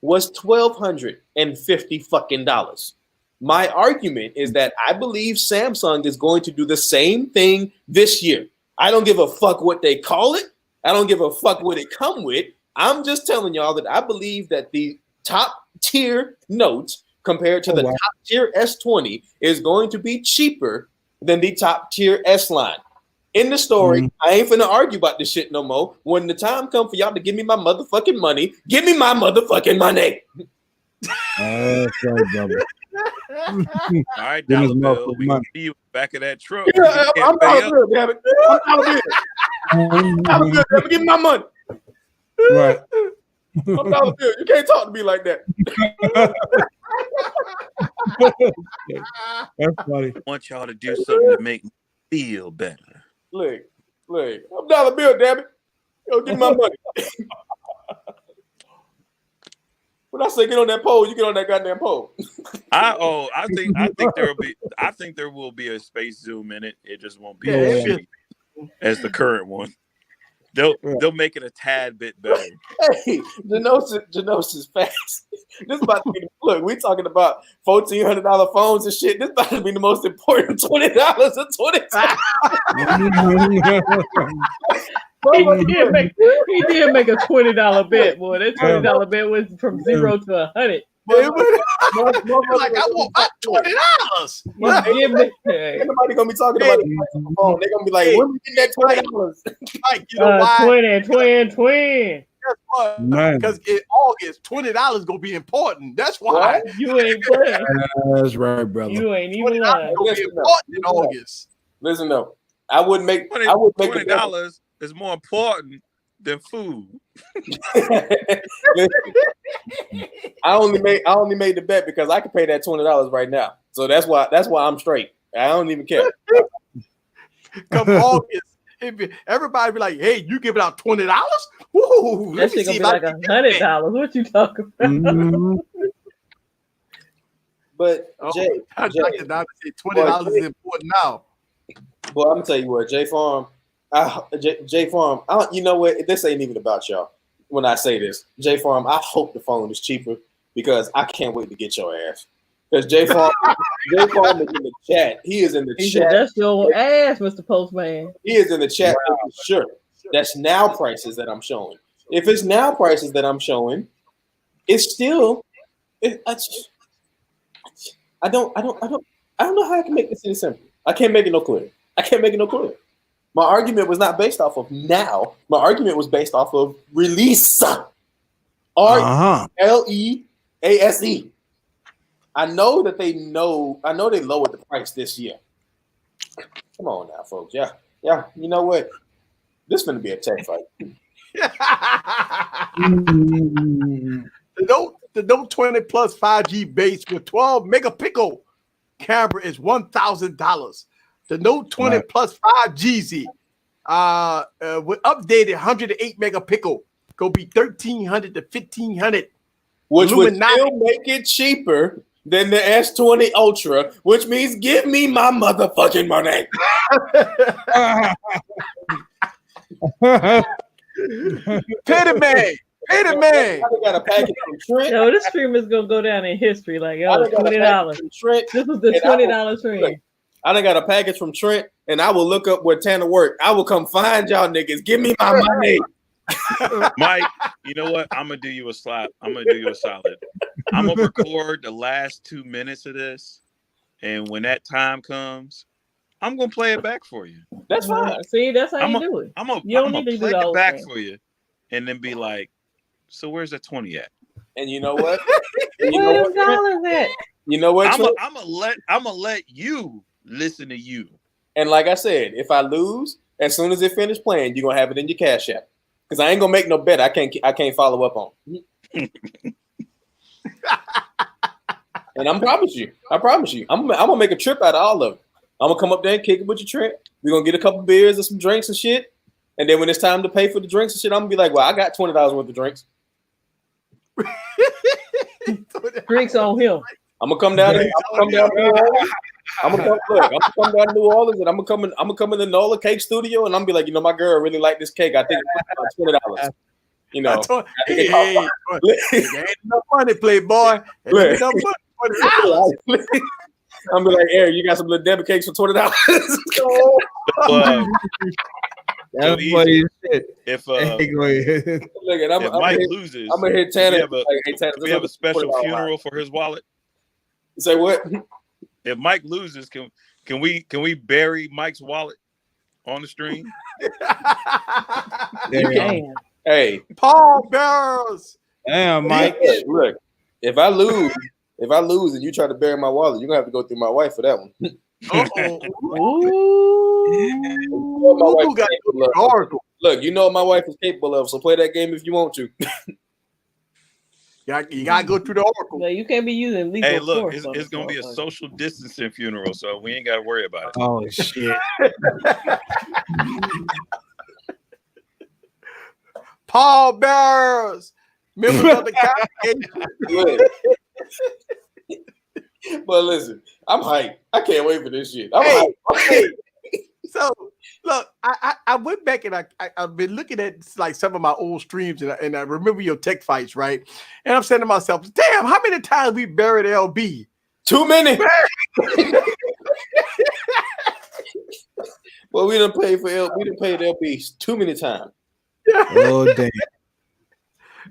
was $1,250 fucking dollars. My argument is that I believe Samsung is going to do the same thing this year. I don't give a fuck what they call it. I don't give a fuck what it come with. I'm just telling y'all that I believe that the top tier Note compared to the top tier S20 is going to be cheaper than the top tier S line. In the story, I ain't finna argue about this shit no more. When the time comes for y'all to give me my motherfucking money, give me my motherfucking money. Sorry, brother. All right, Dollar Bill, we can see you back of that truck. Yeah, I'm Dollar Bill, damn it. I'm Dollar Bill. Dollar Bill, damn it. Give me my money. Right. I'm Dollar Bill. You can't talk to me like that. That's funny. I want y'all to do something to make me feel better. Look, I'm Dollar Bill, damn it. Yo, give me my money. When I say get on that pole, you get on that goddamn pole. I think there will be a space zoom in it. It just won't be as shitty as the current one. They'll make it a tad bit better. Hey, Janos is fast. This about to be we talking about $1,400 phones and shit. This about to be the most important $20 of 2020. He did make a $20 bet, boy. That $20 bet was from 0 to 100. Like, I want my $20. Give me, Ain't nobody gonna be talking about the price of the phone. They're gonna be like, when we get that $20? Like, you know why? 20. That's why. Man. Because in August, $20 gonna be important. That's why. You ain't playing. That's right, brother. You ain't even $20 lying. gonna be important in August. Listen though, I would make $20 is more important than food. I only made the bet because I can pay that $20 right now. So that's why I'm straight. I don't even care. Come August, everybody be like, "Hey, you giving out $20? Woo, That shit gonna be like $100. What you talking about? Mhm. But Jay, I'd like to not say $20 is important now. well, I'm gonna tell you what, J Farm, you know what? This ain't even about y'all. When I say this, J Farm, I hope the phone is cheaper because I can't wait to get your ass. Because J Farm is in the chat. He is in the He chat. said, that's your ass, Mr. Postman. He is in the chat. Wow. Sure, that's now prices that I'm showing. If it's now prices that I'm showing, it's still. I don't know how I can make this any simple. I can't make it no clear. My argument was not based off of now. My argument was based off of release. RLEASE. I know that they know. I know they lowered the price this year. Come on now, folks. Yeah. You know what? This is going to be a tech fight. The Note 20 Plus 5G base with 12 megapixel camera is $1,000. The Note 20 Plus 5G with updated 108 megapixel go be $1,300 to $1,500, which would still make it cheaper than the S20 Ultra, which means give me my motherfucking money. Pay the man. I got a package from Trent. Yo, this stream is gonna go down in history. Like, $20. This was the $20 stream. I done got a package from Trent, and I will look up where Tanner worked. I will come find y'all niggas. Give me my money. Mike, you know what? I'm gonna do you a slap. I'm gonna do you a solid. I'm gonna record the last 2 minutes of this, and when that time comes, I'm gonna play it back for you. That's fine. See, that's how you do it. You don't need to play do it back for you, and then be like, "So where's that 20 at?" And you know what? Where's dollars at? You know what? I'm gonna let you listen to you. And like I said, if I lose, as soon as it finished playing, you're gonna have it in your Cash App. Because I ain't gonna make no bet. I can't follow up on. And I promise you, I'm gonna make a trip out of all of it. I'm gonna come up there and kick it with your Trent. We're gonna get a couple beers and some drinks and shit. And then when it's time to pay for the drinks and shit, I'm gonna be like, well, I got $20 worth of drinks. Drinks on him. I'm gonna come down. I'm gonna come down to New Orleans, and I'm gonna come in the Nola Cake Studio, and I'm gonna be like, you know, my girl really like this cake. I think it's $20. You know, ain't enough money, Playboy. Ain't enough money. I'm be like, Eric, you got some little debit cakes for $20. That's funny shit. If Mike loses, I'm gonna hit Tanner. We have a special funeral for his wallet. Say what? If Mike loses, can we bury Mike's wallet on the stream? Damn. Hey, Paul Bears. Damn, Mike. Look, if I lose and you try to bury my wallet, you're gonna have to go through my wife for that one. Look, you know what my wife is capable of, so play that game if you want to. You gotta go through the oracle. Yeah, you can't be using legal Hey, look, force it's gonna be a social distancing funeral, so we ain't gotta worry about it. Oh shit. Paul Bears, members of the congregation. But listen, I'm hyped. I can't wait for this shit. I'm hyped. So look, I went back and I've been looking at like some of my old streams and I remember your tech fights, right? And I'm saying to myself, damn, how many times we buried LB? Too many. Well, we didn't pay the LB too many times. Oh damn.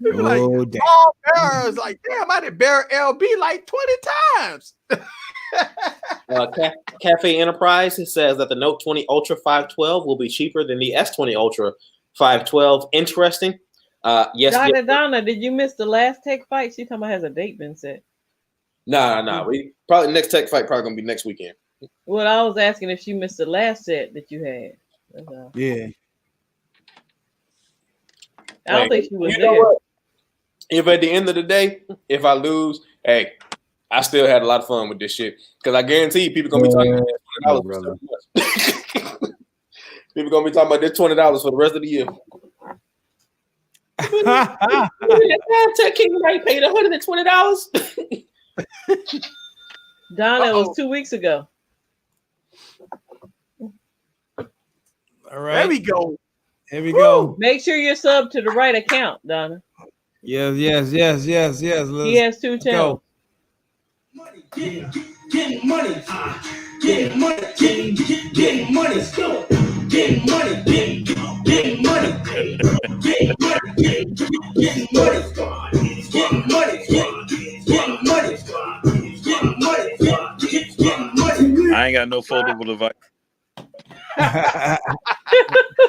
Like, Oh, damn. Paul Bearer is like, damn, I did bear LB like 20 times. Cafe Enterprise says that the Note 20 Ultra 512 will be cheaper than the S20 Ultra 512. Interesting. Yes. Donna, did you miss the last tech fight? She talking about has a date been set? Nah. We probably next tech fight probably gonna be next weekend. Well, I was asking if she missed the last set that you had. That's all. Yeah. I don't think she was you there. know what? If at the end of the day, if I lose, hey, I still had a lot of fun with this shit. Because I guarantee you people gonna be talking about this $20 for so much. People gonna be talking about this $20 for the rest of the year. Tech King might paid $120. Donna, it was 2 weeks ago. All right. There we go. Here we go. Make sure you're subbed to the right account, Donna. Yes. He has 2 channels. Money, getting money, getting money, getting money, still getting money, getting money, getting money, getting money, getting money, getting money, getting money. I ain't got no foldable device.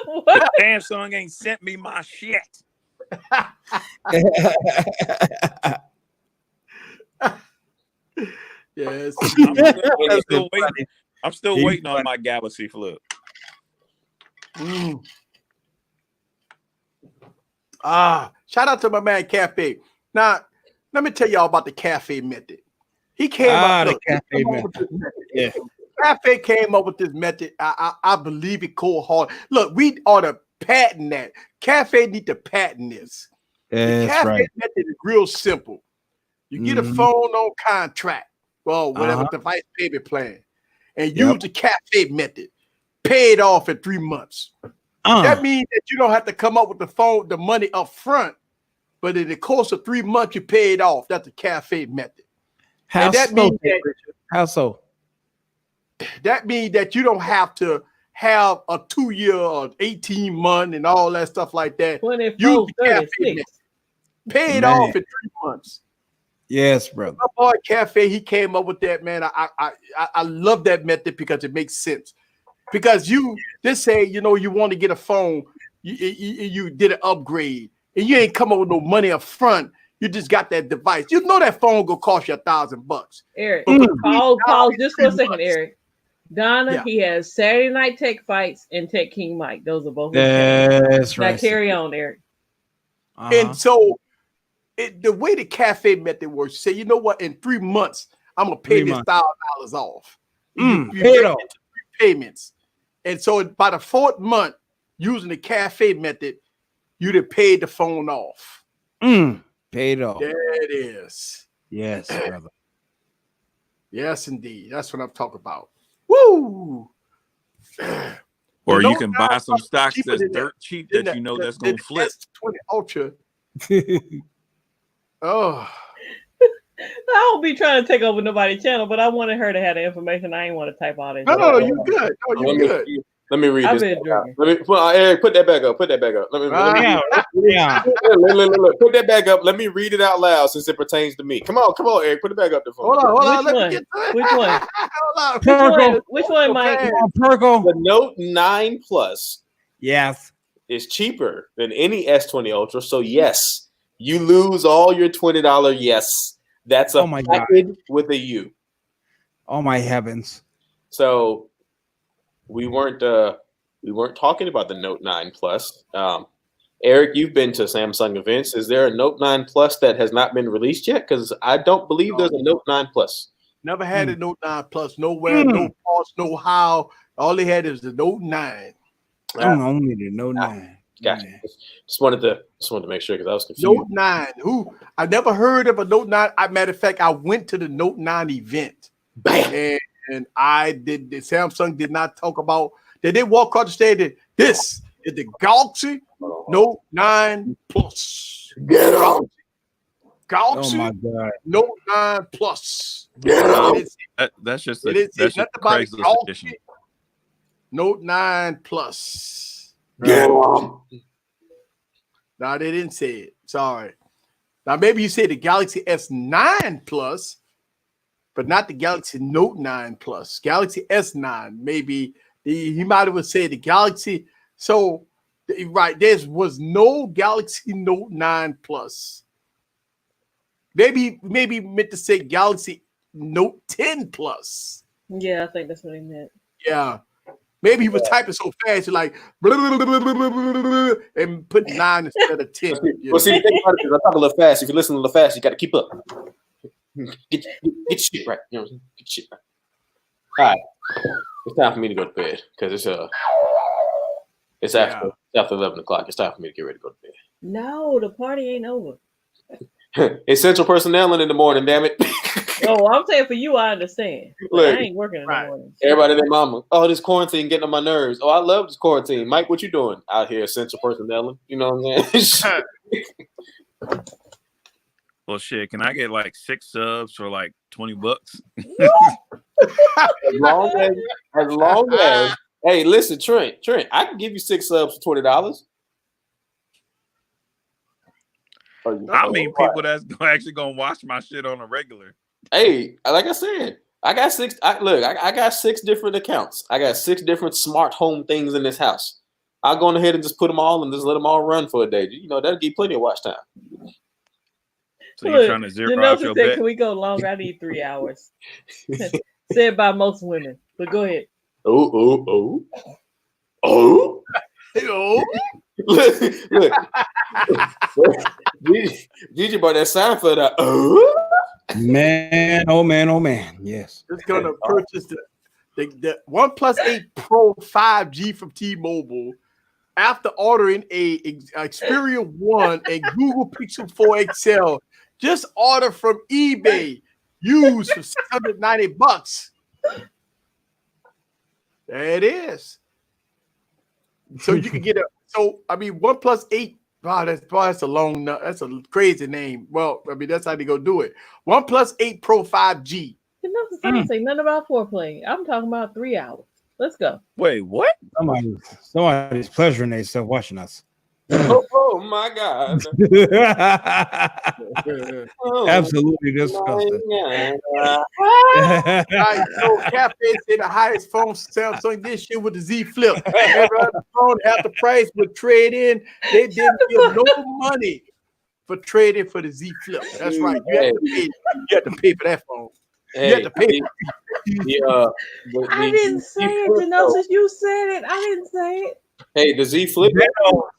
What? Samsung ain't sent me my shit. Yes. I'm still waiting on my Galaxy Flip. Shout out to my man Cafe. Now, let me tell y'all about the Cafe method. He came up the Cafe method. with this method. Yeah. Cafe came up with this method. I believe it cold hard. Look, we ought to patent that. Cafe need to patent this. The Cafe method is real simple. You get a phone on contract, well, whatever device payment plan, and use the Cafe method. Pay it off in 3 months. That means that you don't have to come up with the money up front, but in the course of 3 months, you pay it off. That's the Cafe method. How so? That means that you don't have to have a 2 year or 18 month and all that stuff like that. 24, 36. Pay it off in 3 months. Yes, brother. My boy Cafe, he came up with that, man. I love that method because it makes sense. Because you just say, you want to get a phone, you did an upgrade, and you ain't come up with no money up front. You just got that device. You know that phone gonna cost you $1,000. Eric, pause just for a second, Eric. Donna, he has Saturday Night Tech Fights and Tech King Mike. Those are both. That's right. Now carry on, Eric. And so, the way the Cafe method works, say, you know what? In 3 months, I'm gonna pay this $1,000 off. You pay it off. Payments, and so by the 4th month, using the Cafe method, you'd have paid the phone off. Paid off. There it is. Yes, brother. Yes, indeed. That's what I'm talking about. Woo! Or you can buy some stocks that's dirt cheap that you know that's going to flip. S20 Ultra. Oh. I don't be trying to take over nobody's channel, but I wanted her to have the information. I ain't want to type all that. No, you good. No, you good. Let me read this. Eric, put that back up. Put that back up. Let me look. Put that back up. Let me read it out loud since it pertains to me. Come on, Eric. Put it back up. Hold on. Which Let one? me get to it. Which one? Hold on. Which one, Mike? Perkle. The Note 9 Plus is cheaper than any S20 Ultra. So yes, you lose all your $20. Yes, that's a package with a U. Oh my heavens! So we weren't talking about the Note 9 Plus. Eric, you've been to Samsung events. Is there a Note 9 Plus that has not been released yet? Because I don't believe there's a Note 9 Plus. Never had a Note 9 Plus. Nowhere, no parts, no how. All they had is the Note 9. Only the Note 9. Gotcha. Just wanted to make sure because I was confused. Note 9. I never heard of a Note 9. Matter of fact, I went to the Note 9 event. Bam. And Samsung did not talk about. They did walk across the stage. This is the Galaxy Note 9 Plus. Get out. Galaxy Note 9 Plus. That's just nothing about Craigslist edition. Note 9 Plus. Get out. No, they didn't say it. Sorry. Now maybe you say the Galaxy S9 Plus, but not the Galaxy Note 9 Plus. Galaxy S9. Maybe he might have said the Galaxy. So right, there was no Galaxy Note 9 Plus. Maybe meant to say Galaxy Note 10 Plus. Yeah, I think that's what he meant. Yeah. Maybe he was typing so fast, you're like, blah, blah, blah, blah, blah, blah, blah, and put 9 instead of 10. Well, see, the thing about it is I talk a little fast. If you listen a little fast, you got to keep up. Get your shit right. You know what I'm saying? Get your shit right. All right. It's time for me to go to bed because it's after 11 o'clock. It's time for me to get ready to go to bed. No, the party ain't over. Essential personnel in the morning, damn it. Oh, I'm saying for you, I understand. Look, I ain't working in the morning. Everybody, their mama. Oh, this quarantine getting on my nerves. Oh, I love this quarantine. Mike, what you doing out here? Essential personnel. You know what I'm saying? Well, shit. Can I get like 6 subs for like $20? as long as. Hey, listen, Trent. I can give you 6 subs for $20. I mean, people that's actually gonna watch my shit on a regular. Hey, like I said, I got 6. I got 6 different accounts. I got 6 different smart home things in this house. I'll go ahead and just put them all and just let them all run for a day. You know, that'll give plenty of watch time. So you're trying to zero out your bet? Can we go longer? I need 3 hours. Said by most women, but go ahead. Oh. Look. DJ brought that sign for that. Man, oh man. Yes. It's gonna purchase the OnePlus 8 Pro 5G from T-Mobile after ordering a Xperia 1 and Google Pixel 4 XL. Just order from eBay, used for $690. There it is. So you can get OnePlus 8. Wow, that's a long. That's a crazy name. Well, I mean, that's how they go do it. OnePlus 8 Pro 5G. I didn't say nothing about foreplay. I'm talking about 3 hours. Let's go. Wait, what? Somebody's pleasuring themselves watching us. Oh my God. Absolutely disgusting. Right, so Cafe said the highest phone Samsung this year with the Z Flip. Every other phone half the price would trade in. They didn't give no money for trading for the Z Flip. That's right. You have to pay for that phone. You have to pay. I didn't say it, Genosis. You said it. I didn't say it. Hey, the Z Flip,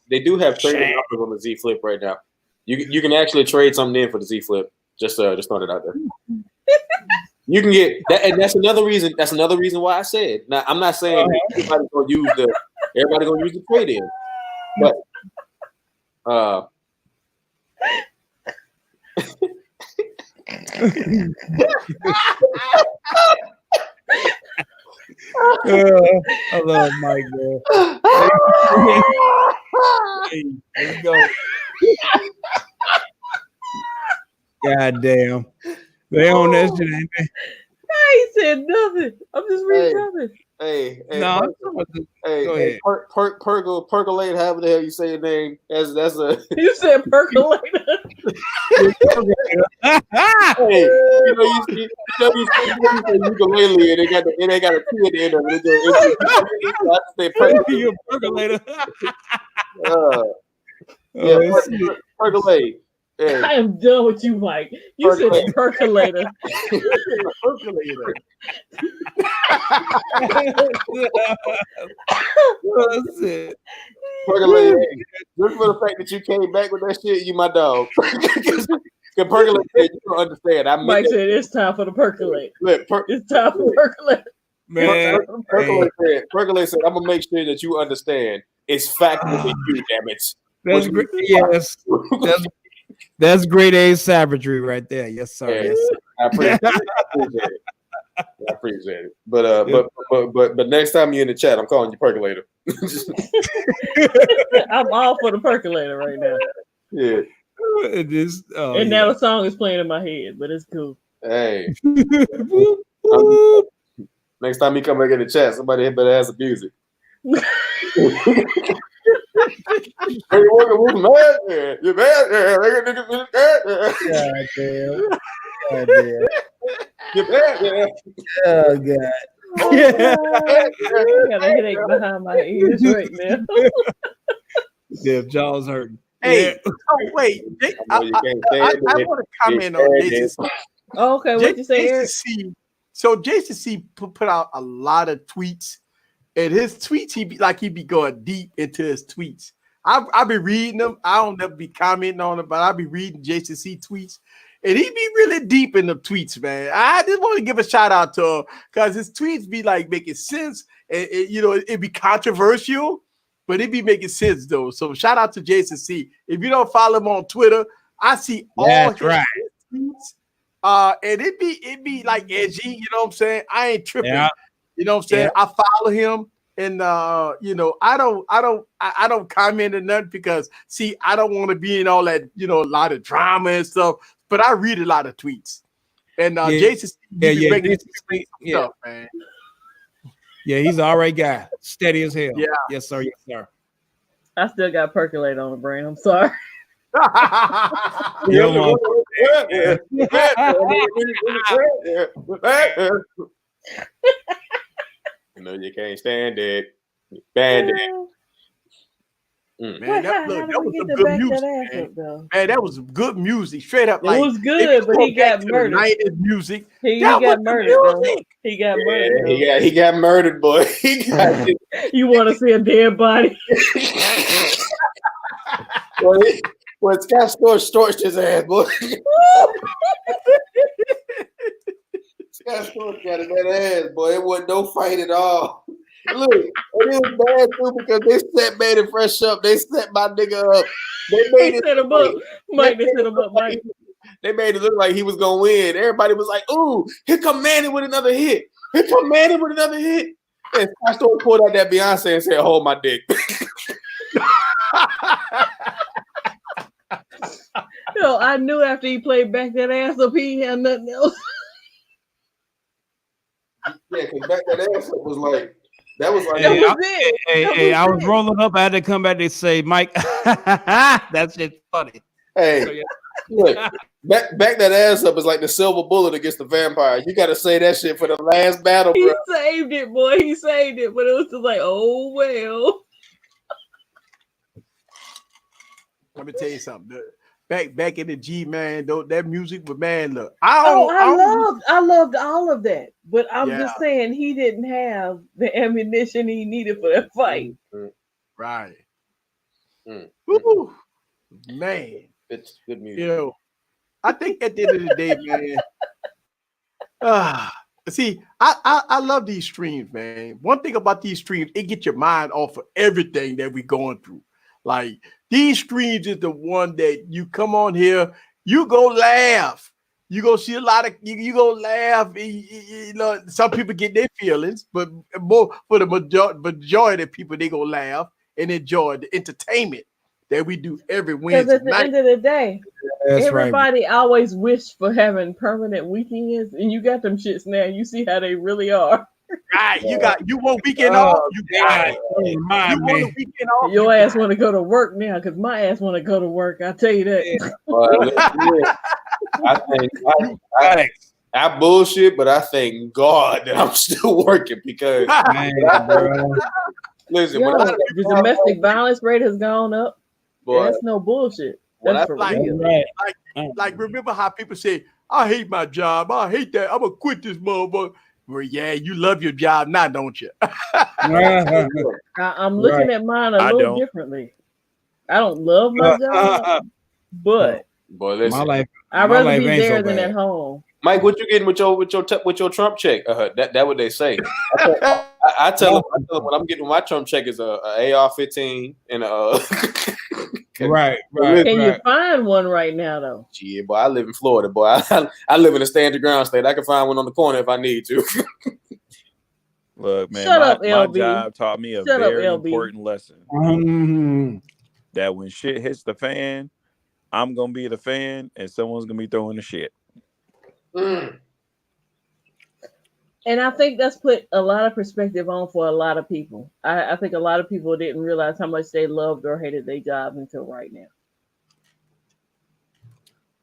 they do have trading offers on the Z Flip right now. You can actually trade something in for the Z Flip. Just throw it out there. You can get that, and that's another reason. That's another reason why I said. Now, I'm not saying everybody's gonna use the trade in, but I love Mike, man. Hey, let's go. God damn. They own that shit, ain't they? I ain't said nothing. I'm just reading something. Hey, No, go ahead. Percolate, however the hell you say your name. That's a You said percolator. hey, you say ukulele and it ain't got a T at the end of it. You're a percolator. Percolate. Hey. I am done with you, Mike. You said percolator. Percolator. That's it. Percolate. Just for the fact that you came back with that shit, you my dog. Because percolate, you don't understand. Mike said it's time for the percolate. Look, it's time for percolate. Man, Percolate said, I'm gonna make sure that you understand. It's factual to you, damn it. That's great. Yes. That's grade A savagery right there. Yes, sir. Yeah, yes, sir. I appreciate it. But next time you're in the chat, I'm calling you percolator. I'm all for the percolator right now. Yeah. And now the song is playing in my head, but it's cool. Hey. Next time you come back in the chat, somebody better have some music. you working with mad? You're mad. God damn. God damn. You're mad. Oh God. Oh, Yeah. God. I got a headache behind my ears right now. Damn, jaw's hurting. Hey, Yeah. oh wait, I know you can't stand I it. want to You comment on can't Jason. stand Okay, what you say, Eric? C. So Jason C put out a lot of tweets, and his tweets he be going deep into his tweets. I be reading them. I don't never be commenting on them, but I be reading Jason C tweets, and he be really deep in the tweets, man. I just want to give a shout out to him because his tweets be like making sense, and it be controversial, but it be making sense though. So shout out to Jason C. If you don't follow him on Twitter, I see all That's his right. tweets. And it be like edgy, you know what I'm saying? I ain't tripping. Yeah. You know what I'm saying? I follow him, and I don't comment or nothing because see, I don't want to be in all that, a lot of drama and stuff. But I read a lot of tweets. And Jason, bringing stuff, man. Yeah, he's an all right guy. Steady as hell. Yeah. Yes, sir. Yes, sir. I still got percolate on the brain. I'm sorry. You know, you can't stand it. Band it. Man, that was some good music, man. Man, that was good music. Straight up, it was good, but he got murdered. 90s music. He got murdered, though. He got murdered. He got murdered, boy. You want to see a dead body? Boy, Scott Storch his ass, boy. Scott Storch got in that ass, boy. It wasn't no fight at all. Look, it was bad too because they set Manny Fresh up. They set my nigga up. They set him up. Mike, they set him up, Mike. They made it look like he was gonna win. Everybody was like, "Ooh, here come Manny with another hit. Here come Manny with another hit." And Scott Storch pulled out that Beyonce and said, "Hold my dick." Yo, I knew after he played back that ass up, he had nothing else. Yeah, because back that ass up was like that was like I was rolling up. I had to come back and say, Mike, that's just funny. Hey, So, yeah. look, back that ass up is like the silver bullet against the vampire. You got to say that shit for the last battle, bro. He saved it, boy. He saved it, but it was just like, oh well. Let me tell you something. Back in the G, man, though, that music, but man, look, I loved all of that, but I'm just saying he didn't have the ammunition he needed for that fight. Right. Woo, man, it's good music. I think at the end of the day, man. See, I love these streams, man. One thing about these streams, it gets your mind off of everything that we're going through. Like these streams is the one that you come on here, you go laugh. You go see a lot of you go laugh. Some people get their feelings, but more for the majority of people, they go laugh and enjoy the entertainment that we do every Wednesday night. Because at the end of the day, everybody right. always wished for having permanent weekends, and you got them shits now. You see how they really are. Right, you want weekend off. You got it. You want a weekend off. Your ass want to go to work now because my ass want to go to work. I tell you that. I bullshit, but I thank God that I'm still working because listen, the domestic violence rate has gone up. That's no bullshit. That's for real. Like remember how people say, "I hate my job. I hate that. I'm gonna quit this motherfucker." Well, yeah, you love your job now, don't you? I'm looking at mine a little differently. I don't love my job, but listen, my life, I'd rather be there than at home. Mike, what you getting with your Trump check? That what they say. I tell them what I'm getting with my Trump check is a AR-15 and a. Right. Can you find one right now though? Yeah, boy, I live in Florida, boy. I live in a stand your ground state. I can find one on the corner if I need to. Look, man, my job taught me a very important lesson. That when shit hits the fan, I'm gonna be the fan, and someone's gonna be throwing the shit. And I think that's put a lot of perspective on for a lot of people. I think a lot of people didn't realize how much they loved or hated their job until right now.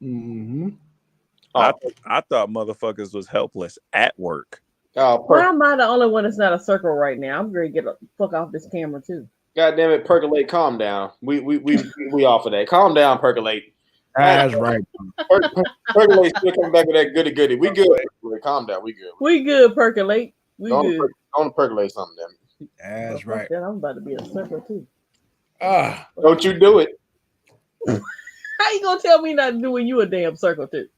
Mm-hmm. I thought motherfuckers was helpless at work. Why am I the only one that's not a circle right now? I'm ready to get the fuck off this camera too. God damn it, percolate, calm down. We off of that. Calm down, percolate. That's right. Percolate still coming back with that goody. We good. Calm down. We good. We good, percolate. We Don't good. Don't percolate something, damn. That's right. Then I'm about to be a circle too. Don't you do it. How you gonna tell me not to do when you a damn circle too?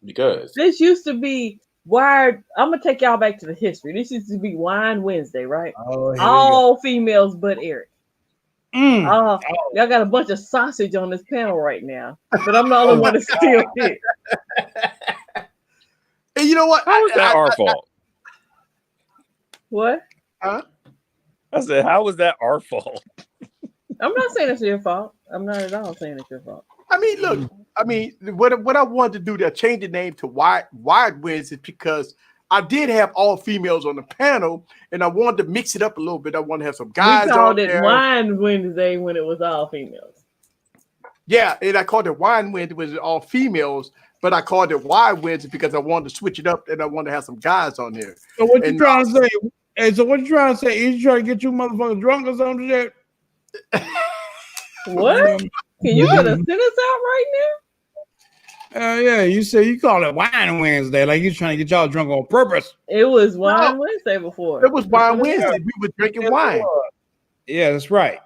Because this used to be Wired. I'm gonna take y'all back to the history. This used to be Wine Wednesday, right? All females but Eric. Y'all got a bunch of sausage on this panel right now, but I'm the only one that's still here. And you know what? How is that our fault? What? Huh? I said, how was that our fault? I'm not saying it's your fault. I'm not at all saying it's your fault. I mean, look. I mean, what I wanted to do to change the name to Wired Wins is because I did have all females on the panel, and I wanted to mix it up a little bit. I want to have some guys. We called it there. Wine Wednesday when it was all females. Yeah, and I called it Wine Wednesday when it was all females, but I called it Wired Wednesday because I wanted to switch it up and I wanted to have some guys on there. So what you trying to say? Hey, so what you trying to say? You trying to get you motherfuckers drunk or something? Shit? What? Can you get a sentence out right now? Yeah, you say you call it Wine Wednesday, like you trying to get y'all drunk on purpose. It was Wine Wednesday before. It was Wine Wednesday. We were drinking wine. Yeah, that's right.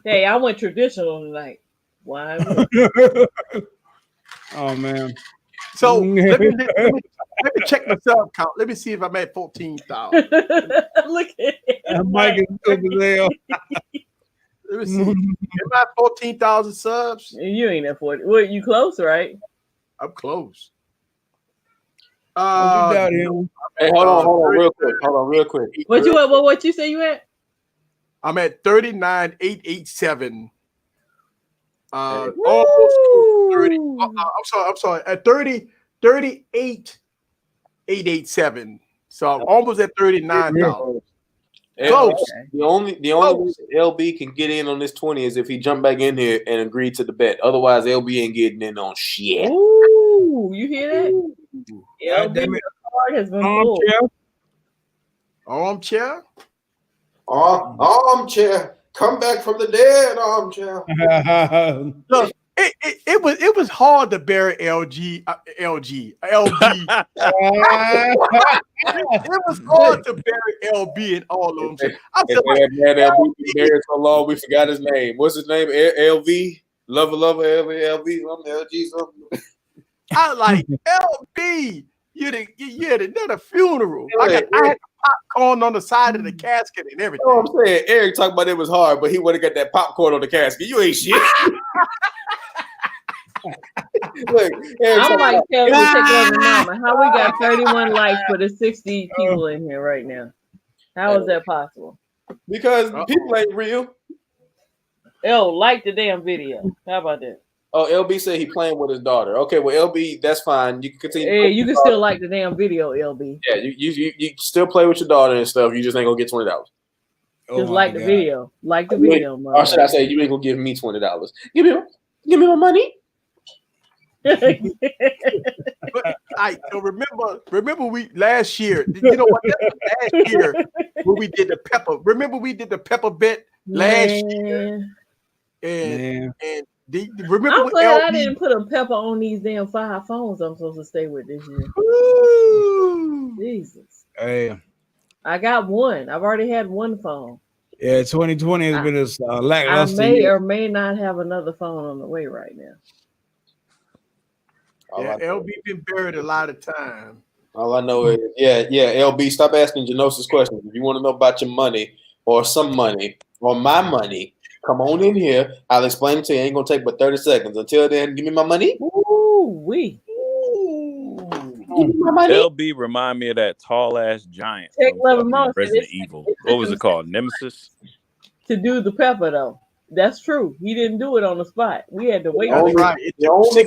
Hey, I went traditional tonight. Wine Wednesday. Oh man. So let me check my sub count. Let me see if I'm at 14,000. Look at it. Mike is stupid as hell. Let me see. Am I at 14,000 subs? You ain't at 40. Well, you close, right? I'm close. Hey, hold on, real quick. What you say you at? I'm at 39,887. Almost 30. I'm sorry. At 38,887. So I'm almost at 39,000. Close. The only way LB can get in on this 20 is if he jumped back in here and agreed to the bet. Otherwise, LB ain't getting in on shit. Ooh, you hear that? LB, the card has been full. Armchair. Armchair. Come back from the dead, armchair. Look, it was hard to bury LB. It was hard to bury LB and all of them. I'm man, LB been buried so long we forgot his name. What's his name? LV? Lover, LV, LG something. I like LB. You had another funeral. I had popcorn on the side of the casket and everything. You know what I'm saying? Eric talked about it was hard, but he would have got that popcorn on the casket. You ain't shit. Look, I'm like Kelly, take over mama. How we got 31 likes for the 60 people in here right now? How is that possible? Because people ain't real. Like the damn video. How about that? Oh, LB said he playing with his daughter. Okay, well, LB, that's fine. You can continue. Hey, you can still like the damn video, LB. Yeah, you still play with your daughter and stuff. You just ain't gonna get $20. Just like the video. Like the video, mother. Or should I say you ain't gonna give me $20? Give me my money. But remember we last year. You know what? Last year when we did the pepper. Remember we did the pepper bet last year. And remember I'm glad I didn't put a pepper on these damn 5 phones I'm supposed to stay with this year. Ooh. Jesus. Hey. I got one. I've already had one phone. Yeah, 2020 has been a lackluster. I may or may not have another phone on the way right now. Yeah, LB been buried a lot of time. All I know is, LB, stop asking Genosis questions. If you want to know about your money or some money or my money, come on in here. I'll explain it to you. It ain't gonna take but 30 seconds. Until then, give me my money. Ooh-wee. Give me my money. LB remind me of that tall ass giant from Resident Evil. What was it called? Nemesis? To do the pepper though. That's true. He didn't do it on the spot. We had to wait. Right. The only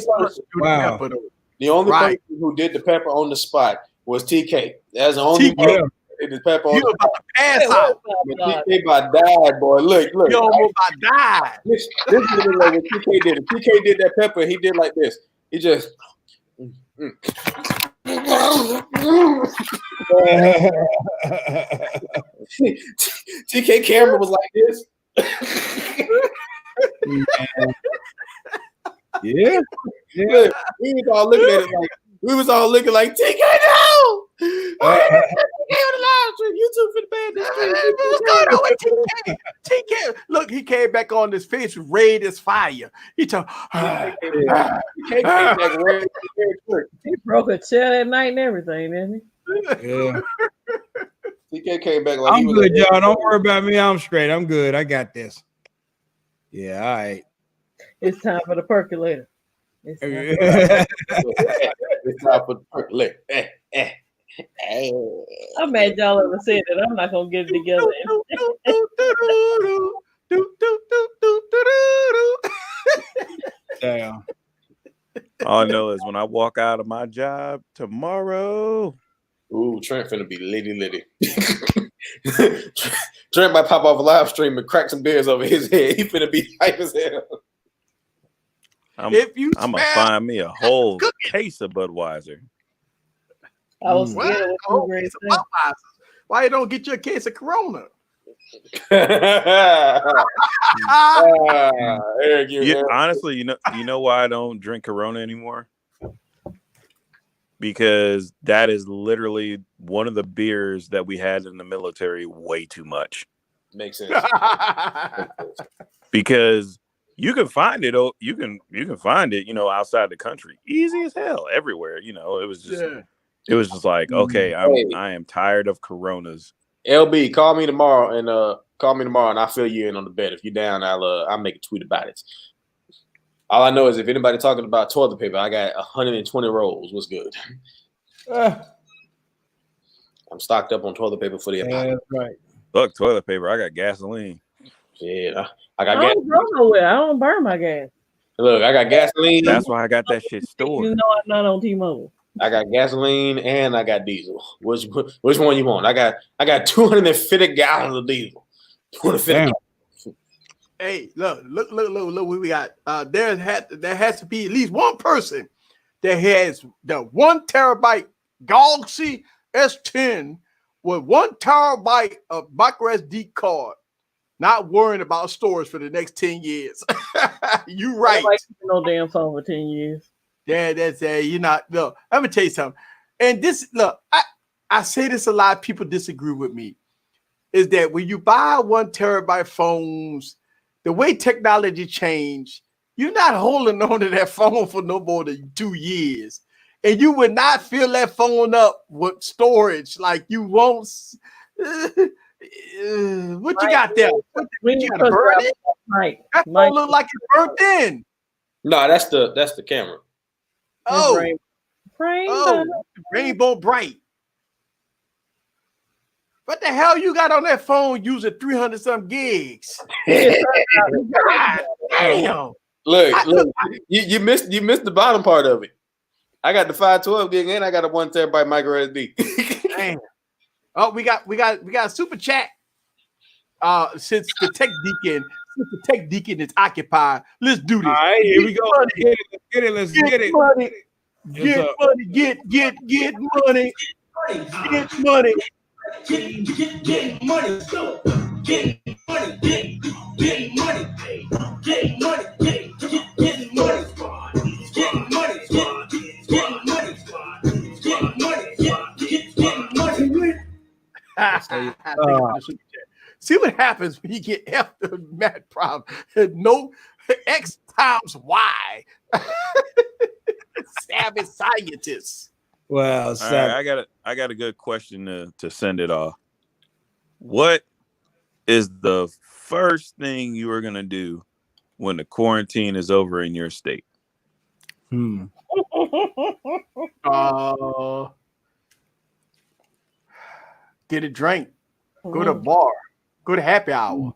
The only Right. person who did the pepper on the spot was TK. That's the only TK. one who did the pepper on You the about spot. to pass out. TK about died, boy. Look. You almost about to die. This is like what TK did. If TK did that pepper, he did like this. He just. TK camera was like this. Yeah. Look, we was all looking at it like TK no. YouTube for the bad. What's going on with TK? TK, look, he came back on his face red as fire. He told, He broke a chair that night and everything, didn't Yeah. TK came back like I'm good, y'all. Don't worry about me. I'm straight. I'm good. I got this. Yeah, all right. he? It's time for the percolator. It's time. It's time for the percolator. I'm mad y'all ever said that. I'm not gonna get it together. Damn. All I know is when I walk out of my job tomorrow. Ooh, Trent finna be litty. Trent might pop off a live stream and crack some beers over his head. He finna be hype as hell. I'm gonna find me a whole case of Budweiser. I was scared of what you were saying. Why you don't get you a case of Corona? Eric, Honestly, you know why I don't drink Corona anymore? Because that is literally one of the beers that we had in the military way too much. Makes sense. Because you can find it, find it, outside the country, easy as hell, everywhere. It was just like, okay, I am tired of Coronas. LB, call me tomorrow and I'll fill you in on the bet. If you're down, I'll make a tweet about it. All I know is if anybody talking about toilet paper, I got 120 rolls. What's good? I'm stocked up on toilet paper for the That's right. Look, toilet paper. I got gasoline. Yeah, I don't go nowhere. I don't burn my gas. Look, I got gasoline. That's why I got that shit stored. You know I'm not on T-Mobile. I got gasoline and I got diesel. Which one you want? I got 250 gallons of diesel. 250. Hey, look what we got. There has to be at least one person that has the 1 terabyte Galaxy S10 with 1 terabyte of micro SD card, not worrying about storage for the next 10 years. You right. Like no damn phone for 10 years. Yeah, that's you're not. Look, let me tell you something. And this, look, I say this a lot. People disagree with me. Is that when you buy 1 terabyte phones, the way technology changed, you're not holding on to that phone for no more than 2 years. And you would not fill that phone up with storage like you won't. What you got there? What you got to burn it? That phone look like it's burnt in. No, that's the camera. Oh, Rainbow. Rainbow Bright. What the hell you got on that phone using 300 some gigs? Damn. Look, you missed the bottom part of it. I got the 512 gig and I got a 1 terabyte micro SD. Damn. Oh, we got a super chat. Since the tech deacon is occupied, let's do this. All right, here we go. Let's get it. Let's get it. Money. Get money. Get money. Get money. Get money. Go. Get money. Get money. Get money. Get money. Get money. See what happens when you get after math problem. No X times Y. Savage scientists. Well, right, I got a good question to send it off. What is the first thing you are gonna do when the quarantine is over in your state? Get a drink. Go to a bar. Go to happy hour.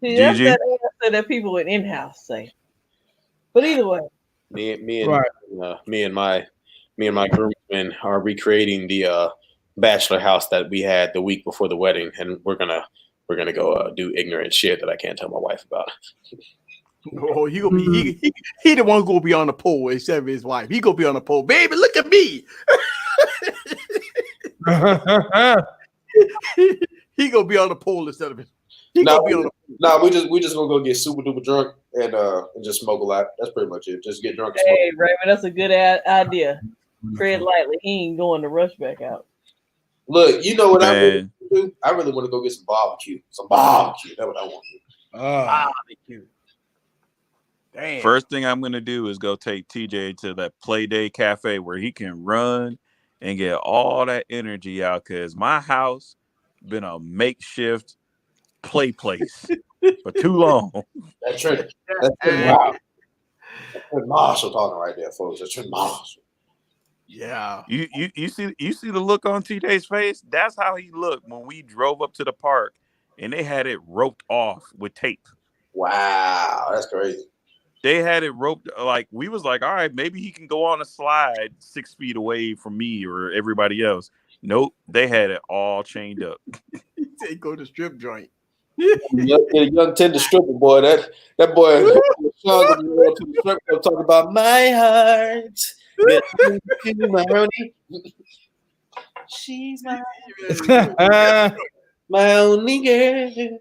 See, that's that answer that people in-house say. But either way, Me Right. and my groomsmen are recreating the bachelor house that we had the week before the wedding, and we're gonna go do ignorant shit that I can't tell my wife about. Oh, he gonna be he the one gonna be on the pole instead of his wife. He gonna be on the pole. Baby, look at me. he gonna be on the pole instead of his. He gonna be on the pole. Nah, we just gonna go get super duper drunk and just smoke a lot. That's pretty much it. Just get drunk and smoke. Hey, Raymond, that's a good idea. Tread lightly. He ain't going to rush back out. Look, you know what I really Man, do? I really want to go get some barbecue. Some barbecue. That's what I want to do. Barbecue. Damn. first thing I'm gonna do is go take TJ to that Play Day Cafe where he can run and get all that energy out. Cause my house been a makeshift play place for too long. That's Trent. Wow. That's Trent Marshall talking right there, folks. That's Trent Marshall. Yeah. You see the look on TJ's face? That's how he looked when we drove up to the park and they had it roped off with tape. Wow, that's crazy. They had it roped, like we was like, all right, maybe he can go on a slide 6 feet away from me or everybody else. Nope, they had it all chained up. He said go to strip joint. young tender stripper boy. That boy Sean gonna go to the strip club talking about my heart. She's my only girl.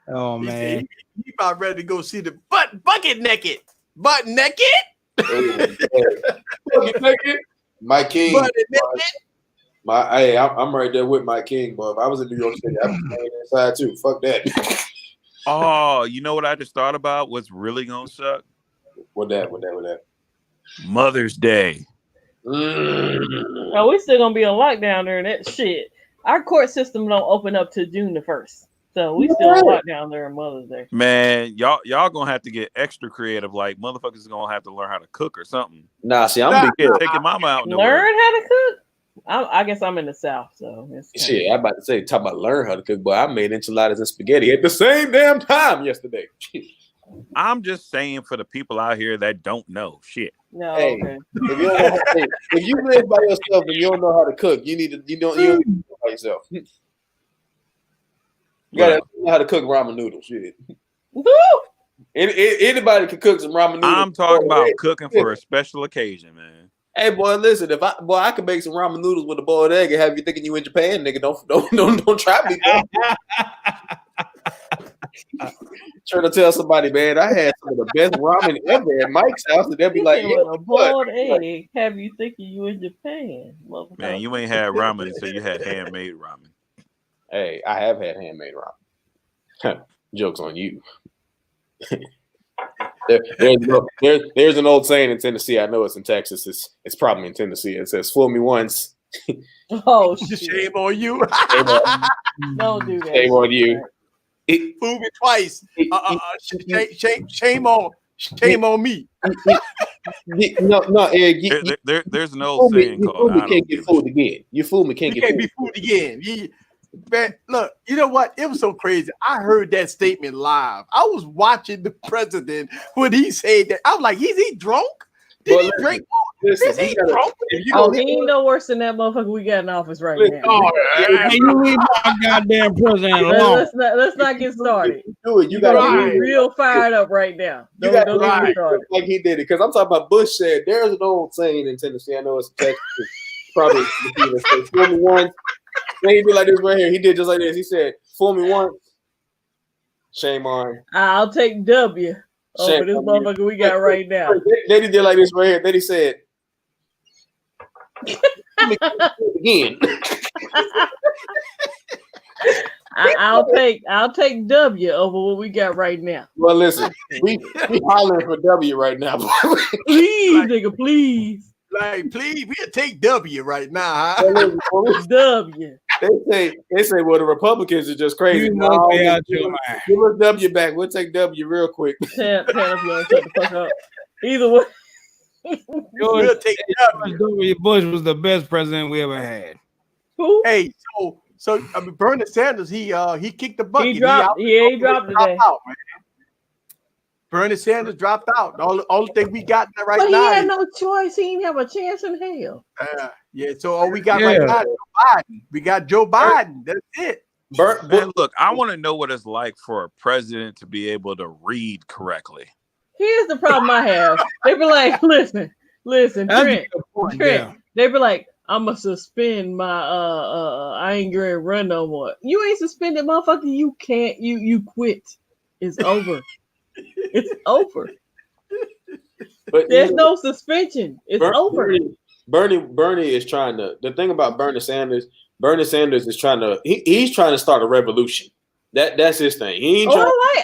Oh man. He about ready to go see the bucket naked. Butt naked. Bucket naked. Mike King. Butt naked. I'm right there with Mike King, but if I was in New York City, I'd be playing inside too. Fuck that. Oh, you know what I just thought about? What's really gonna suck? What that? Mother's Day. Oh, we still gonna be on lockdown during that shit. Our court system don't open up to June the 1st. So we still on lockdown during Mother's Day. Man, y'all gonna have to get extra creative. Like motherfuckers is gonna have to learn how to cook or something. Nah, see, Take your mama out. Learn how to cook? I guess I'm in the South, so shit. I'm about to say, talk about learn how to cook, but I made enchiladas and spaghetti at the same damn time yesterday. I'm just saying for the people out here that don't know shit. No, hey, okay. if you live by yourself and you don't know how to cook, you don't know by yourself. You gotta know how to cook ramen noodles. Shit. Anybody can cook some ramen noodles. I'm talking about cooking for a special occasion, man. Hey boy, listen. I could make some ramen noodles with a boiled egg and have you thinking you in Japan, nigga. Don't try me. Trying to tell somebody, man, I had some of the best ramen ever at Mike's house, and they'll be like, "Yeah, a boiled egg have you thinking you in Japan?" Man, you ain't had ramen until you had handmade ramen. Hey, I have had handmade ramen. Joke's on you. There's an old saying in Tennessee. I know it's in Texas. It's probably in Tennessee. It says, "Fool me once." Oh, shit. Shame on you. Don't do that. Shame on you. Fool me twice. Shame on me. No, Eric. There's an old saying called "You can't get fooled again." You fool me, can't be fooled again. Man, look, you know what? It was so crazy. I heard that statement live. I was watching the president when he said that. I was like, is he drunk? Did he drink? Is he drunk? He ain't no worse than that motherfucker we got in office right now. You leave my goddamn president alone. Let's not get started. Do it. You got to be real fired up right now. Don't get started like he did it. Because I'm talking about Bush said there's an old saying in Tennessee. I know it's Texas. Probably fool me once. Then he did like this right here. He did just like this. He said, "Fool me once, shame on." I'll take W over this motherfucker we got right now. Then he did like this right here. Then he said, "Again." I'll take W over what we got right now. Well, listen, we hollering for W right now. Please, nigga, please. Like, please, we'll take W right now. Huh? W. They say, well, the Republicans are just crazy. No, give us W back. We'll take W real quick. Shut the fuck up. Either way. We'll take W. Bush was the best president we ever had. Who? Hey, so I mean, Bernie Sanders, he kicked the bucket. He dropped today. Bernie Sanders dropped out. All the thing we got right But he now. had no choice. He didn't have a chance in hell. Yeah. So all we got right now is Joe Biden. We got Joe Biden. That's it. Man, look, I want to know what it's like for a president to be able to read correctly. Here's the problem I have. They be like, listen, Trent. They be like, I'm gonna suspend my I ain't gonna run no more. You ain't suspended, motherfucker. You can't. You quit. It's over. It's over. But there's no suspension. It's over. Bernie is trying to. The thing about Bernie Sanders is trying to. He's trying to start a revolution. That's his thing. He ain't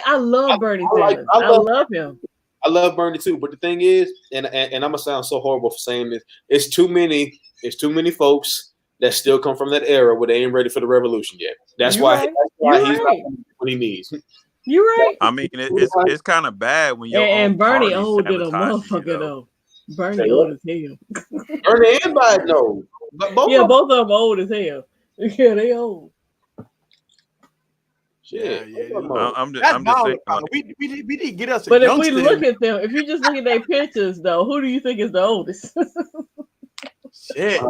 I love Bernie Sanders. I love him. I love Bernie too. But the thing is, and I'm gonna sound so horrible for saying this, it's too many folks that still come from that era where they ain't ready for the revolution yet. That's why he's not what he needs. You're right. I mean, it's kind of bad when you're and Bernie old than a motherfucker though. Bernie old as hell. Bernie and Biden old. Both of them old as hell. Yeah, they old. Yeah. I'm just saying. We need to get us. But if we look at them, if you just look at their pictures, though, who do you think is the oldest? Shit.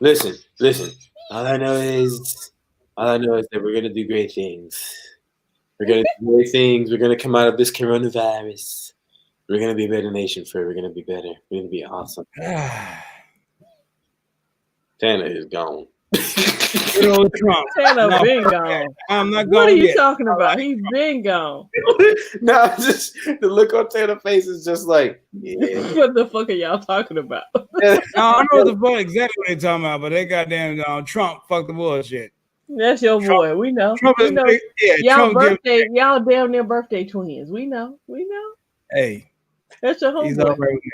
Listen. All I know is that we're gonna do great things. We're gonna do great things. We're gonna come out of this coronavirus. We're gonna be a better nation for it. We're gonna be better. We're gonna be awesome. Tanner is gone. Trump. Tanner been gone. I'm not What going are you yet. talking about? He's been gone. No, just the look on Tanner's face is just like, yeah. What the fuck are y'all talking about? No, I know the fuck exactly what they're talking about, but they goddamn Trump fuck the bullshit. That's your boy. We know. Trump We know. Trump y'all damn near birthday twins. We know. Hey, that's your he's homeboy. all right with me.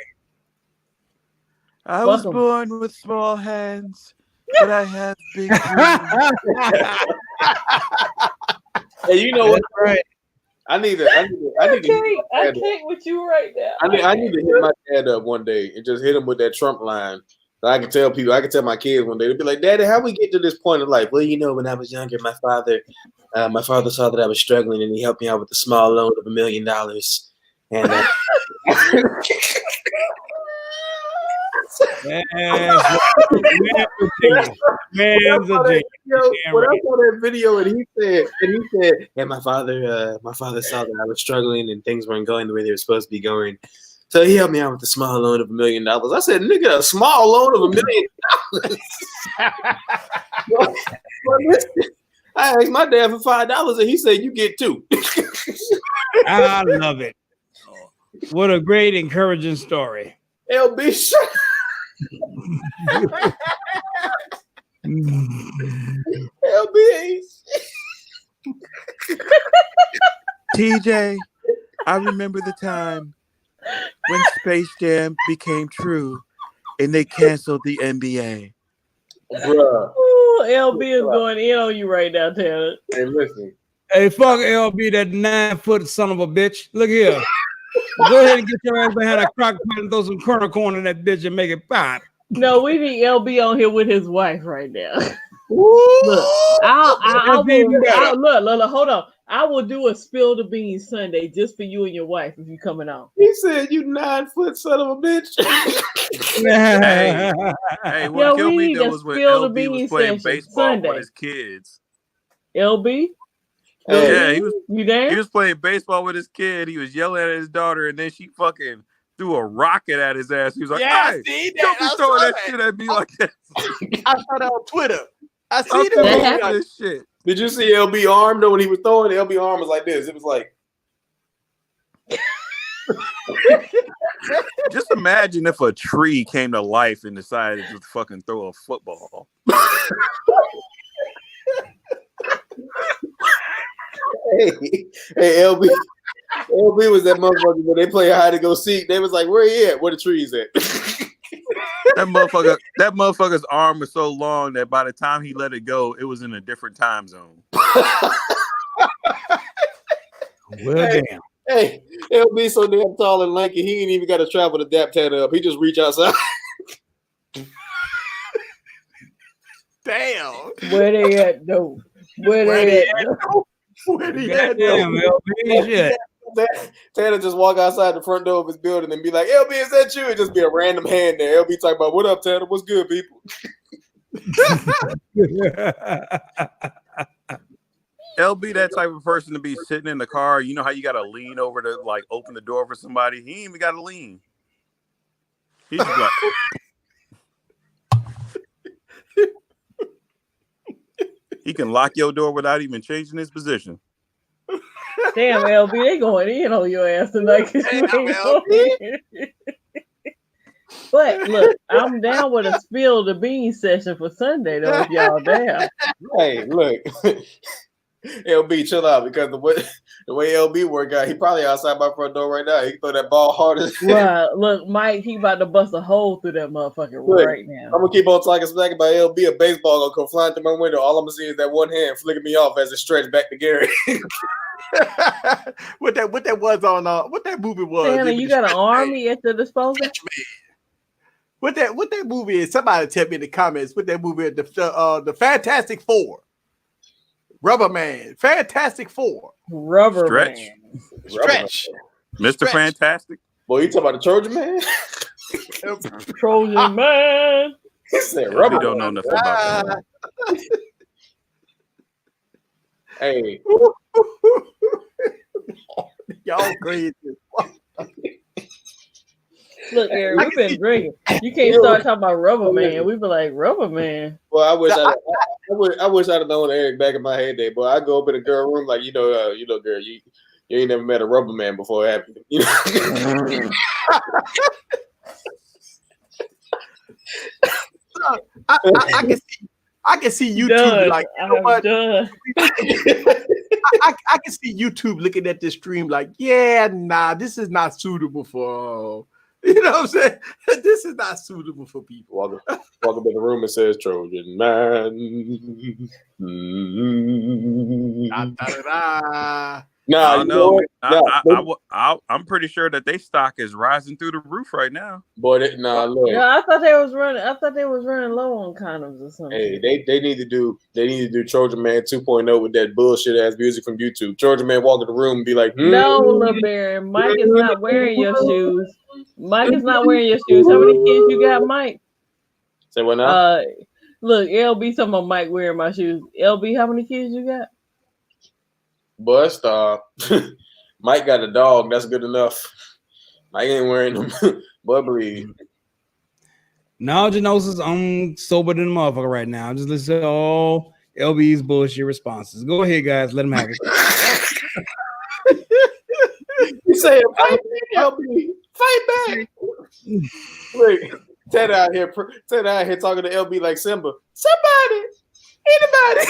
I was born with small hands, but I have big dreams. Hey, you know what? Right. I can't with you right now. I need to hit my dad up one day and just hit him with that Trump line. So I can tell my kids one day. They'll be like, "Daddy, how we get to this point in life?" Well, when I was younger, my father saw that I was struggling, and he helped me out with a small loan of $1 million. And Man, I saw that video, and he said, and my father saw that I was struggling and things weren't going the way they were supposed to be going. So he helped me out with a small loan of $1 million. I said, nigga, a small loan of $1 million. I asked my dad for $5 and he said, you get two. I love it. What a great, encouraging story. LB, LB. TJ, I remember the time when Space Jam became true and they canceled the NBA. Bruh. Ooh, LB is going in on you right now, Tanner. Hey, listen. Hey, fuck LB, that 9-foot son of a bitch. Look here. Go ahead and get your ass behind a crock pot and throw some kernel corn in that bitch and make it pop. No, we need LB on here with his wife right now. Look, look, hold on. I will do a spill the beans Sunday just for you and your wife if you coming on. He said, "You 9-foot son of a bitch." Hey, what killed me though was when LB was playing baseball with his kids. LB? Yeah, he was. You there? He was playing baseball with his kid. He was yelling at his daughter, and then she fucking threw a rocket at his ass. He was like, Yeah, "Hey, see that? don't be throwing that shit at me like that." I saw that on Twitter. I see I'm that. too old for this shit. Did you see LB arm though when he was throwing? LB arm was like this. It was like. Just imagine if a tree came to life and decided to fucking throw a football. Hey, LB was that motherfucker when they play hide and go seek. They was like, "Where he at? Where the trees at?" That motherfucker's arm was so long that by the time he let it go, it was in a different time zone. Well, damn. Hey, LB so damn tall and lanky, he ain't even got to travel to dap Tanner up. He just reach outside. Damn. Where they at though? Where they at? Where they at? Damn, LB, shit. Tanner just walk outside the front door of his building and be like, LB, is that you? And just be a random hand there. LB talking about, what up, Tanner? What's good, people? LB that type of person to be sitting in the car. You know how you got to lean over to like open the door for somebody? He ain't even got to lean. He's just like... He can lock your door without even changing his position. Damn, LB, they going in on your ass tonight. But look, I'm down with a spill the beans session for Sunday though. If y'all down. Hey, look, LB, chill out because the way LB work out, he probably outside my front door right now. He can throw that ball harder. Right, look, Mike, he about to bust a hole through that motherfucker right now. I'm gonna keep on talking smack about LB. A baseball gonna come flying through my window. All I'm gonna see is that one hand flicking me off as it stretched back to Gary. what that was on what that movie was? Santa, you got an army at the disposal. What that movie is? Somebody tell me in the comments. What that movie is? The Fantastic Four. Rubber Man. Fantastic Four. Rubber Stretch. Man. Stretch. Mr. Stretch. Fantastic. Boy, you talking about the Trojan Man? Trojan Man. He said We rubber. don't know nothing about that. Hey. Y'all crazy. Look, Eric, we've been drinking. You can't start talking about Rubber Man. We be like, Rubber Man. Well, I wish I'd have known Eric back in my heyday. Boy, I go up in a girl room like, girl, you ain't never met a rubber man before, have you? You know? I can see YouTube Done. like, you know what? I can see YouTube looking at this stream like, yeah, nah, this is not suitable for. You know what I'm saying? This is not suitable for people. Walk up in the room and says Trojan Man. I don't know. I'm pretty sure that they stock is rising through the roof right now. Boy, look. No, I thought they was running low on condoms or something. Hey, they need to do Trojan Man 2.0 with that bullshit ass music from YouTube. Trojan Man walk in the room and be like, No, little bear, Mike is not wearing your shoes. Mike is not wearing your shoes. How many kids you got, Mike? Say what now? Look, LB talking about Mike wearing my shoes. LB, how many kids you got? Boy, stop. Mike got a dog. That's good enough. Mike ain't wearing them. Boy, breathe. Now, Genosis, I'm sober than a motherfucker right now. I'm just listening to all LB's bullshit responses. Go ahead, guys. Let him have it. You say, fight back, LB. Fight back. Look, Ted out here talking to LB like Simba. Somebody. Anybody.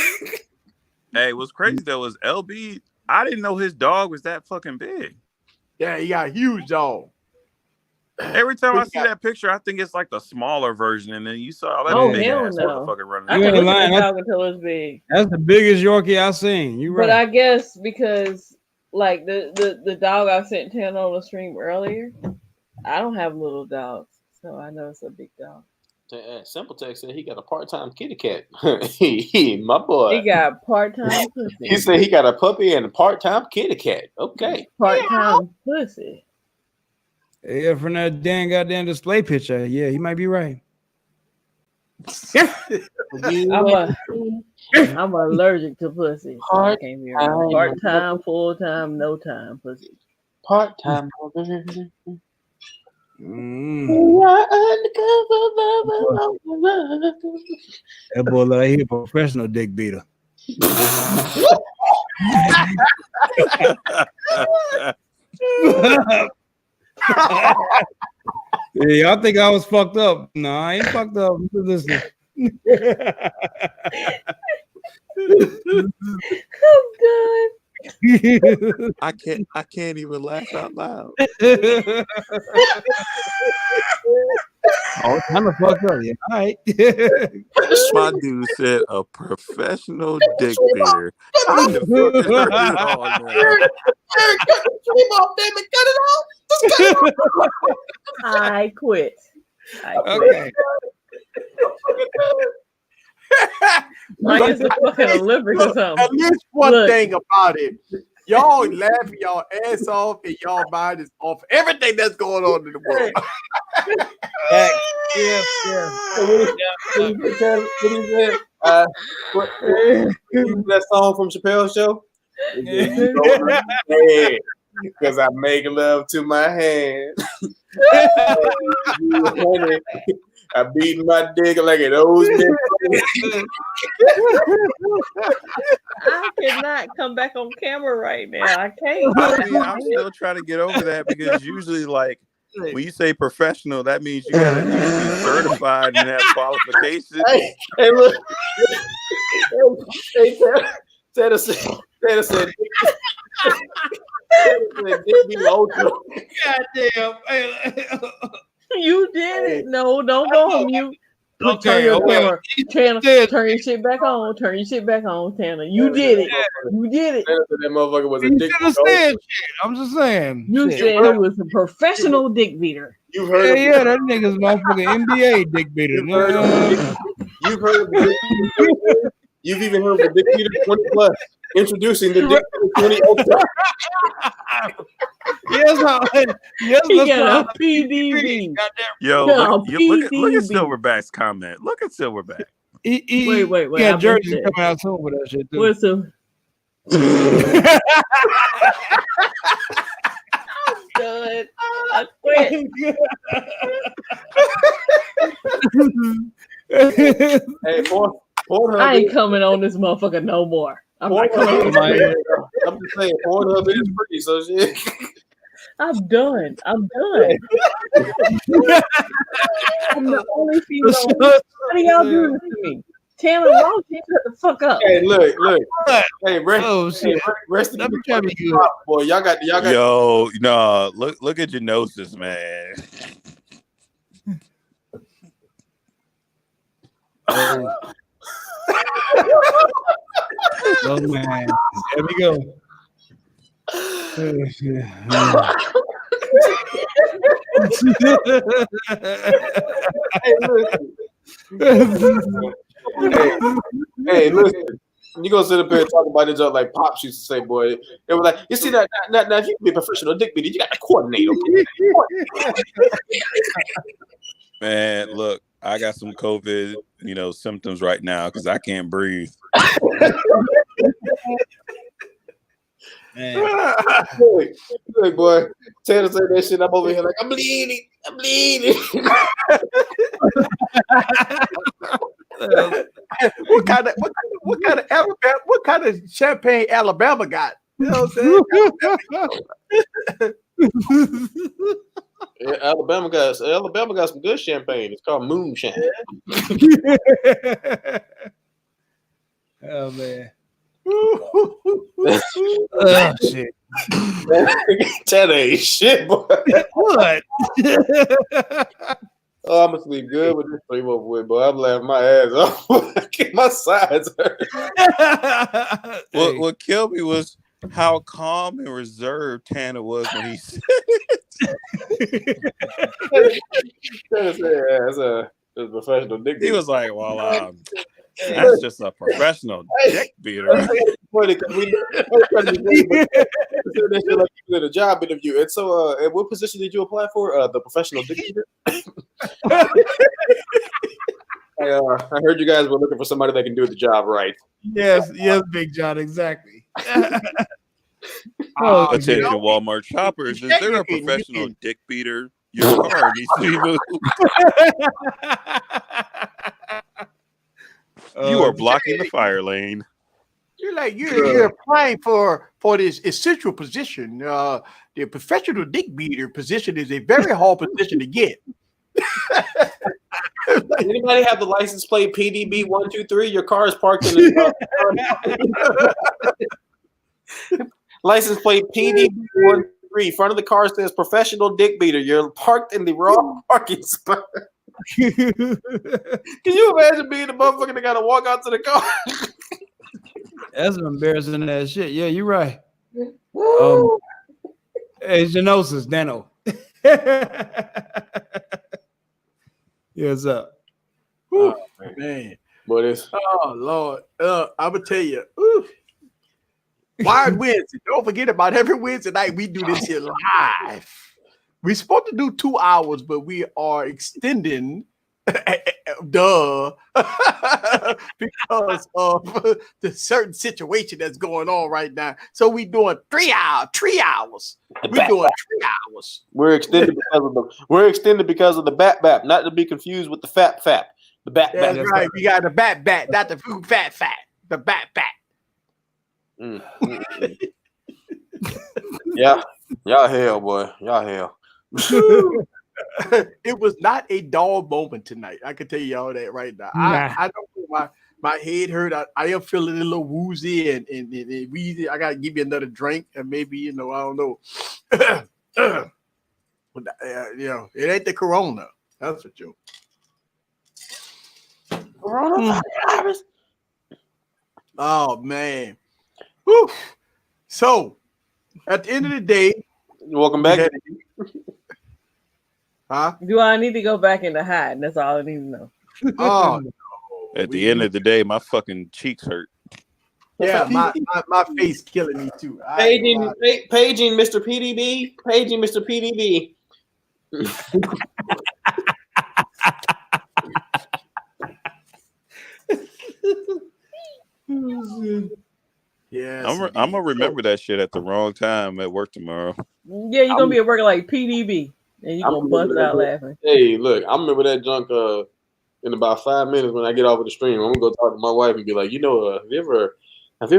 Hey, what's crazy though is LB. I didn't know his dog was that fucking big. Yeah, he got a huge dog. Every time I see that picture, I think it's like the smaller version, and then you saw that big ass motherfucker running. I can look at the dog until it's big. That's the biggest Yorkie I've seen. You right. But I guess because like the dog I sent 10 on the stream earlier, I don't have little dogs, so I know it's a big dog. Simple Text said he got a part-time kitty cat. My boy. He got part-time pussy. He said he got a puppy and a part-time kitty cat. Okay. Part-time pussy. Yeah, from that damn goddamn display picture. Yeah, he might be right. I'm allergic to pussy. So I can't be right. Part-time, full-time, no time pussy. Part-time. That boy like he a professional dick beater. Yeah, I think I was fucked up. No, I ain't fucked up. Listen. I'm good. I can't even laugh out loud. Oh, kind of fucked up. Yeah, all right. My dude said a professional dick beater. I the fuck is hurting all now? I quit. Okay. Like it's a fucking Olympic or something. At least one thing about it. Y'all laughing y'all ass off, and y'all mind is off everything that's going on in the world. Yeah. What he said? That song from Chappelle's show? Because I make love to my hand. I beat my dick like it owes me. I cannot come back on camera right now. I can't. I mean, I'm still trying to get over that because usually, like, when you say professional, that means you gotta at least be certified and have qualifications. Hey, look. Hey, Tanner said, Goddamn. You did it. No, don't go on mute. Turn your camera. Tanner, turn your shit back on. Turn your shit back on, Tanner. You did it. You did it. That motherfucker was a You dick. should have said shit. I'm just saying. You Shit. said he was a professional dick beater. You've heard Yeah, that nigga's motherfucking NBA dick beater. You've heard of the dick beater. You've even heard of the dick beater 20 plus. Introducing the dick beater 20 Yes, He got a PDB. Yo, No, look at PDB. Silverback's comment. Look at Silverback. Wait. Yeah, I jerseys missed it. coming out soon for that shit too. What's the? I'm done. I quit. Hey, Pornhub. I ain't coming on this motherfucker no more. I'm not coming on. I'm just saying, Pornhub is free, so shit. I'm done. I'm the only female. How do y'all do this to me? Tanner, why don't you shut the fuck up? Hey, look. Hey, rest in Let me peace, try to be good. boy. Y'all got. Yo, no, look at your gnosis, man. Oh man, there we go. Hey, listen. You gonna sit up here and talk about it like Pops used to say, boy. They were like, you see that now if you can be a professional dick beater, you got to coordinate. Man, look, I got some COVID, symptoms right now because I can't breathe. Man. Look, boy. Tanner said that shit. I'm over here like, I'm bleeding. What kind of champagne Alabama got? You know what I'm saying? Yeah, Alabama got some good champagne. It's called moonshine. Oh man. Shit. That ain't shit, boy. What? Oh, I'm gonna sleep good with this 3 more boy, boy. I'm laughing my ass off. My sides hurt. What killed me was how calm and reserved Tanner was when he said That's a professional dick beater. he was like, "Well, that's just a professional dick beater." Funny because we said that shit like you did a job interview. And so, what position did you apply for? The professional dick beater. I heard you guys were looking for somebody that can do the job right. Yes, Big John, exactly. Attention, Walmart shoppers. Is there a professional dick beater? Your car needs to be moved. You are blocking the fire lane. You're applying for this essential position. The professional dick beater position is a very hard position to get. Anybody have the license plate PDB 123? Your car is parked in the license plate PDB 123. Front of the car says professional dick beater. You're parked in the wrong parking spot. Can you imagine being the motherfucker that got to walk out to the car? That's embarrassing ass shit. Yeah, you're right. Hey, Genosis, Nano. Yes, up. Oh, man. What is? Oh, Lord. I'm going to tell you. Wired Wednesday. Don't forget about every Wednesday night we do this here live. We're supposed to do 2 hours, but we are extending duh because of the certain situation that's going on right now. So we doing 3 hours. We're doing 3 hours. We're extended because of the bat bap, not to be confused with the fat. The bat That's bat. right. We got the bat, not the food fat. The bat. Yeah. Y'all hell, boy. Y'all hell. It was not a dull moment tonight. I can tell you all that right now. Nah. I don't know, my head hurt. I am feeling a little woozy and wheezy. I gotta give you another drink and maybe I don't know. It ain't the corona. That's for sure. Coronavirus. Oh man. Whew. So at the end of the day, Welcome back. Huh? Do I need to go back into hiding? That's all I need to know. Oh, no. At the end of the day, my fucking cheeks hurt. Yeah, my face killing me too. Paging Mr. PDB. Paging Mr. PDB. Yeah, I'm gonna remember that shit at the wrong time at work tomorrow. Yeah, you're gonna be at work like PDB, and you're gonna bust out laughing. Hey, look, I remember that junk in about 5 minutes when I get off of the stream. I'm gonna go talk to my wife and be like, have you ever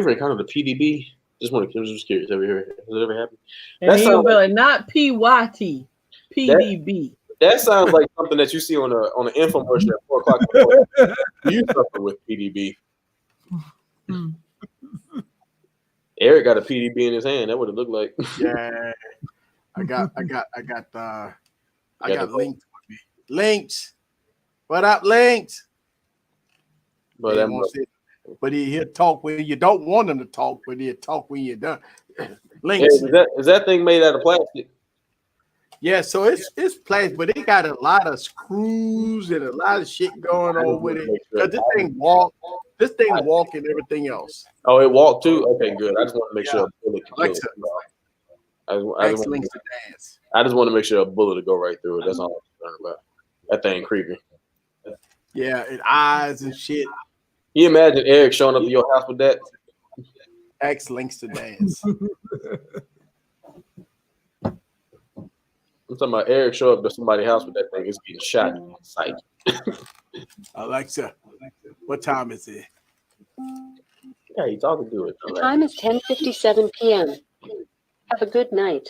encountered the PDB? I'm just curious. Has it ever happened? And then you'll be like, not PYT, PDB. That sounds like something that you see on an infomercial at 4 o'clock. You suffer with PDB. Eric got a PDB in his hand. That would it looked like. Yeah, I got links with me. Links. What up, links? But he'll talk when you don't want him to talk, but he'll talk when you're done. Links. Hey, is that thing made out of plastic? Yeah, so it's plastic, but it got a lot of screws and a lot of shit going on with it. Because this thing walk and everything else. Oh, it walked too? Okay, good. I just want to make sure a bullet can kill it. I just want to make sure a bullet will go right through it. That's all I'm concerned about. That thing creepy. Yeah, and eyes and shit. Can you imagine Eric showing up to your house with that? X links to dance. I'm talking about Eric show up to somebody's house with that thing. It's getting shot on sight. Alexa, what time is it? Yeah, you talking to it. The time is 10:57 p.m. Have a good night.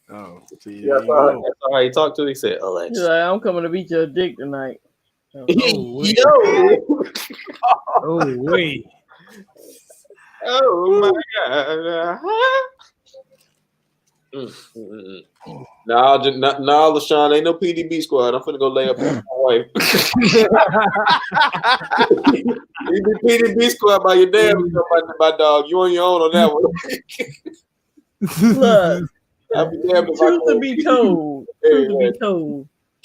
Oh, see, yeah, that's all right. He talked to it. He said, Alexa. He's like, I'm coming to beat your dick tonight. Oh, Oh, wait. Oh, my God. Nah, LaShawn, ain't no PDB squad. I'm finna go lay up with my wife. You do PDB squad by your damn, my dog. You on your own on that one. Look, truth to be told,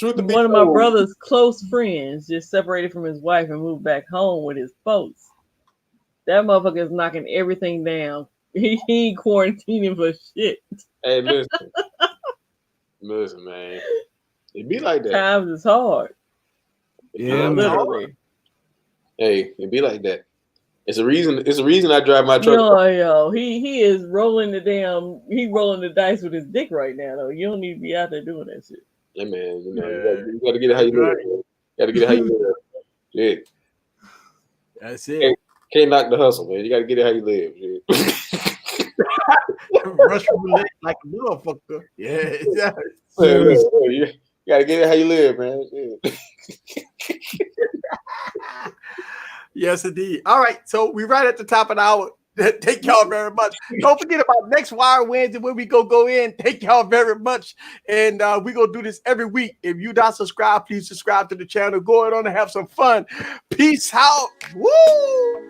one of my brother's close friends just separated from his wife and moved back home with his folks. That motherfucker is knocking everything down. He ain't quarantining for shit. Hey, listen, man. It be like that. Times is hard. Yeah, literally. Hey, it be like that. It's a reason. It's a reason I drive my truck. Yo, he is rolling the dice with his dick right now. Though you don't need to be out there doing that shit. Yeah, man. You gotta get it how you live. You gotta get it how you live. Shit. That's it. Can't knock the hustle, man. You gotta get it how you live. Shit. Russian roulette like a motherfucker. Yeah. You gotta get it how you live, man. Yes, indeed. All right, so we're right at the top of the hour. Thank y'all very much. Don't forget about next Wire Wednesday when we go in. Thank y'all very much. And we're going to do this every week. If you not subscribed, please subscribe to the channel. Go on and have some fun. Peace out. Woo!